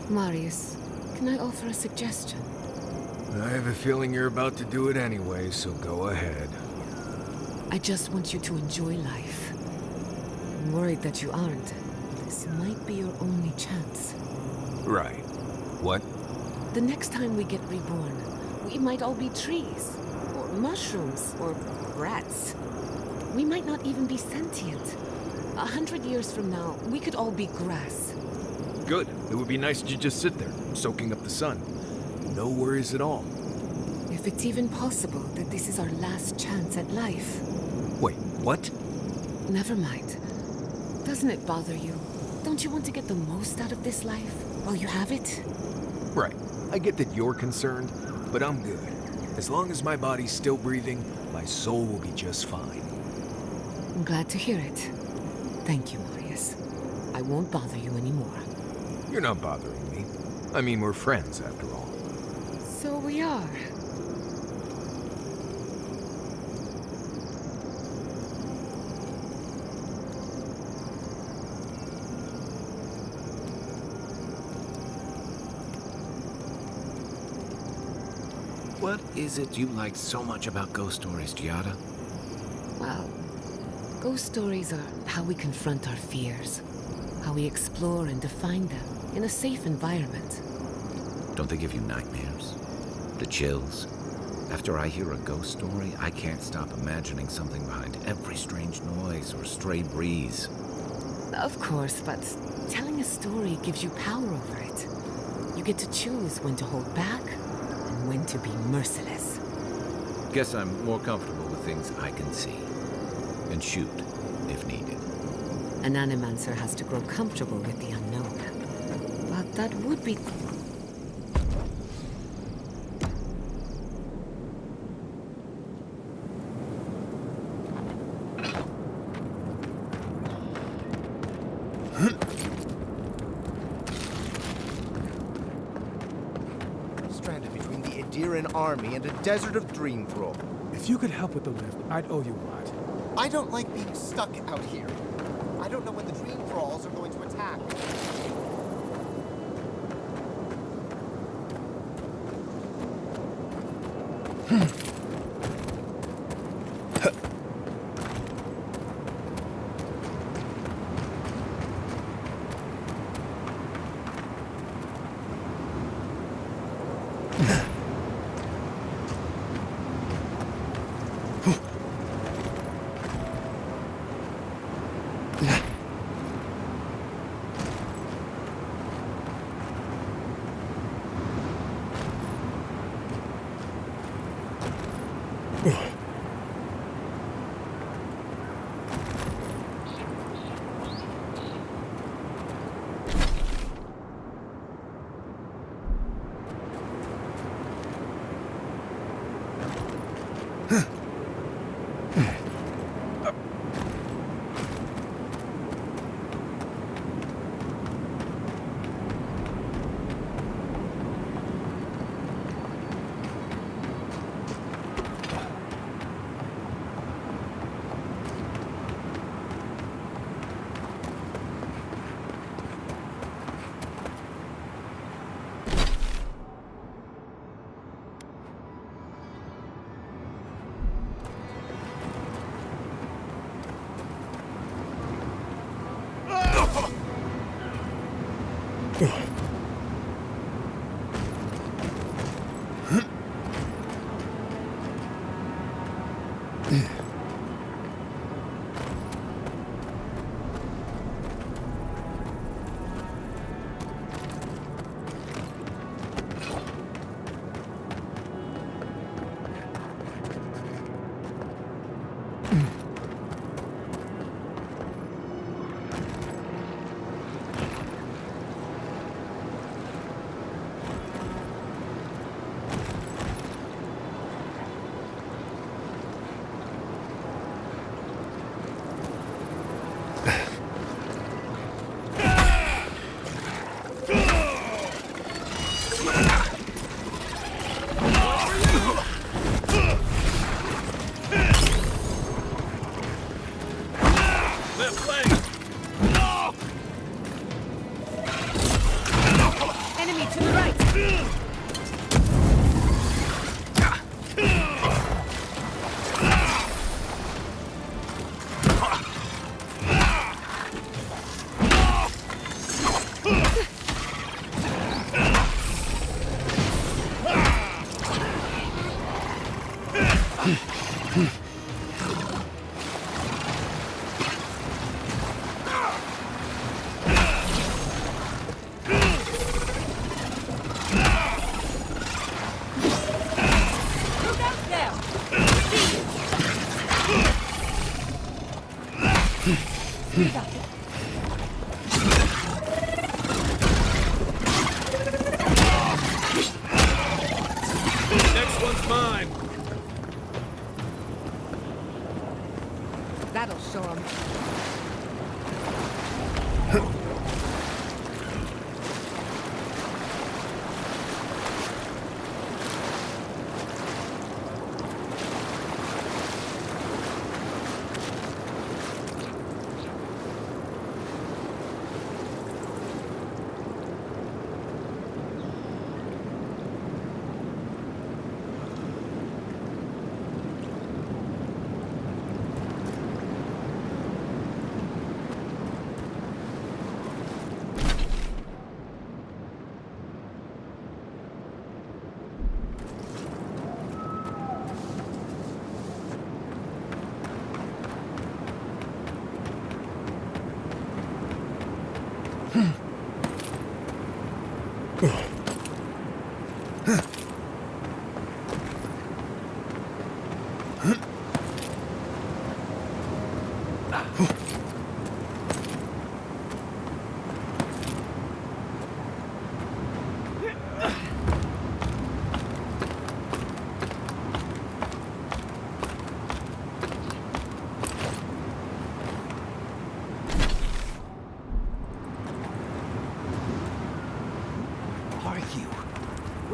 Marius, can I offer a suggestion? I have a feeling you're about to do it anyway, so go ahead. I just want you to enjoy life. I'm worried that you aren't. This might be your only chance. Right. What? The next time we get reborn, we might all be trees, or mushrooms, or rats. We might not even be sentient. 100 years from now, we could all be grass. Good. It would be nice to just sit there, soaking up the sun. No worries at all. If it's even possible that this is our last chance at life. Wait, what? Never mind. Doesn't it bother you? Don't you want to get the most out of this life while you have it? Right. I get that you're concerned, but I'm good. As long as my body's still breathing, my soul will be just fine. I'm glad to hear it. Thank you, Marius. I won't bother you anymore. You're not bothering me. I mean, we're friends after all. So we are. What is it you like so much about ghost stories, Giada? Well, ghost stories are how we confront our fears, how we explore and define them in a safe environment. Don't they give you nightmares? The chills? After I hear a ghost story, I can't stop imagining something behind every strange noise or stray breeze. Of course, but telling a story gives you power over it. You get to choose when to hold back and when to be merciless. Guess I'm more comfortable with things I can see. And shoot, if needed. An animancer has to grow comfortable with the unknown. But that would be... Stranded between the Adiran army and a desert of dream thrall. If you could help with the lift, I'd owe you a lot. I don't like being stuck out here. I don't know when the dream thralls are going to attack.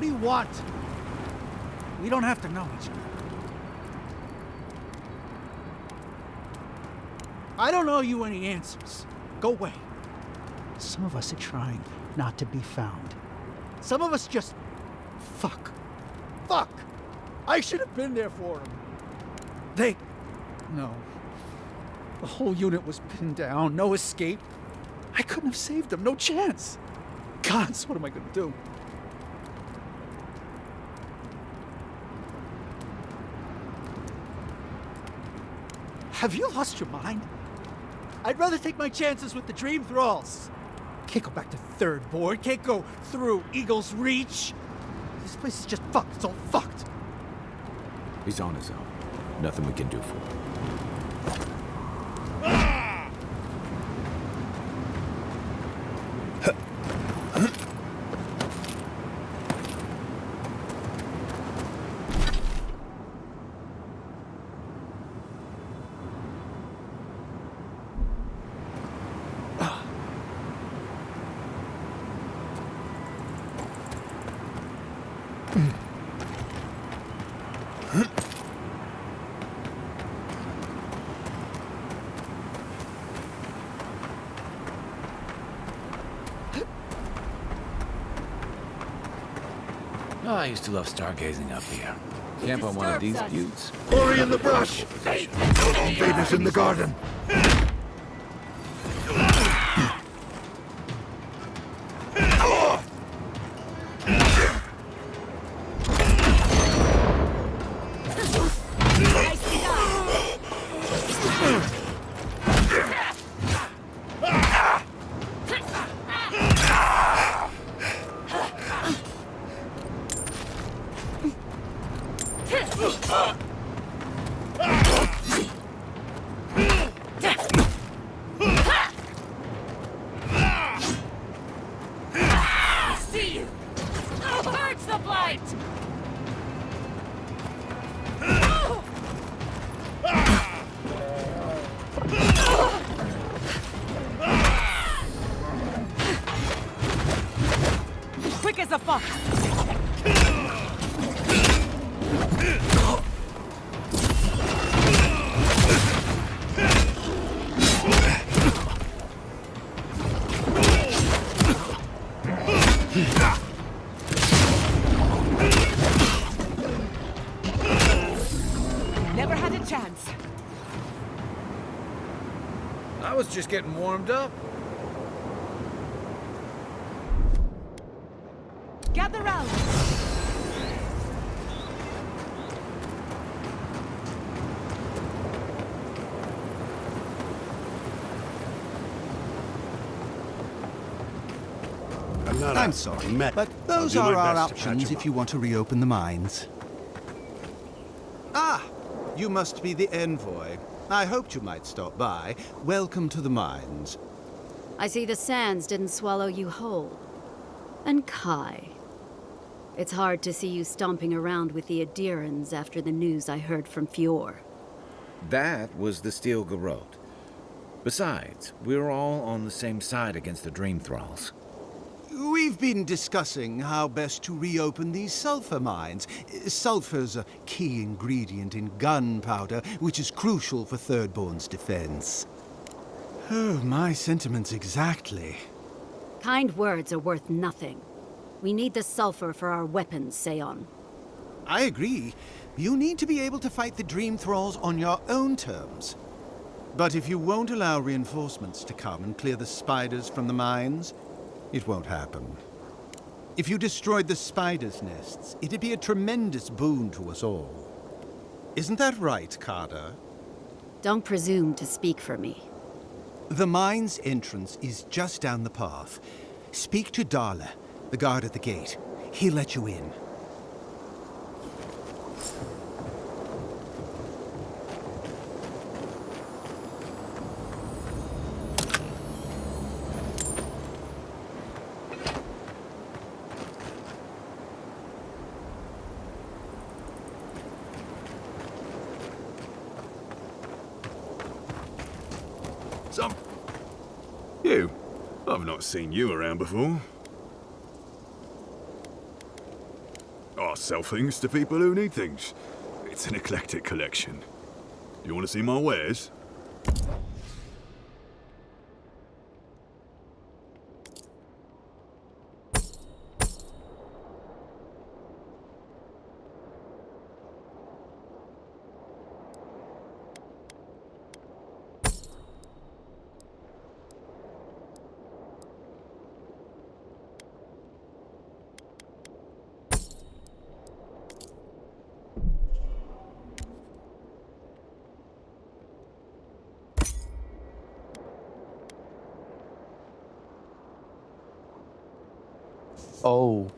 you want? We don't have to know each other. I don't owe you any answers. Go away. Some of us are trying not to be found. Some of us just... Fuck. Fuck! I should have been there for him. They... No. The whole unit was pinned down, no escape. I couldn't have saved them, no chance. Gods, what am I gonna do? Have you lost your mind? I'd rather take my chances with the Dream Thralls. Can't go back to Third Board, can't go through Eagle's Reach. This place is just fucked, it's all fucked. He's on his own. Nothing we can do for him. Oh, I used to love stargazing up here. Camp on one of these buttes. Ori in the brush! Vader's in the garden! Quick as a fox! Never had a chance. I was just getting warmed up. Gather round. I'm sorry, Matt, but those are our options if you want to reopen the mines. Ah, you must be the envoy. I hoped you might stop by. Welcome to the mines. I see the sands didn't swallow you whole. And Kai. It's hard to see you stomping around with the Adirans after the news I heard from Fior. That was the Steel Garrote. Besides, we're all on the same side against the Dream Thralls. We've been discussing how best to reopen these sulfur mines. Sulfur's a key ingredient in gunpowder, which is crucial for Thirdborn's defense. Oh, my sentiments exactly. Kind words are worth nothing. We need the sulfur for our weapons, Seon. I agree. You need to be able to fight the Dream Thralls on your own terms. But if you won't allow reinforcements to come and clear the spiders from the mines, it won't happen. If you destroyed the spiders' nests, it'd be a tremendous boon to us all. Isn't that right, Carter? Don't presume to speak for me. The mine's entrance is just down the path. Speak to Darla, the guard at the gate. He'll let you in. You. I've not seen you around before. I sell things to people who need things. It's an eclectic collection. Do you want to see my wares? Oh.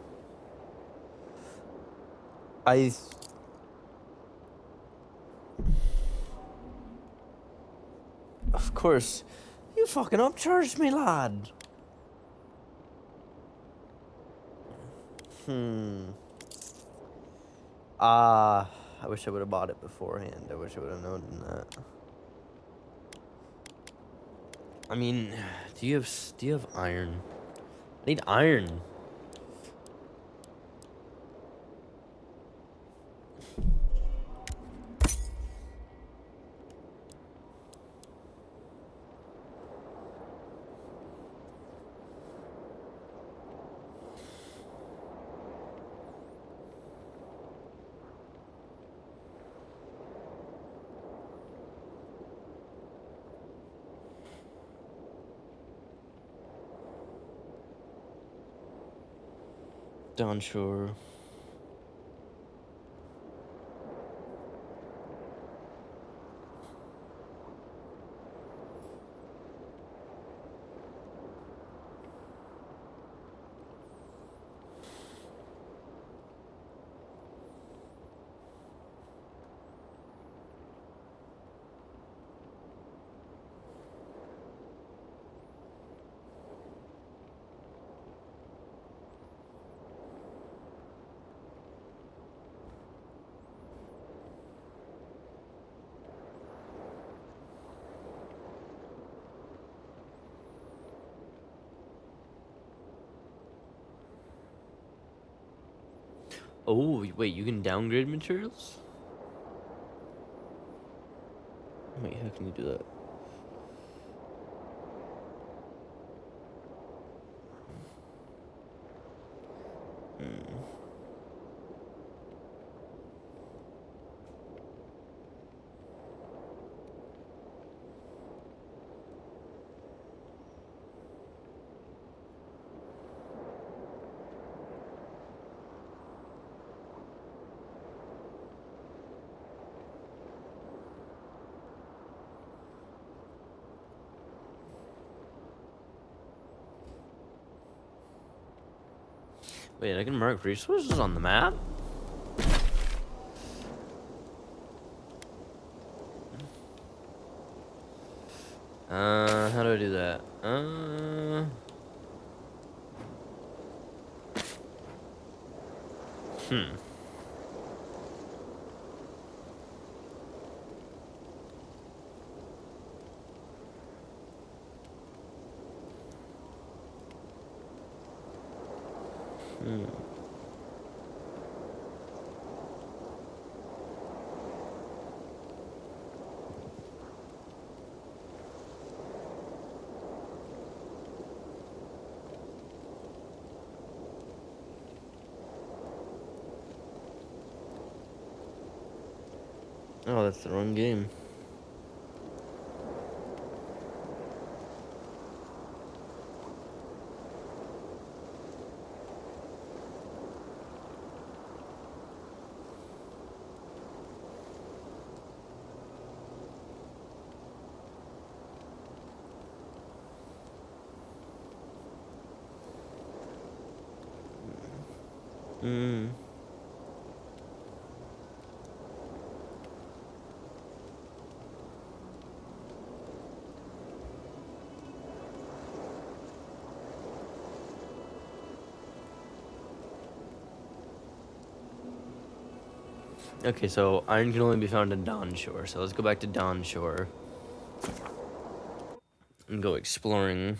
Of course. You fucking upcharged me, lad. I wish I would have bought it beforehand. I wish I would have known that. I mean, do you have iron? I need iron. Onshore. Oh, wait, you can downgrade materials? Wait, how can you do that? Wait, I can mark resources on the map? How do I do that? Oh, that's the wrong game. Okay, so iron can only be found in Dawnshore, so let's go back to Dawnshore and go exploring.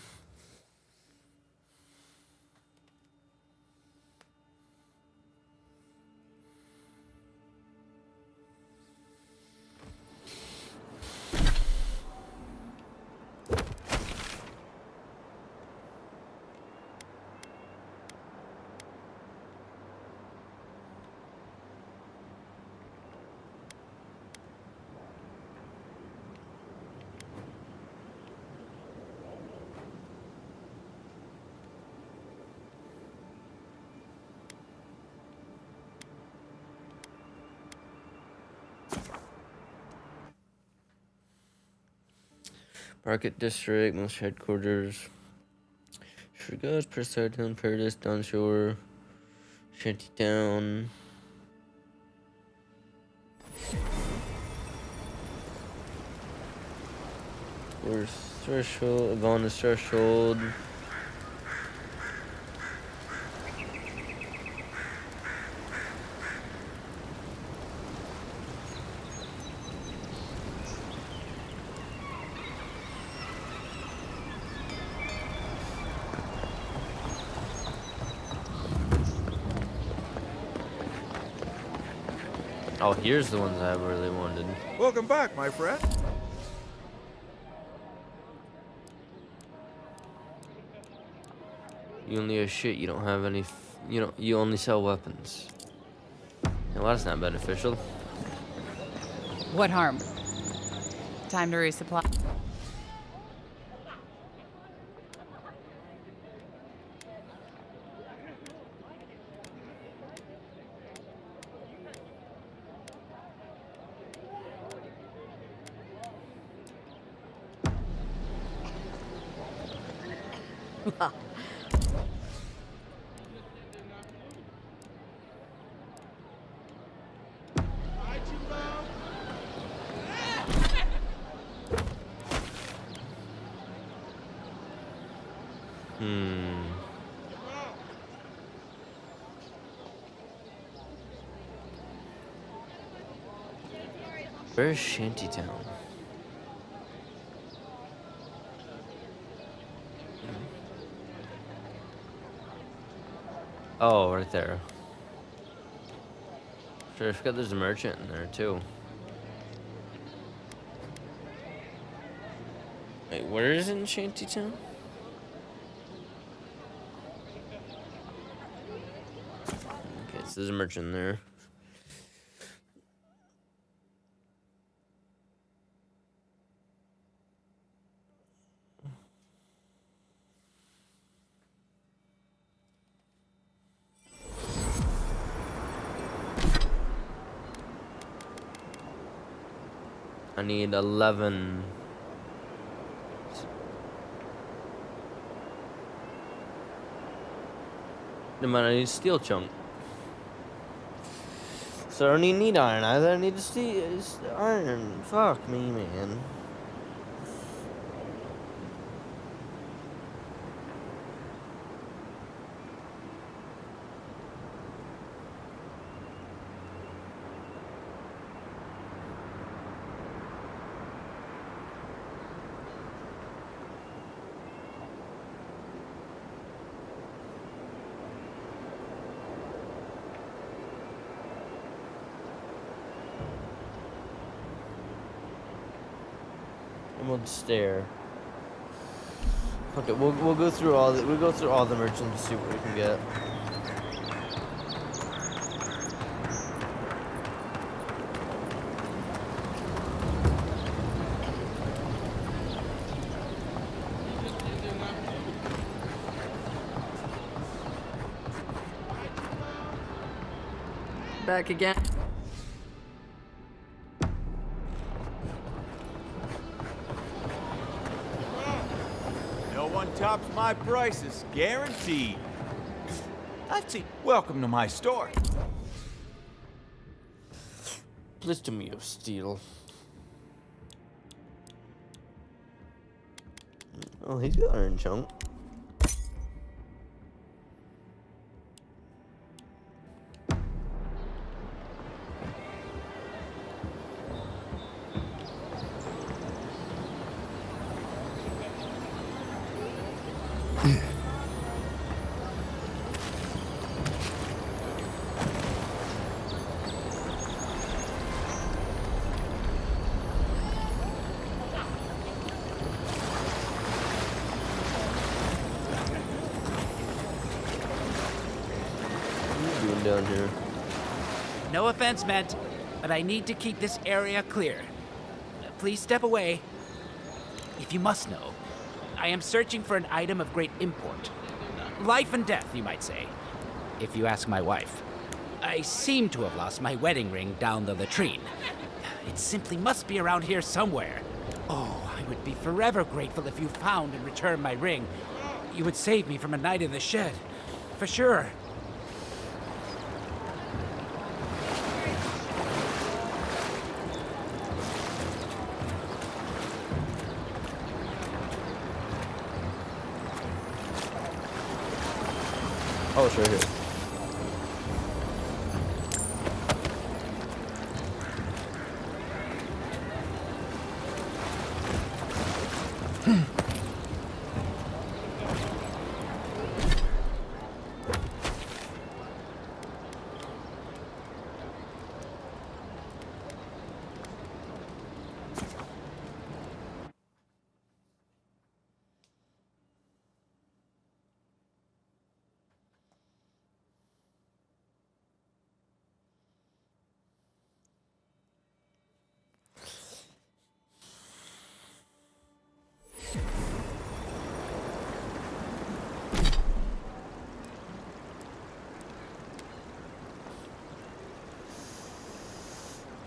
Market District, most headquarters. Sugar's Preserton, Paradise, Downshore, Shantytown. Where's Threshold? Ivana's Threshold. Oh, here's the ones I really wanted. Welcome back, my friend. You only have shit. You don't have any. You only sell weapons. Well, that's not beneficial. What harm? Time to resupply. Where's Shantytown? Oh, right there. Sure, I forgot there's a merchant in there too. Wait, where is it in Shantytown? Okay, so there's a merchant in there. I need 11. No man, I need steel chunk. So I don't even need iron either. I need to see iron. Fuck me, man. Emerald Stair. Okay, we'll go through all the merchants and see what we can get. Back again. No one tops my prices, guaranteed. Welcome to my store. Please to me of steel. Oh, he's got iron chunk. Down here. No offense meant, but I need to keep this area clear. Please step away. If you must know, I am searching for an item of great import. Life and death, you might say, if you ask my wife. I seem to have lost my wedding ring down the latrine. It simply must be around here somewhere. Oh, I would be forever grateful if you found and returned my ring. You would save me from a night in the shed. For sure. Oh, it's right here.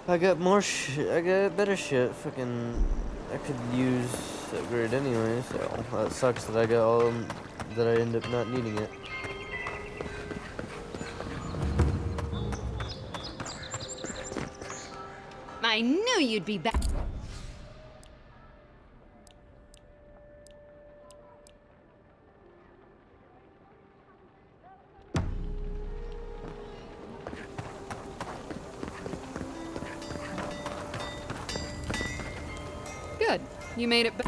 I got more shit. I got better shit. Fucking, I could use upgrade anyway. So that sucks that I got all that I end up not needing it. I knew you'd be back. Good. You made it back.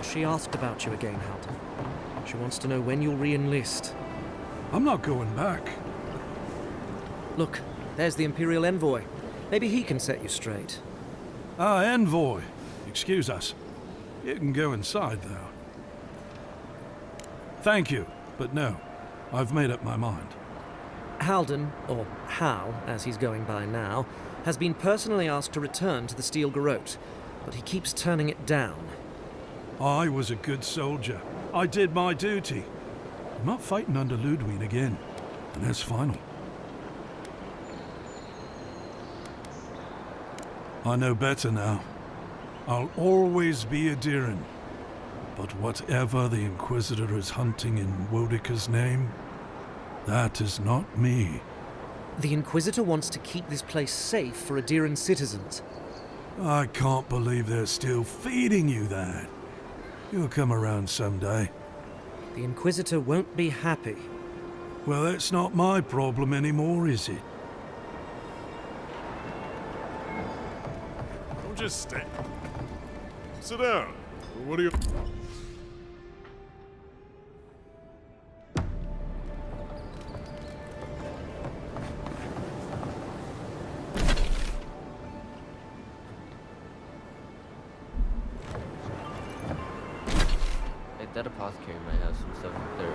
She asked about you again, Halton. She wants to know when you'll re-enlist. I'm not going back. Look, there's the Imperial Envoy. Maybe he can set you straight. Ah, Envoy. Excuse us. You can go inside, though. Thank you, but no. I've made up my mind. Halden, or Hal, as he's going by now, has been personally asked to return to the Steel Garrote, but he keeps turning it down. I was a good soldier. I did my duty. I'm not fighting under Ludwig again, and that's final. I know better now. I'll always be a Diran. But whatever the Inquisitor is hunting in Wodika's name, that is not me. The Inquisitor wants to keep this place safe for Adiran citizens. I can't believe they're still feeding you that. You'll come around someday. The Inquisitor won't be happy. Well, that's not my problem anymore, is it? Don't just stay. Sit down. What do you... That apothecary might have some stuff up there.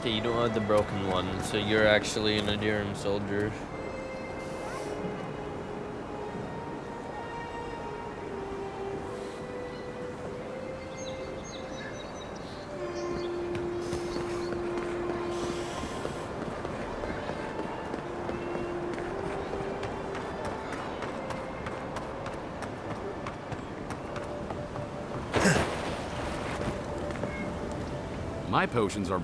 You don't have the broken one, so you're actually an Adiran soldier. My potions are...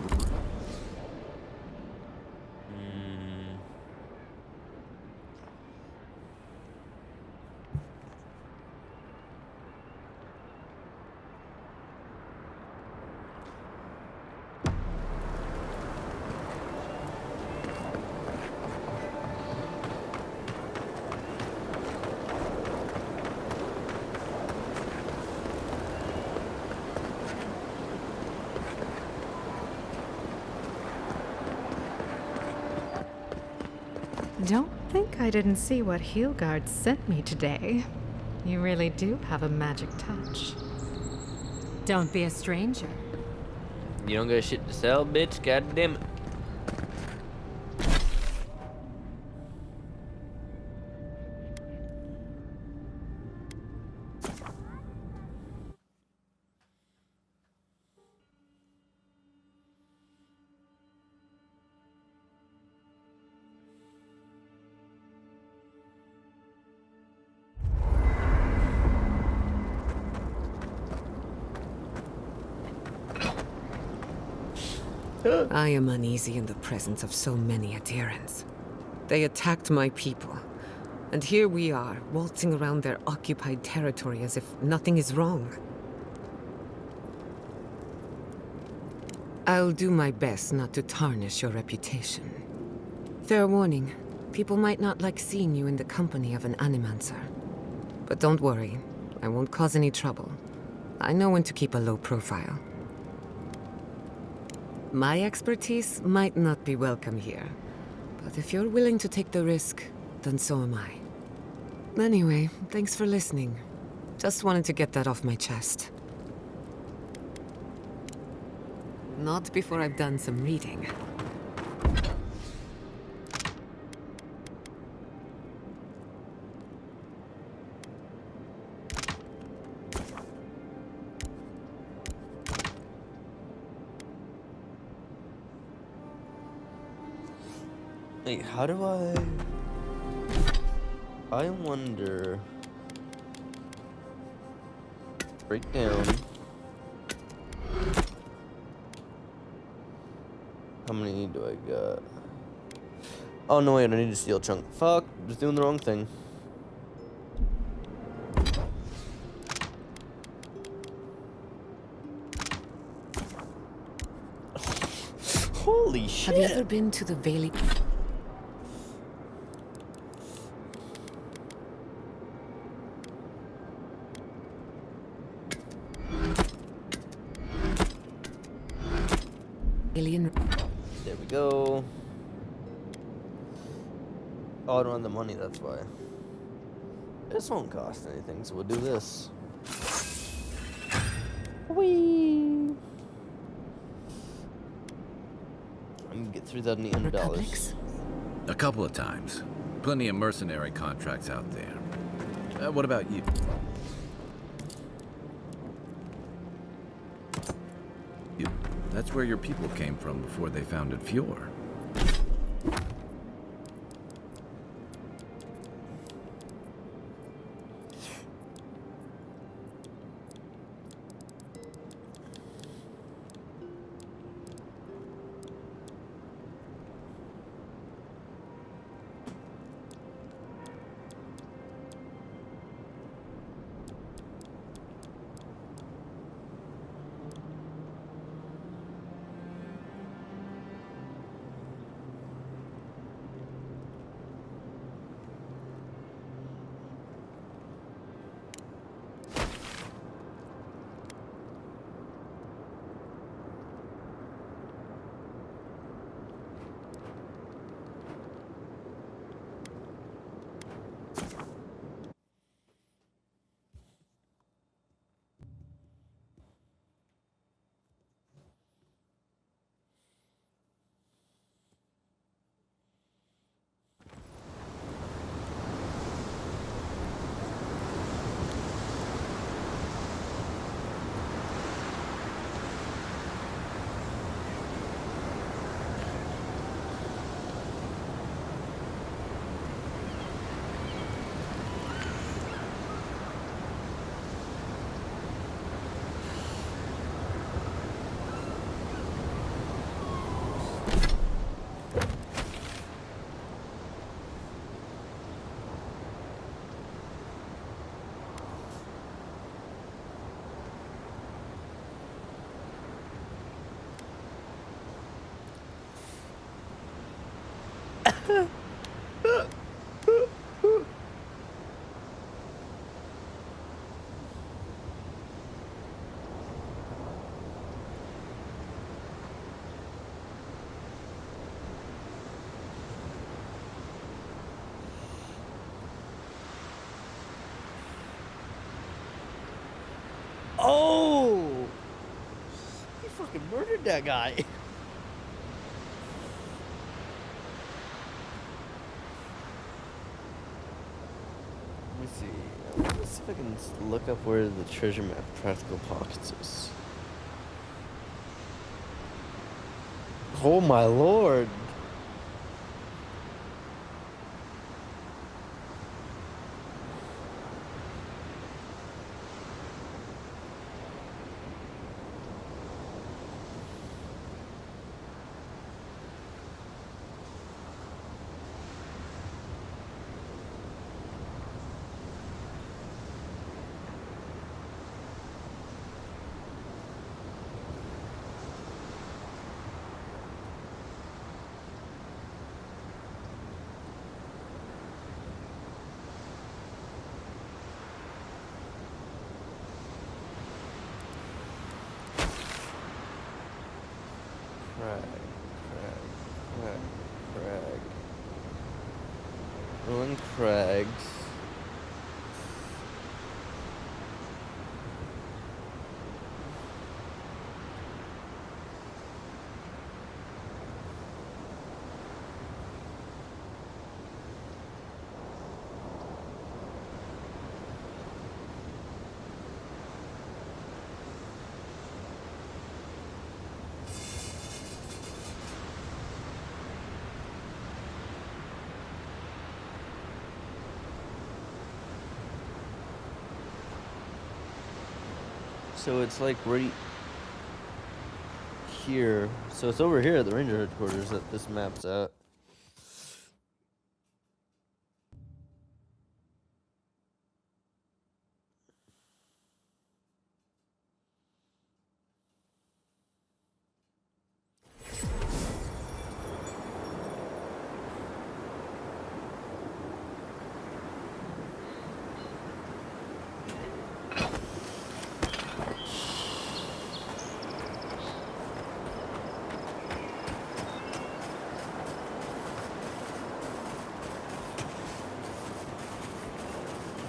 Don't think I didn't see what Heelguard sent me today. You really do have a magic touch. Don't be a stranger. You don't got shit to sell, bitch. God damn it. I am uneasy in the presence of so many adherents. They attacked my people, and here we are, waltzing around their occupied territory as if nothing is wrong. I'll do my best not to tarnish your reputation. Fair warning, people might not like seeing you in the company of an animancer. But don't worry, I won't cause any trouble. I know when to keep a low profile. My expertise might not be welcome here, but if you're willing to take the risk, then so am I. Anyway, thanks for listening. Just wanted to get that off my chest. Not before I've done some reading. Wait, how do I wonder... Break down... How many do I got? Oh no, wait, I need a steel chunk. Fuck, just doing the wrong thing. Holy shit! Have you ever been to the Valley? Alien. There we go. Oh, I don't have the money, that's why. This won't cost anything, so we'll do this. Whee! I'm gonna get $3,800. A couple of times. Plenty of mercenary contracts out there. What about you? That's where your people came from before they founded Fjord. Oh! He fucking murdered that guy. Let me see. Let's see if I can look up where the treasure map practical pockets is. Oh my lord. Crag. Ruined crags. So it's like right here. So it's over here at the ranger headquarters that this map's at.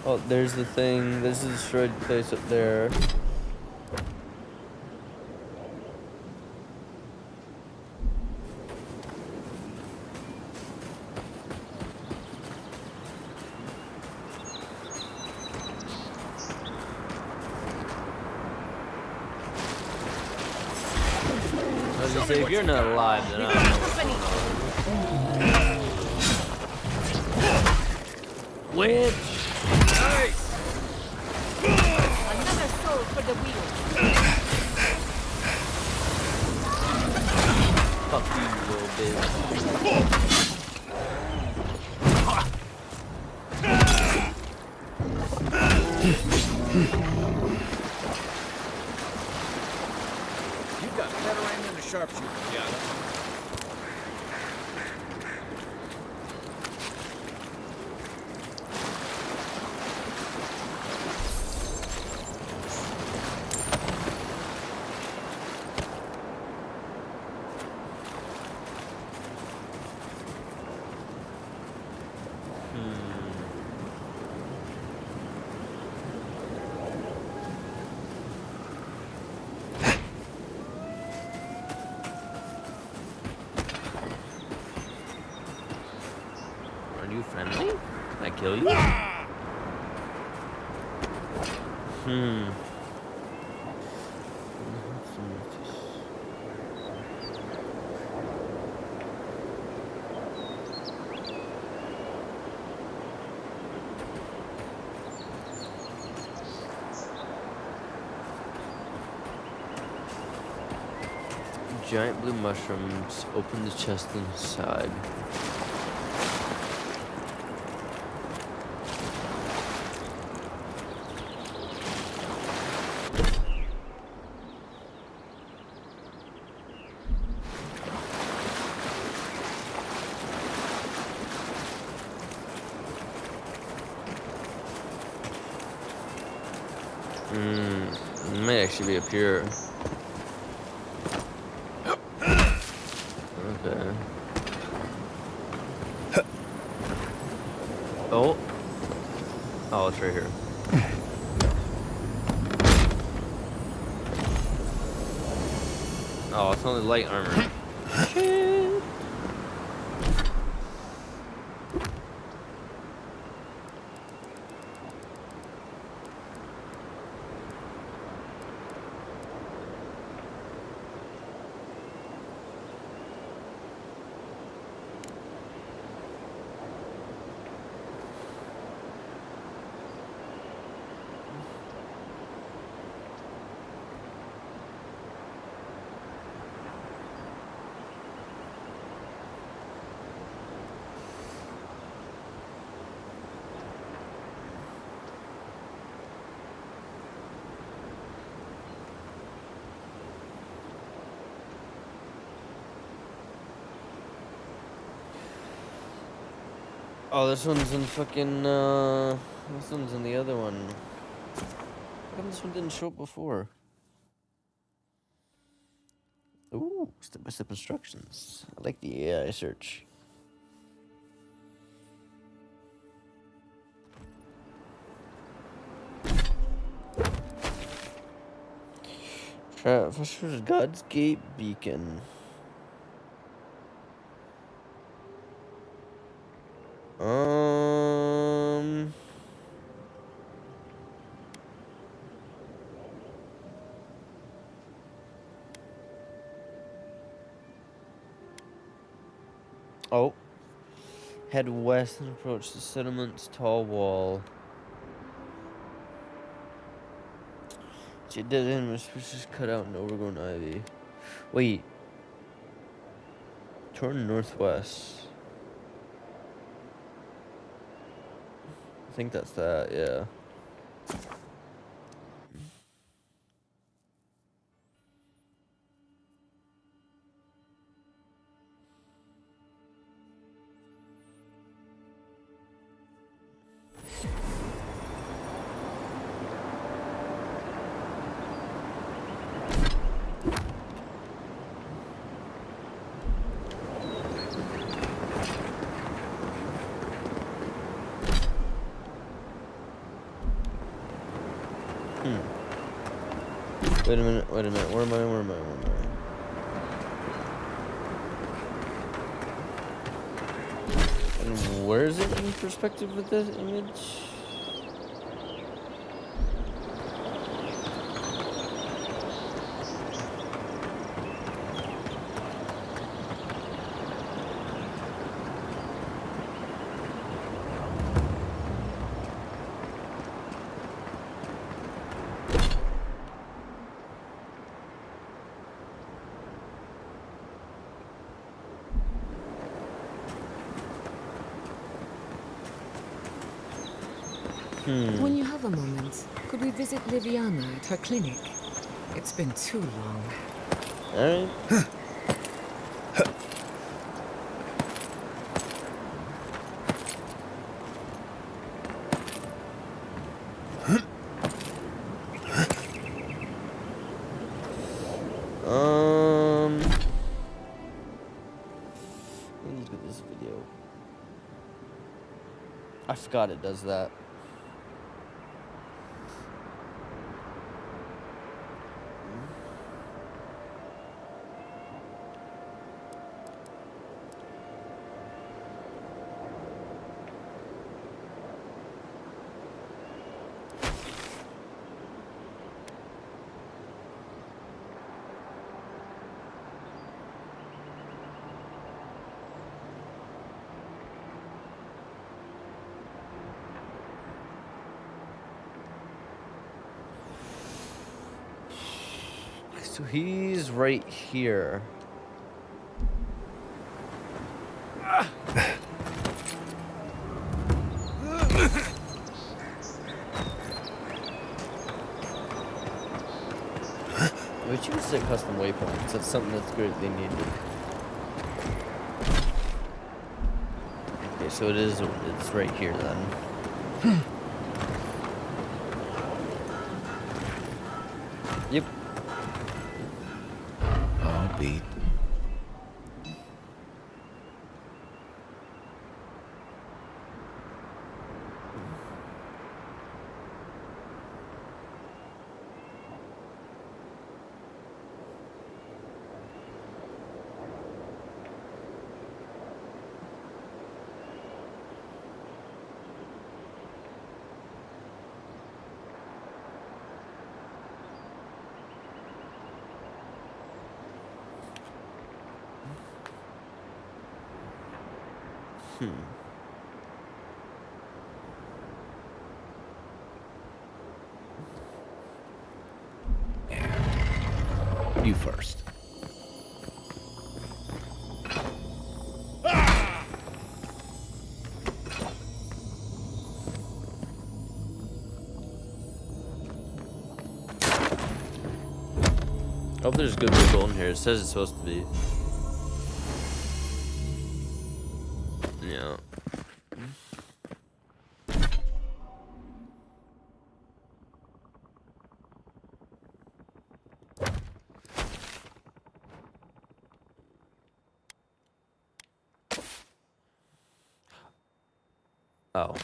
Oh, there's the thing. This is a destroyed place up there. I was gonna say, if you're not alive, then I don't know what's going on. Witch! Another soul for the wheel. Fuck you, little bitch. You've got better aim than a sharpshooter, Giada. Friendly? Can I kill you? Giant blue mushrooms. Open the chest inside. It might actually be up here. Okay. Oh. Oh, it's right here. Oh, it's only light armor. Shit. Oh, this one's in fucking, this one's in the other one. How come this one didn't show up before? Ooh, step-by-step instructions. I like the AI search. God's Gate Beacon. Oh. Head west and approach the settlement's tall wall. Dead end was just cut out and overgrown ivy. Wait. Turn northwest. I think that's that, yeah. Wait a minute, where am I? And where is it in perspective with this image? When you have a moment, could we visit Liviana at her clinic? It's been too long. Alright. Let me look at this video. I forgot it does that. So he's right here. But you can set custom waypoints. That's something that's great they needed. Okay, so it's right here then. beat. You first. I hope there's good people in here. It says it's supposed to be. Yeah. Oh.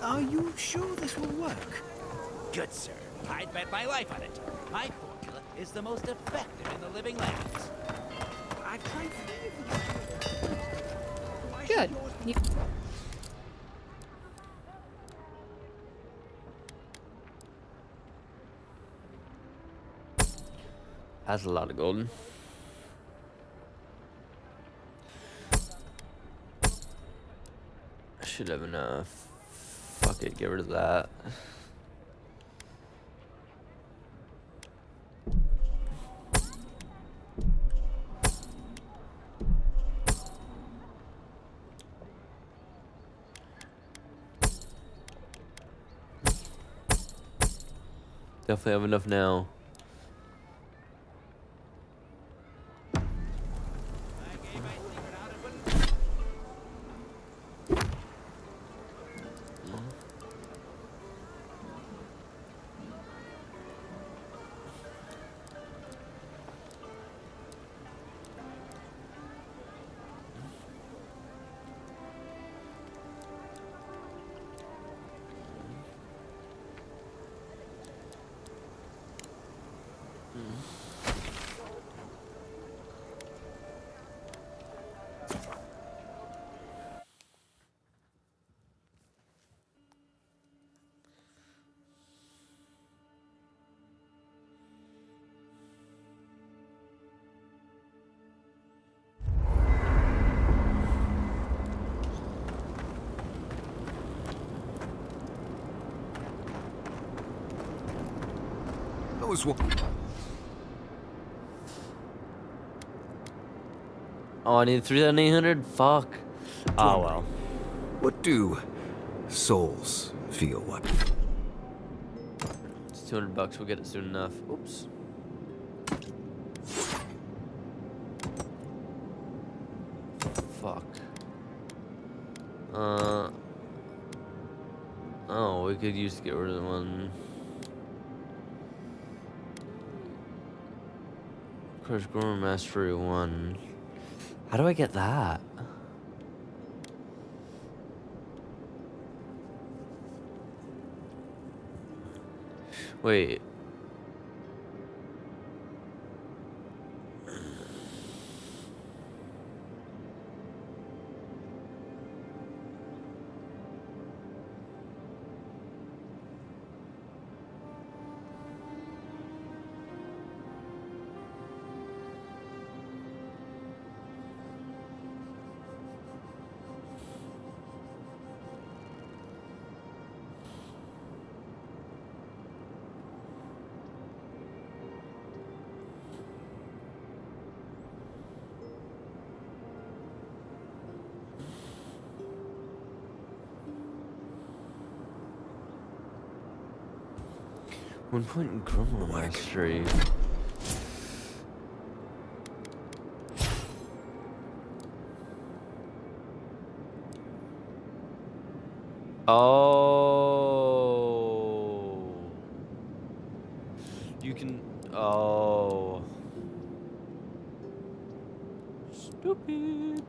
Are you sure this will work? Good, sir. I'd bet my life on it. My formula is the most effective in the living lands. I tried to leave Good. You... That's a lot of golden. I should have enough. Fuck it, get rid of that. Definitely have enough now. Those were... Oh, I need 3,800? Fuck. Oh, well. What do souls feel like? It's 200 bucks. We'll get it soon enough. Oops. Fuck. Oh, we could use to get rid of the one. Crush Gourmet Mastery 1. How do I get that? Wait. One point in criminal history. Oh. You can. Oh. Stupid.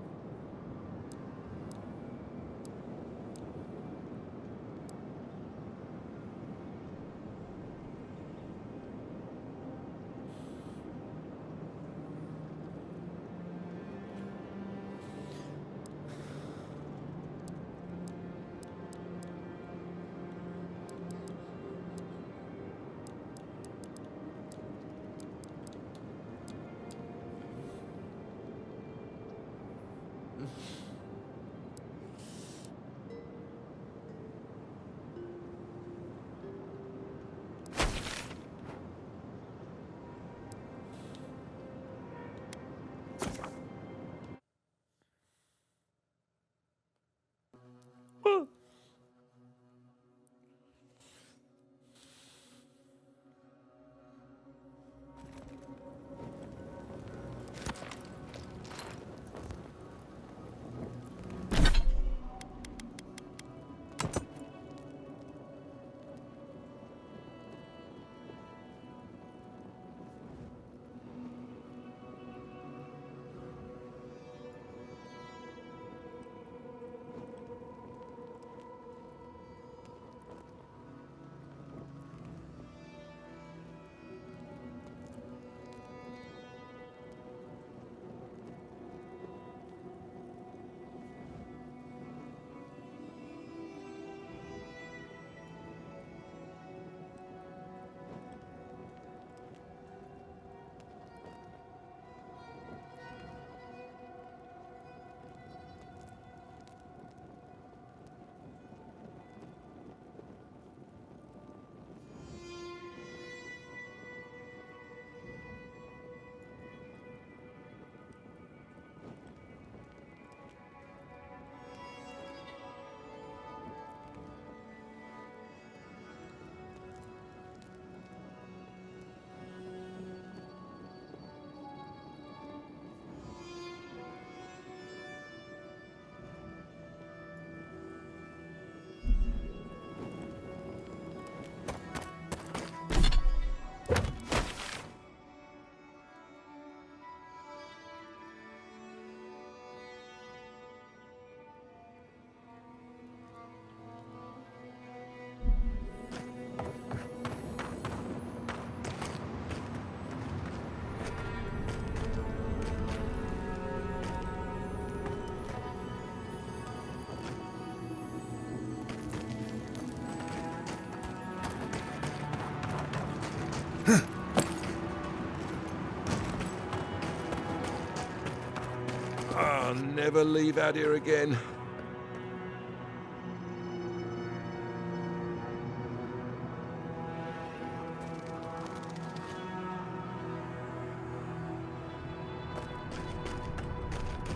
I'll never leave out here again.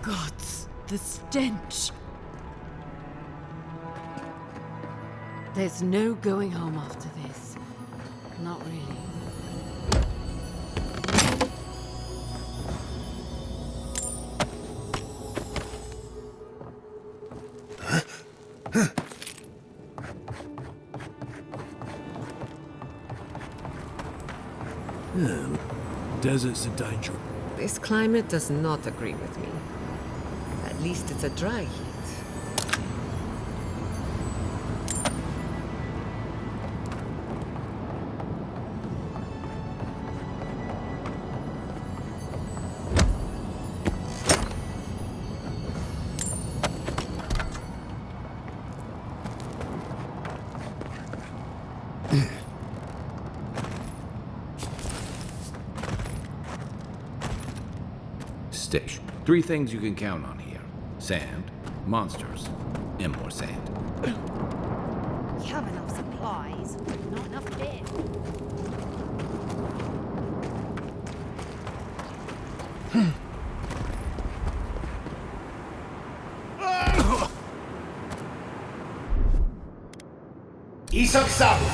Gods, the stench. There's no going home after this. Not really. Desert's a danger. This climate does not agree with me. At least it's a dry heat. Station. 3 things you can count on here. Sand, monsters, and more sand. You have enough supplies, not enough dead. Isak Sabu!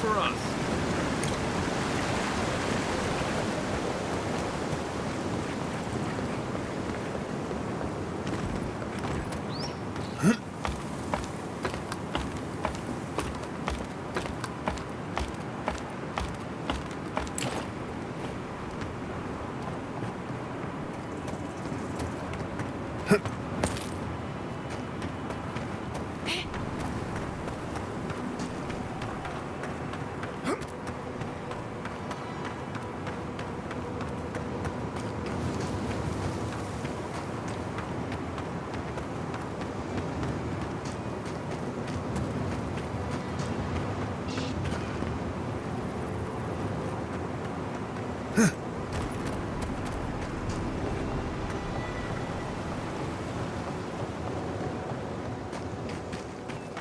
for us.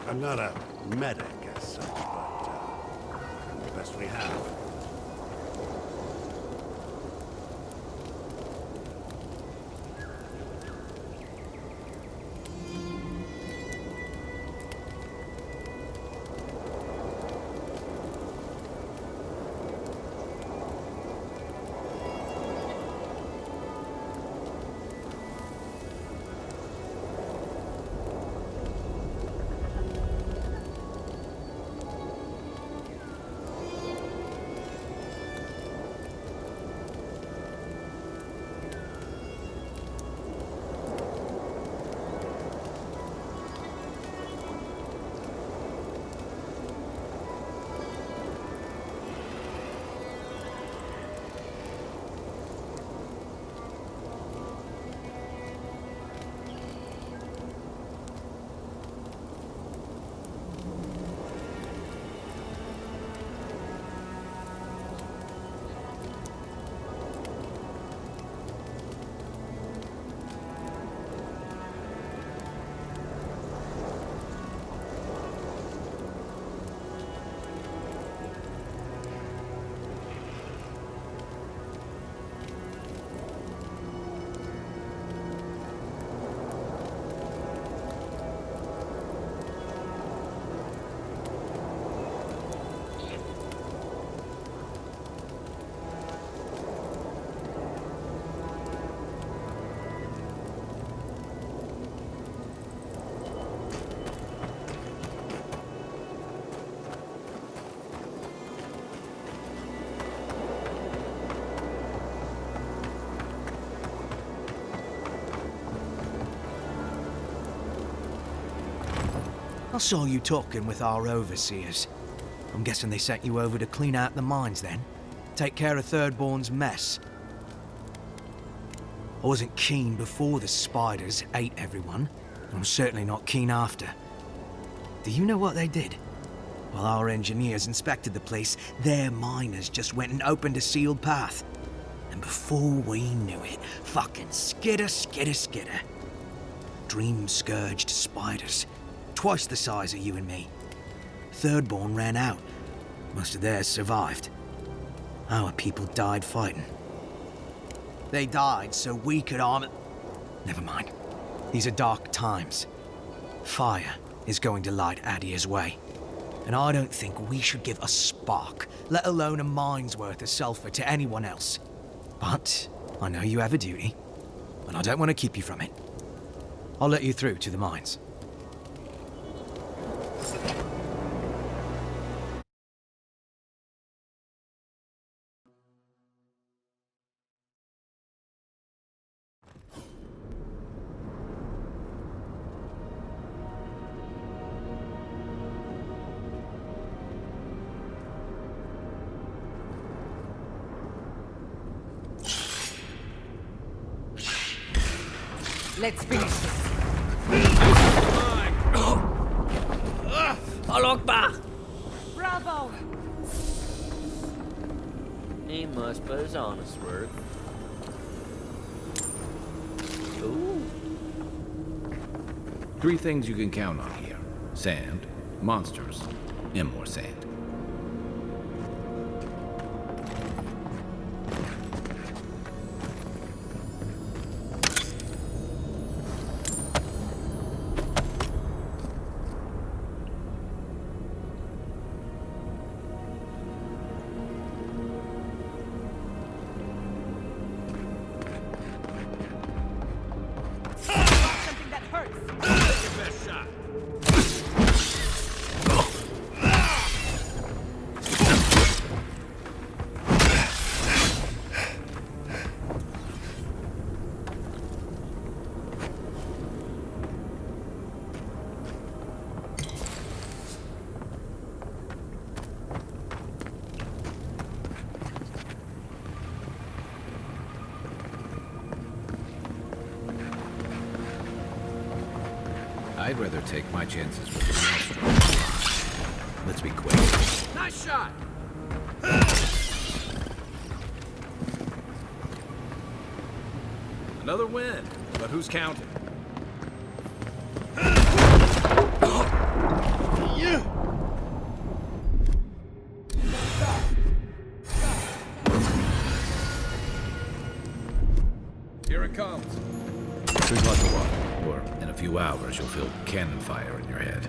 I'm not a medic as such, but the best we have. I saw you talking with our overseers. I'm guessing they sent you over to clean out the mines then? Take care of Thirdborn's mess. I wasn't keen before the spiders ate everyone, and I'm certainly not keen after. Do you know what they did? While our engineers inspected the place, their miners just went and opened a sealed path. And before we knew it, fucking skitter, skitter, skitter. Dream-scourged spiders. Twice the size of you and me. Thirdborn ran out. Most of theirs survived. Our people died fighting. They died so we could arm it. Never mind. These are dark times. Fire is going to light Adia's way. And I don't think we should give a spark, let alone a mine's worth of sulfur to anyone else. But I know you have a duty, and I don't want to keep you from it. I'll let you through to the mines. Let's finish this. Allah Akbar! Bravo! He must put his honest work. Ooh. 3 things you can count on here. Sand, monsters, and more sand. I'd rather take my chances with the maelstrom. Let's be quick. Nice shot! Another win, but who's counting? Here it comes. Drink lots of water, or in a few hours you'll feel cannon fire in your head.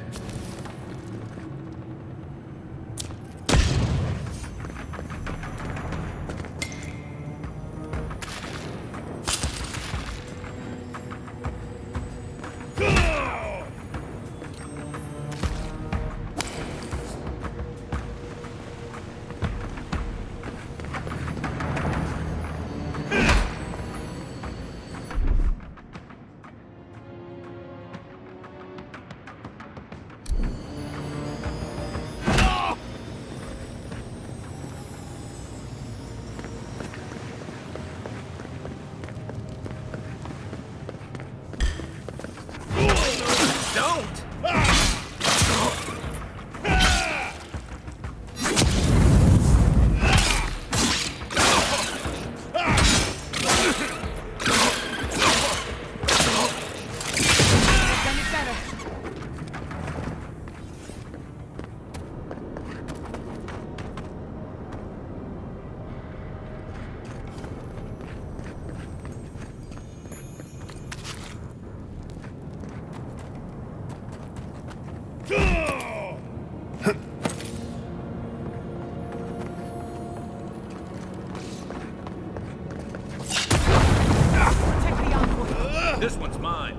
This one's mine.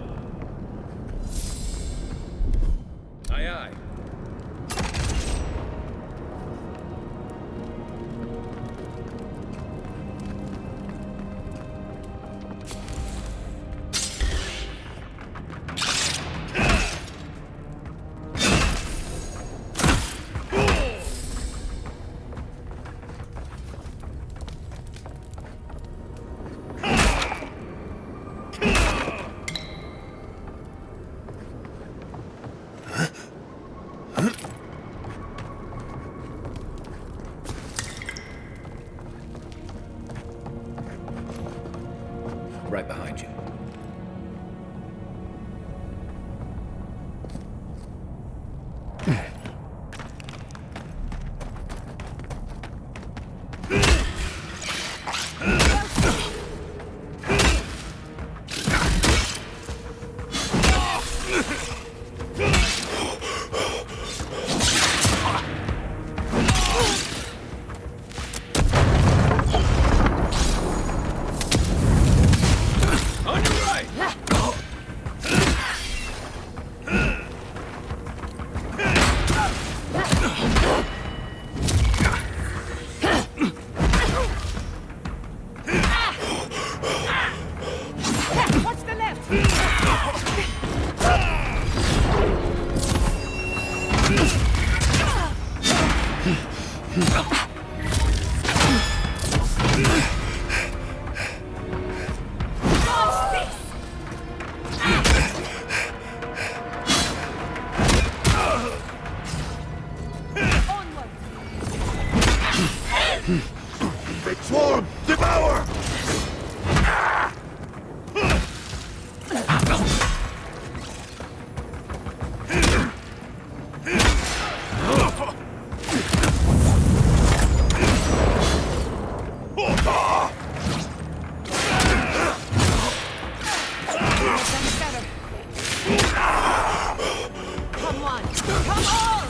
Aye, aye. Right behind you. Big swarm! Devour! Come on! Come on!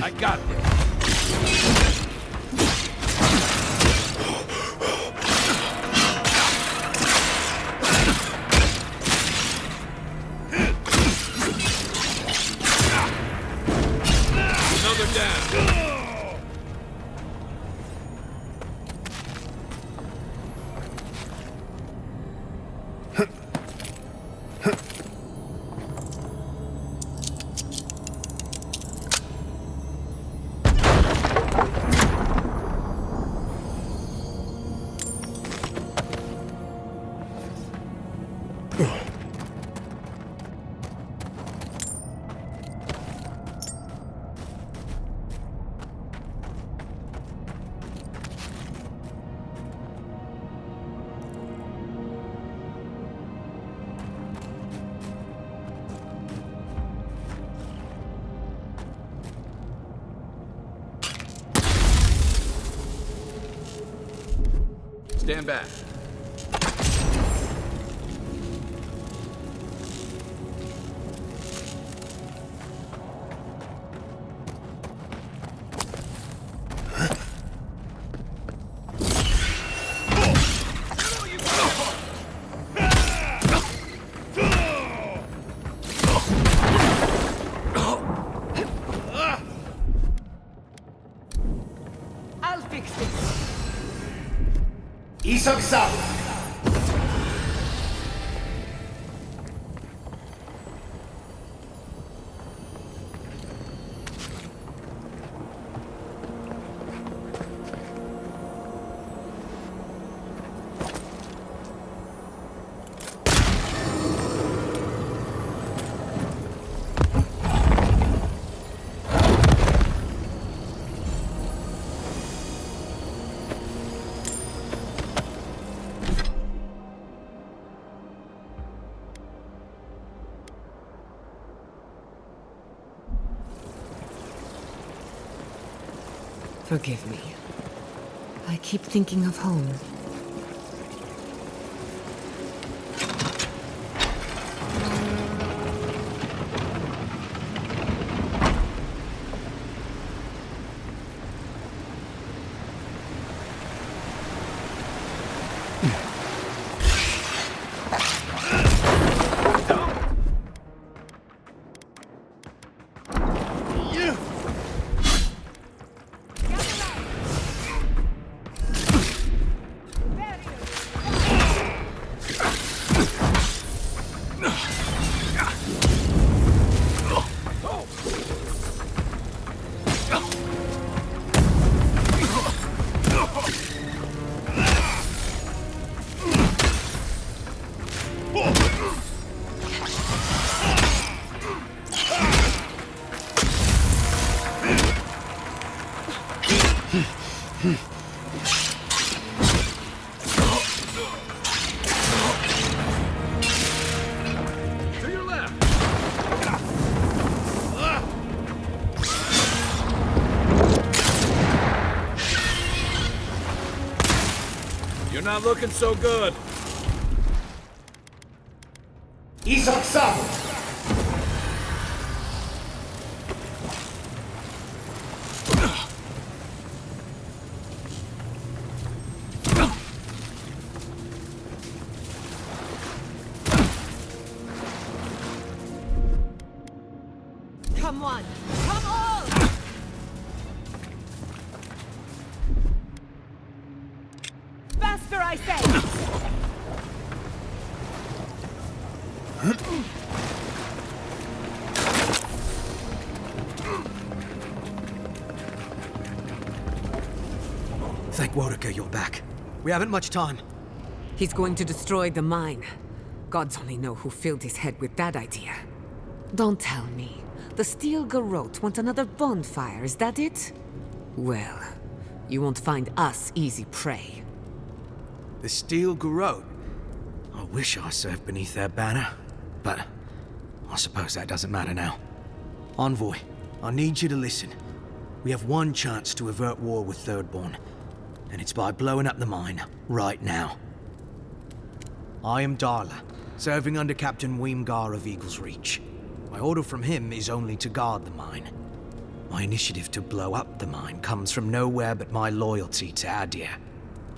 I got this. Another down. Stand back. I'll fix this. Isok-san! Forgive me. I keep thinking of home. To your left. You're not looking so good. Isok-san! Come on! Come on! Faster, I say! Thank Wodaka you're back. We haven't much time. He's going to destroy the mine. Gods only know who filled his head with that idea. Don't tell me. The Steel Garrote want another bonfire, is that it? Well, you won't find us easy prey. The Steel Garrote? I wish I served beneath their banner, but I suppose that doesn't matter now. Envoy, I need you to listen. We have one chance to avert war with Thirdborn, and it's by blowing up the mine right now. I am Darla, serving under Captain Weemgar of Eagle's Reach. My order from him is only to guard the mine. My initiative to blow up the mine comes from nowhere but my loyalty to Adir.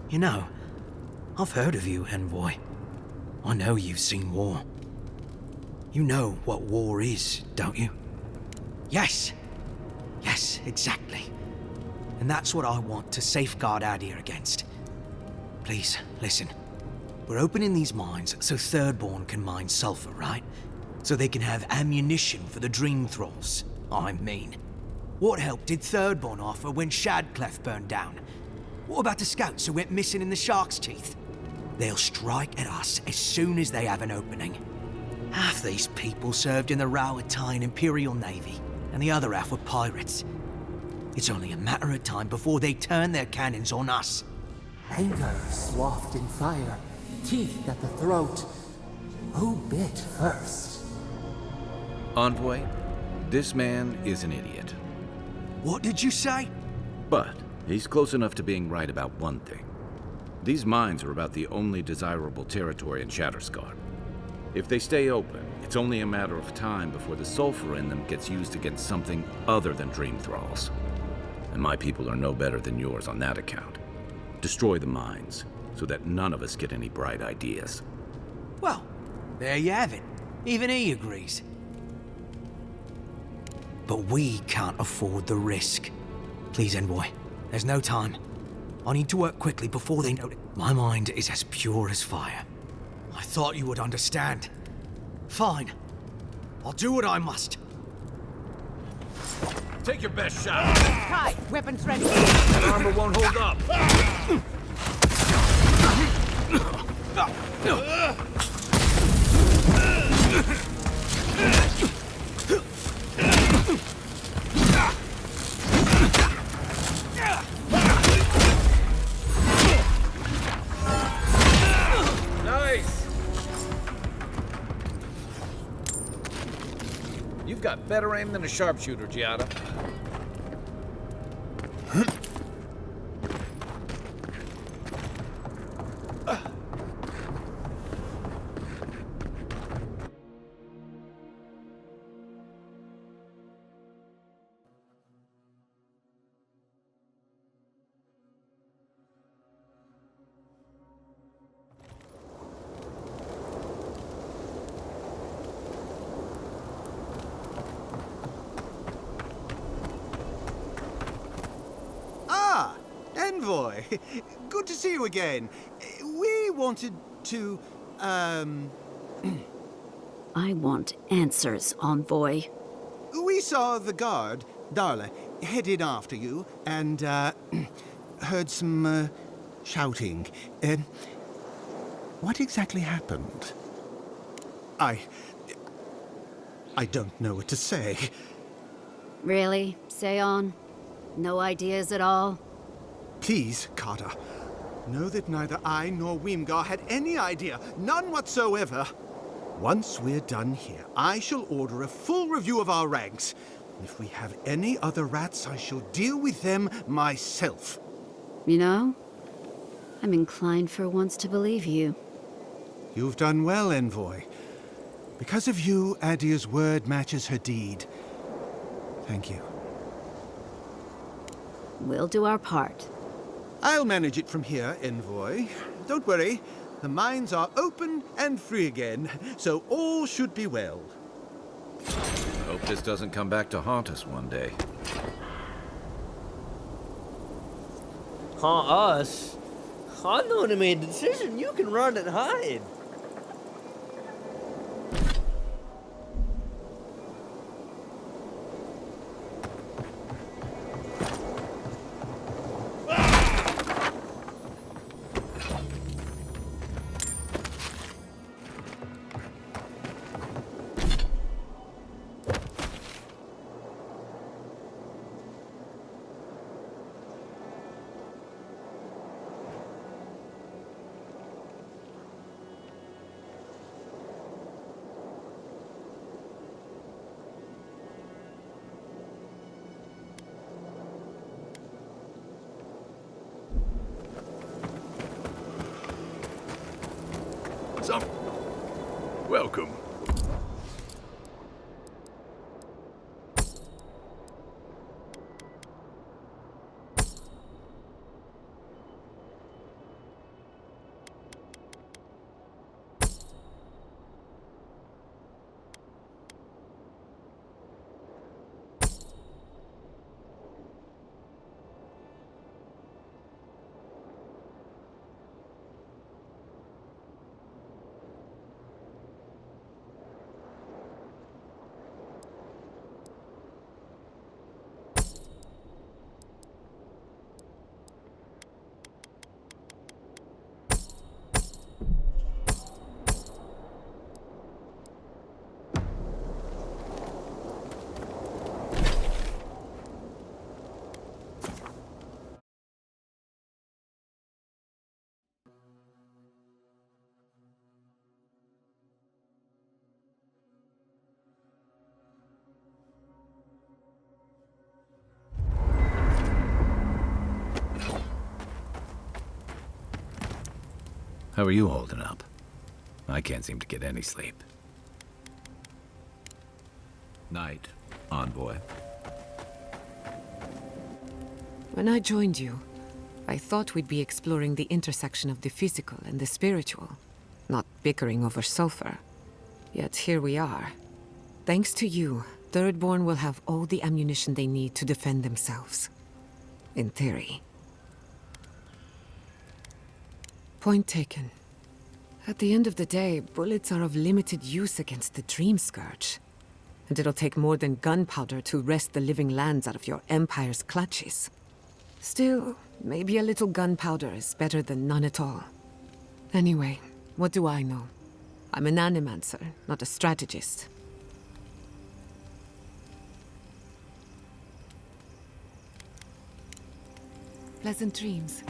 You know, I've heard of you, Envoy. I know you've seen war. You know what war is, don't you? Yes! Yes, exactly. And that's what I want to safeguard Adir against. Please, listen. We're opening these mines so Thirdborn can mine sulfur, right? So they can have ammunition for the Dream Thralls. I mean, what help did Thirdborn offer when Shadclef burned down? What about the scouts who went missing in the Shark's Teeth? They'll strike at us as soon as they have an opening. Half these people served in the Rowatine Imperial Navy, and the other half were pirates. It's only a matter of time before they turn their cannons on us. Anger swathed in fire, teeth at the throat. Who bit first? Envoy, this man is an idiot. What did you say? But he's close enough to being right about one thing. These mines are about the only desirable territory in Shatterscar. If they stay open, it's only a matter of time before the sulfur in them gets used against something other than Dream Thralls. And my people are no better than yours on that account. Destroy the mines, so that none of us get any bright ideas. Well, there you have it. Even he agrees. But we can't afford the risk. Please, Envoy, there's no time. I need to work quickly before they notice. My mind is as pure as fire. I thought you would understand. Fine. I'll do what I must. Take your best shot. Kai, weapons ready. That armor won't hold up. Nice. You've got better aim than a sharpshooter, Giada. Ah, Envoy. Good to see you again. We wanted to, I want answers, Envoy. We saw the guard, Darla, headed after you, and, heard some, shouting. What exactly happened? I don't know what to say. Really? Say on? No ideas at all? Please, Carter. Know that neither I nor Weemgar had any idea. None whatsoever. Once we're done here, I shall order a full review of our ranks. If we have any other rats, I shall deal with them myself. You know, I'm inclined for once to believe you. You've done well, Envoy. Because of you, Adia's word matches her deed. Thank you. We'll do our part. I'll manage it from here, Envoy. Don't worry. The mines are open and free again, so all should be well. I hope this doesn't come back to haunt us one day. Haunt us? I'm the one who made the decision. You can run and hide. Welcome. How are you holding up? I can't seem to get any sleep. Night, Envoy. When I joined you, I thought we'd be exploring the intersection of the physical and the spiritual, not bickering over sulfur. Yet here we are. Thanks to you, Thirdborn will have all the ammunition they need to defend themselves. In theory. Point taken. At the end of the day, bullets are of limited use against the Dream Scourge. And it'll take more than gunpowder to wrest the living lands out of your Empire's clutches. Still, maybe a little gunpowder is better than none at all. Anyway, what do I know? I'm an animancer, not a strategist. Pleasant dreams.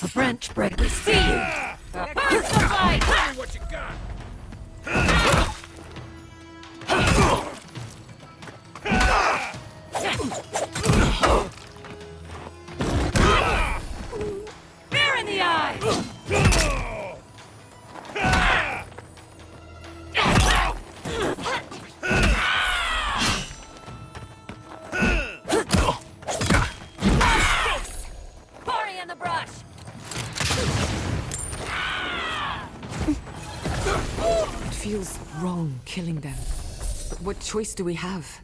A branch break. We see you! Here's the fight! Tell me what you got! Fear in the eyes! Party in the brush! It feels wrong killing them. But what choice do we have?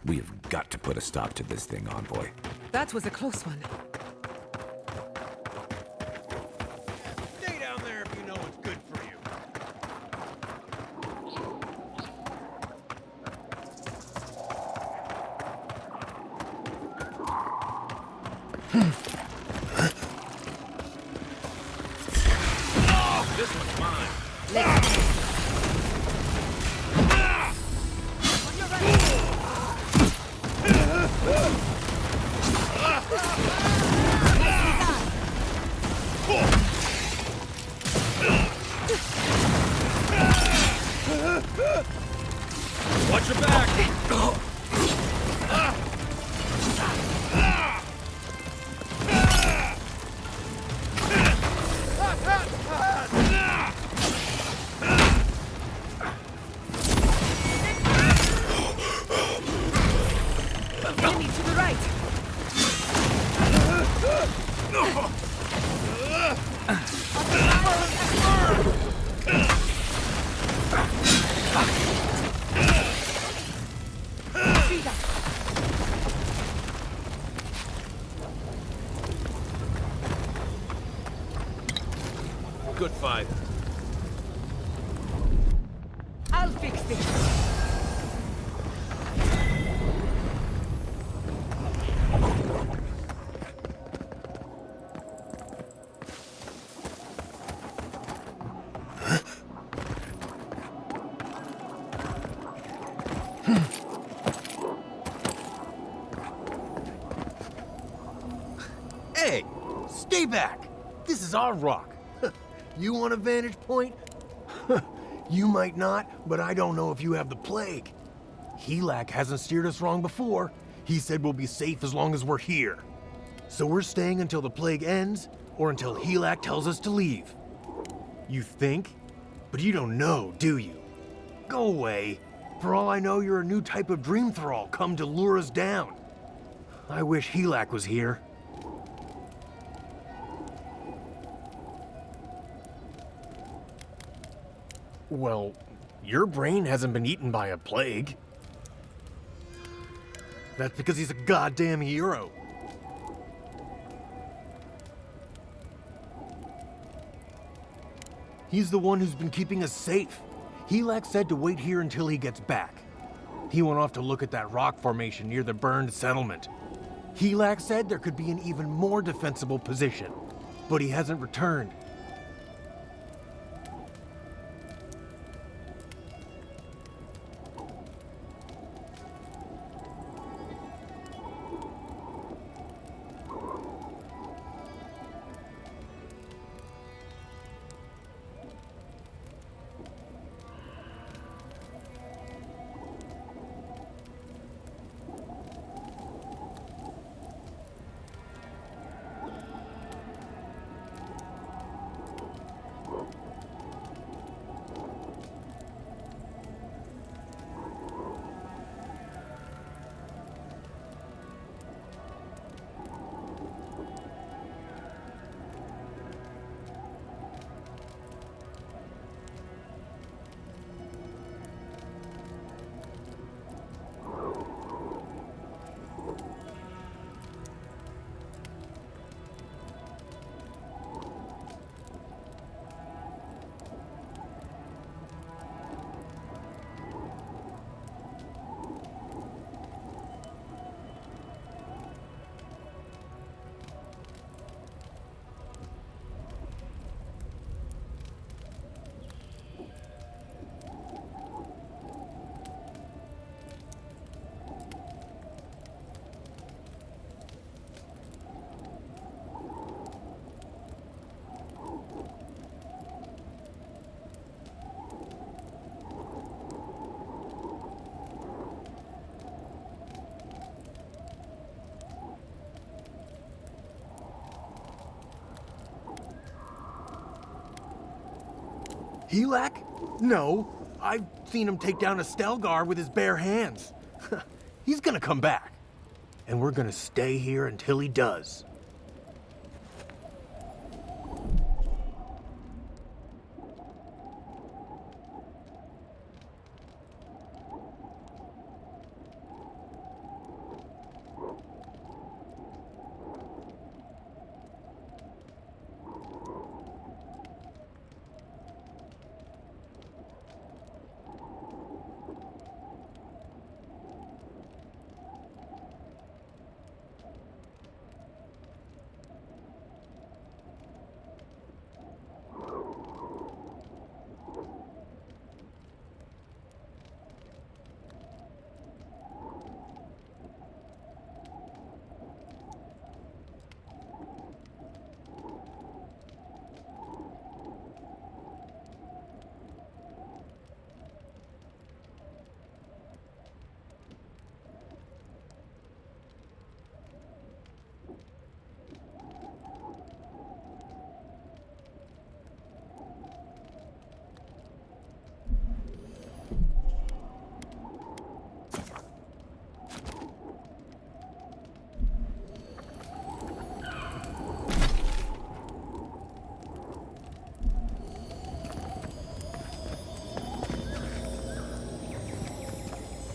We have got to put a stop to this thing, Envoy. That was a close one. Stay down there if you know what's good for you. This one's mine. Watch your back! Enemy to the right! Good fight. I'll fix this. Hey, stay back. This is our rock. You want a vantage point? You might not, but I don't know if you have the plague. Helak hasn't steered us wrong before. He said we'll be safe as long as we're here. So we're staying until the plague ends, or until Helak tells us to leave. You think? But you don't know, do you? Go away. For all I know, you're a new type of dream thrall come to lure us down. I wish Helak was here. Well, your brain hasn't been eaten by a plague. That's because he's a goddamn hero. He's the one who's been keeping us safe. Helak said to wait here until he gets back. He went off to look at that rock formation near the burned settlement. Helak said there could be an even more defensible position, but he hasn't returned. Helak? No. I've seen him take down a Stelgar with his bare hands. He's gonna come back. And we're gonna stay here until he does.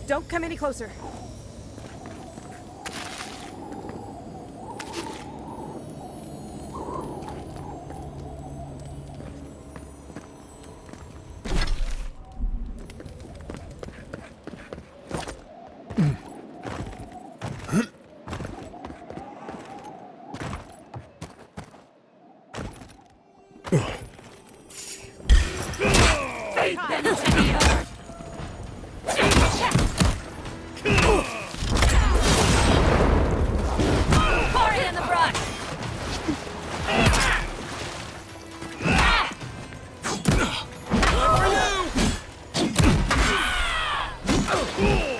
Don't come any closer.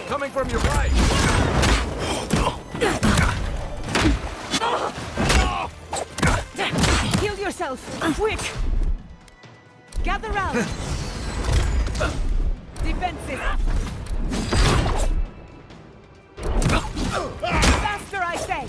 Coming from your right. Heal yourself, quick! Gather round! Defensive! Faster, I say!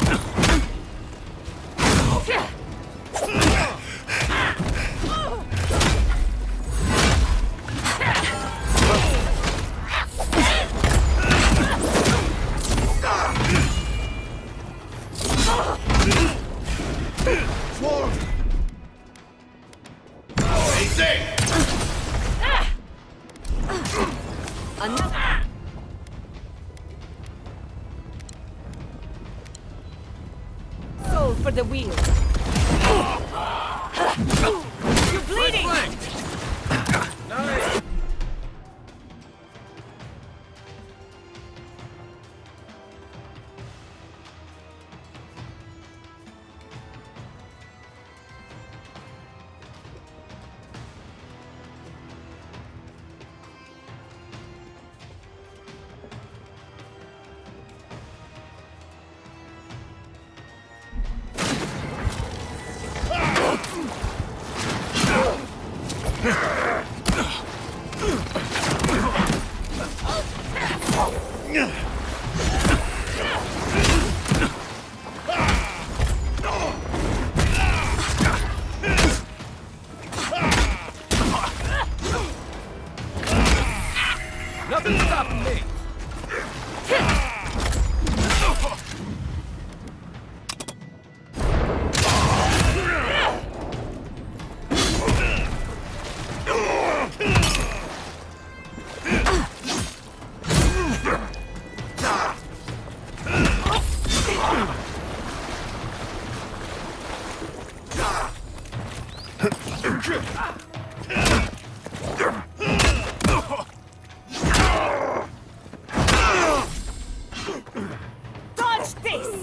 Swarm! Stay safe! for the wheel. You're bleeding! Nice! Nothing's stopping me! Dodge this!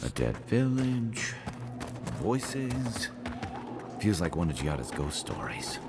A dead village, voices. Feels like one of Giada's ghost stories.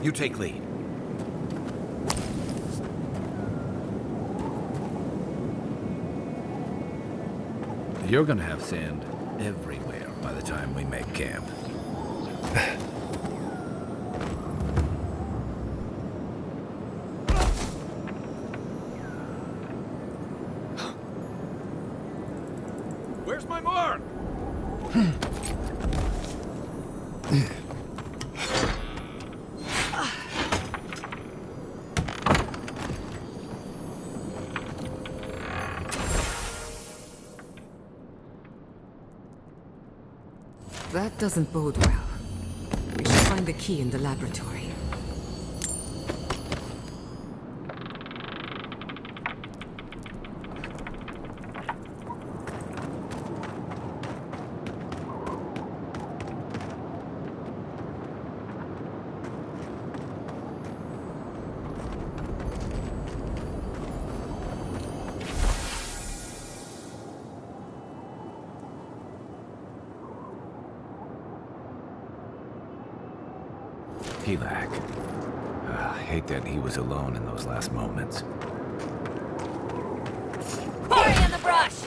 You take lead. You're gonna have sand everywhere by the time we make camp. Where's my mark? That doesn't bode well. We should find the key in the laboratory. Helak. I hate that he was alone in those last moments. Hurry in the brush!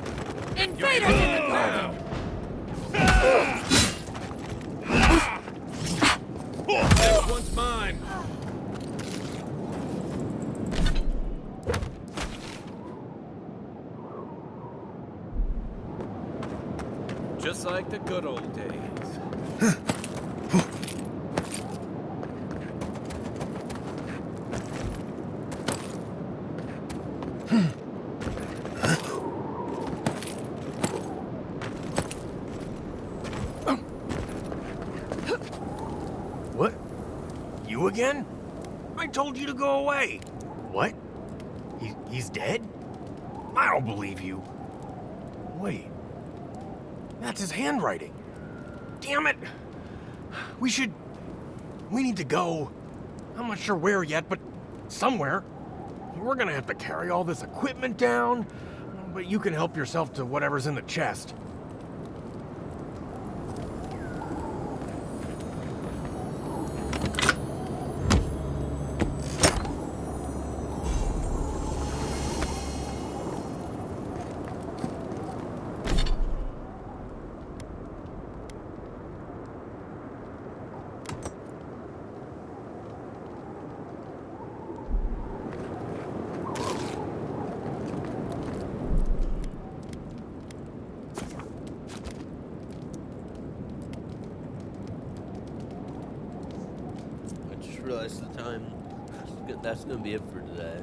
Invaders in the building! Next one's mine. Just like the good old days. What? You again? I told you to go away. What? He's dead? I don't believe you. Wait. That's his handwriting. Damn it! We need to go. I'm not sure where yet, but somewhere. We're gonna have to carry all this equipment down, but you can help yourself to whatever's in the chest. Realize the time. That's gonna be it for today.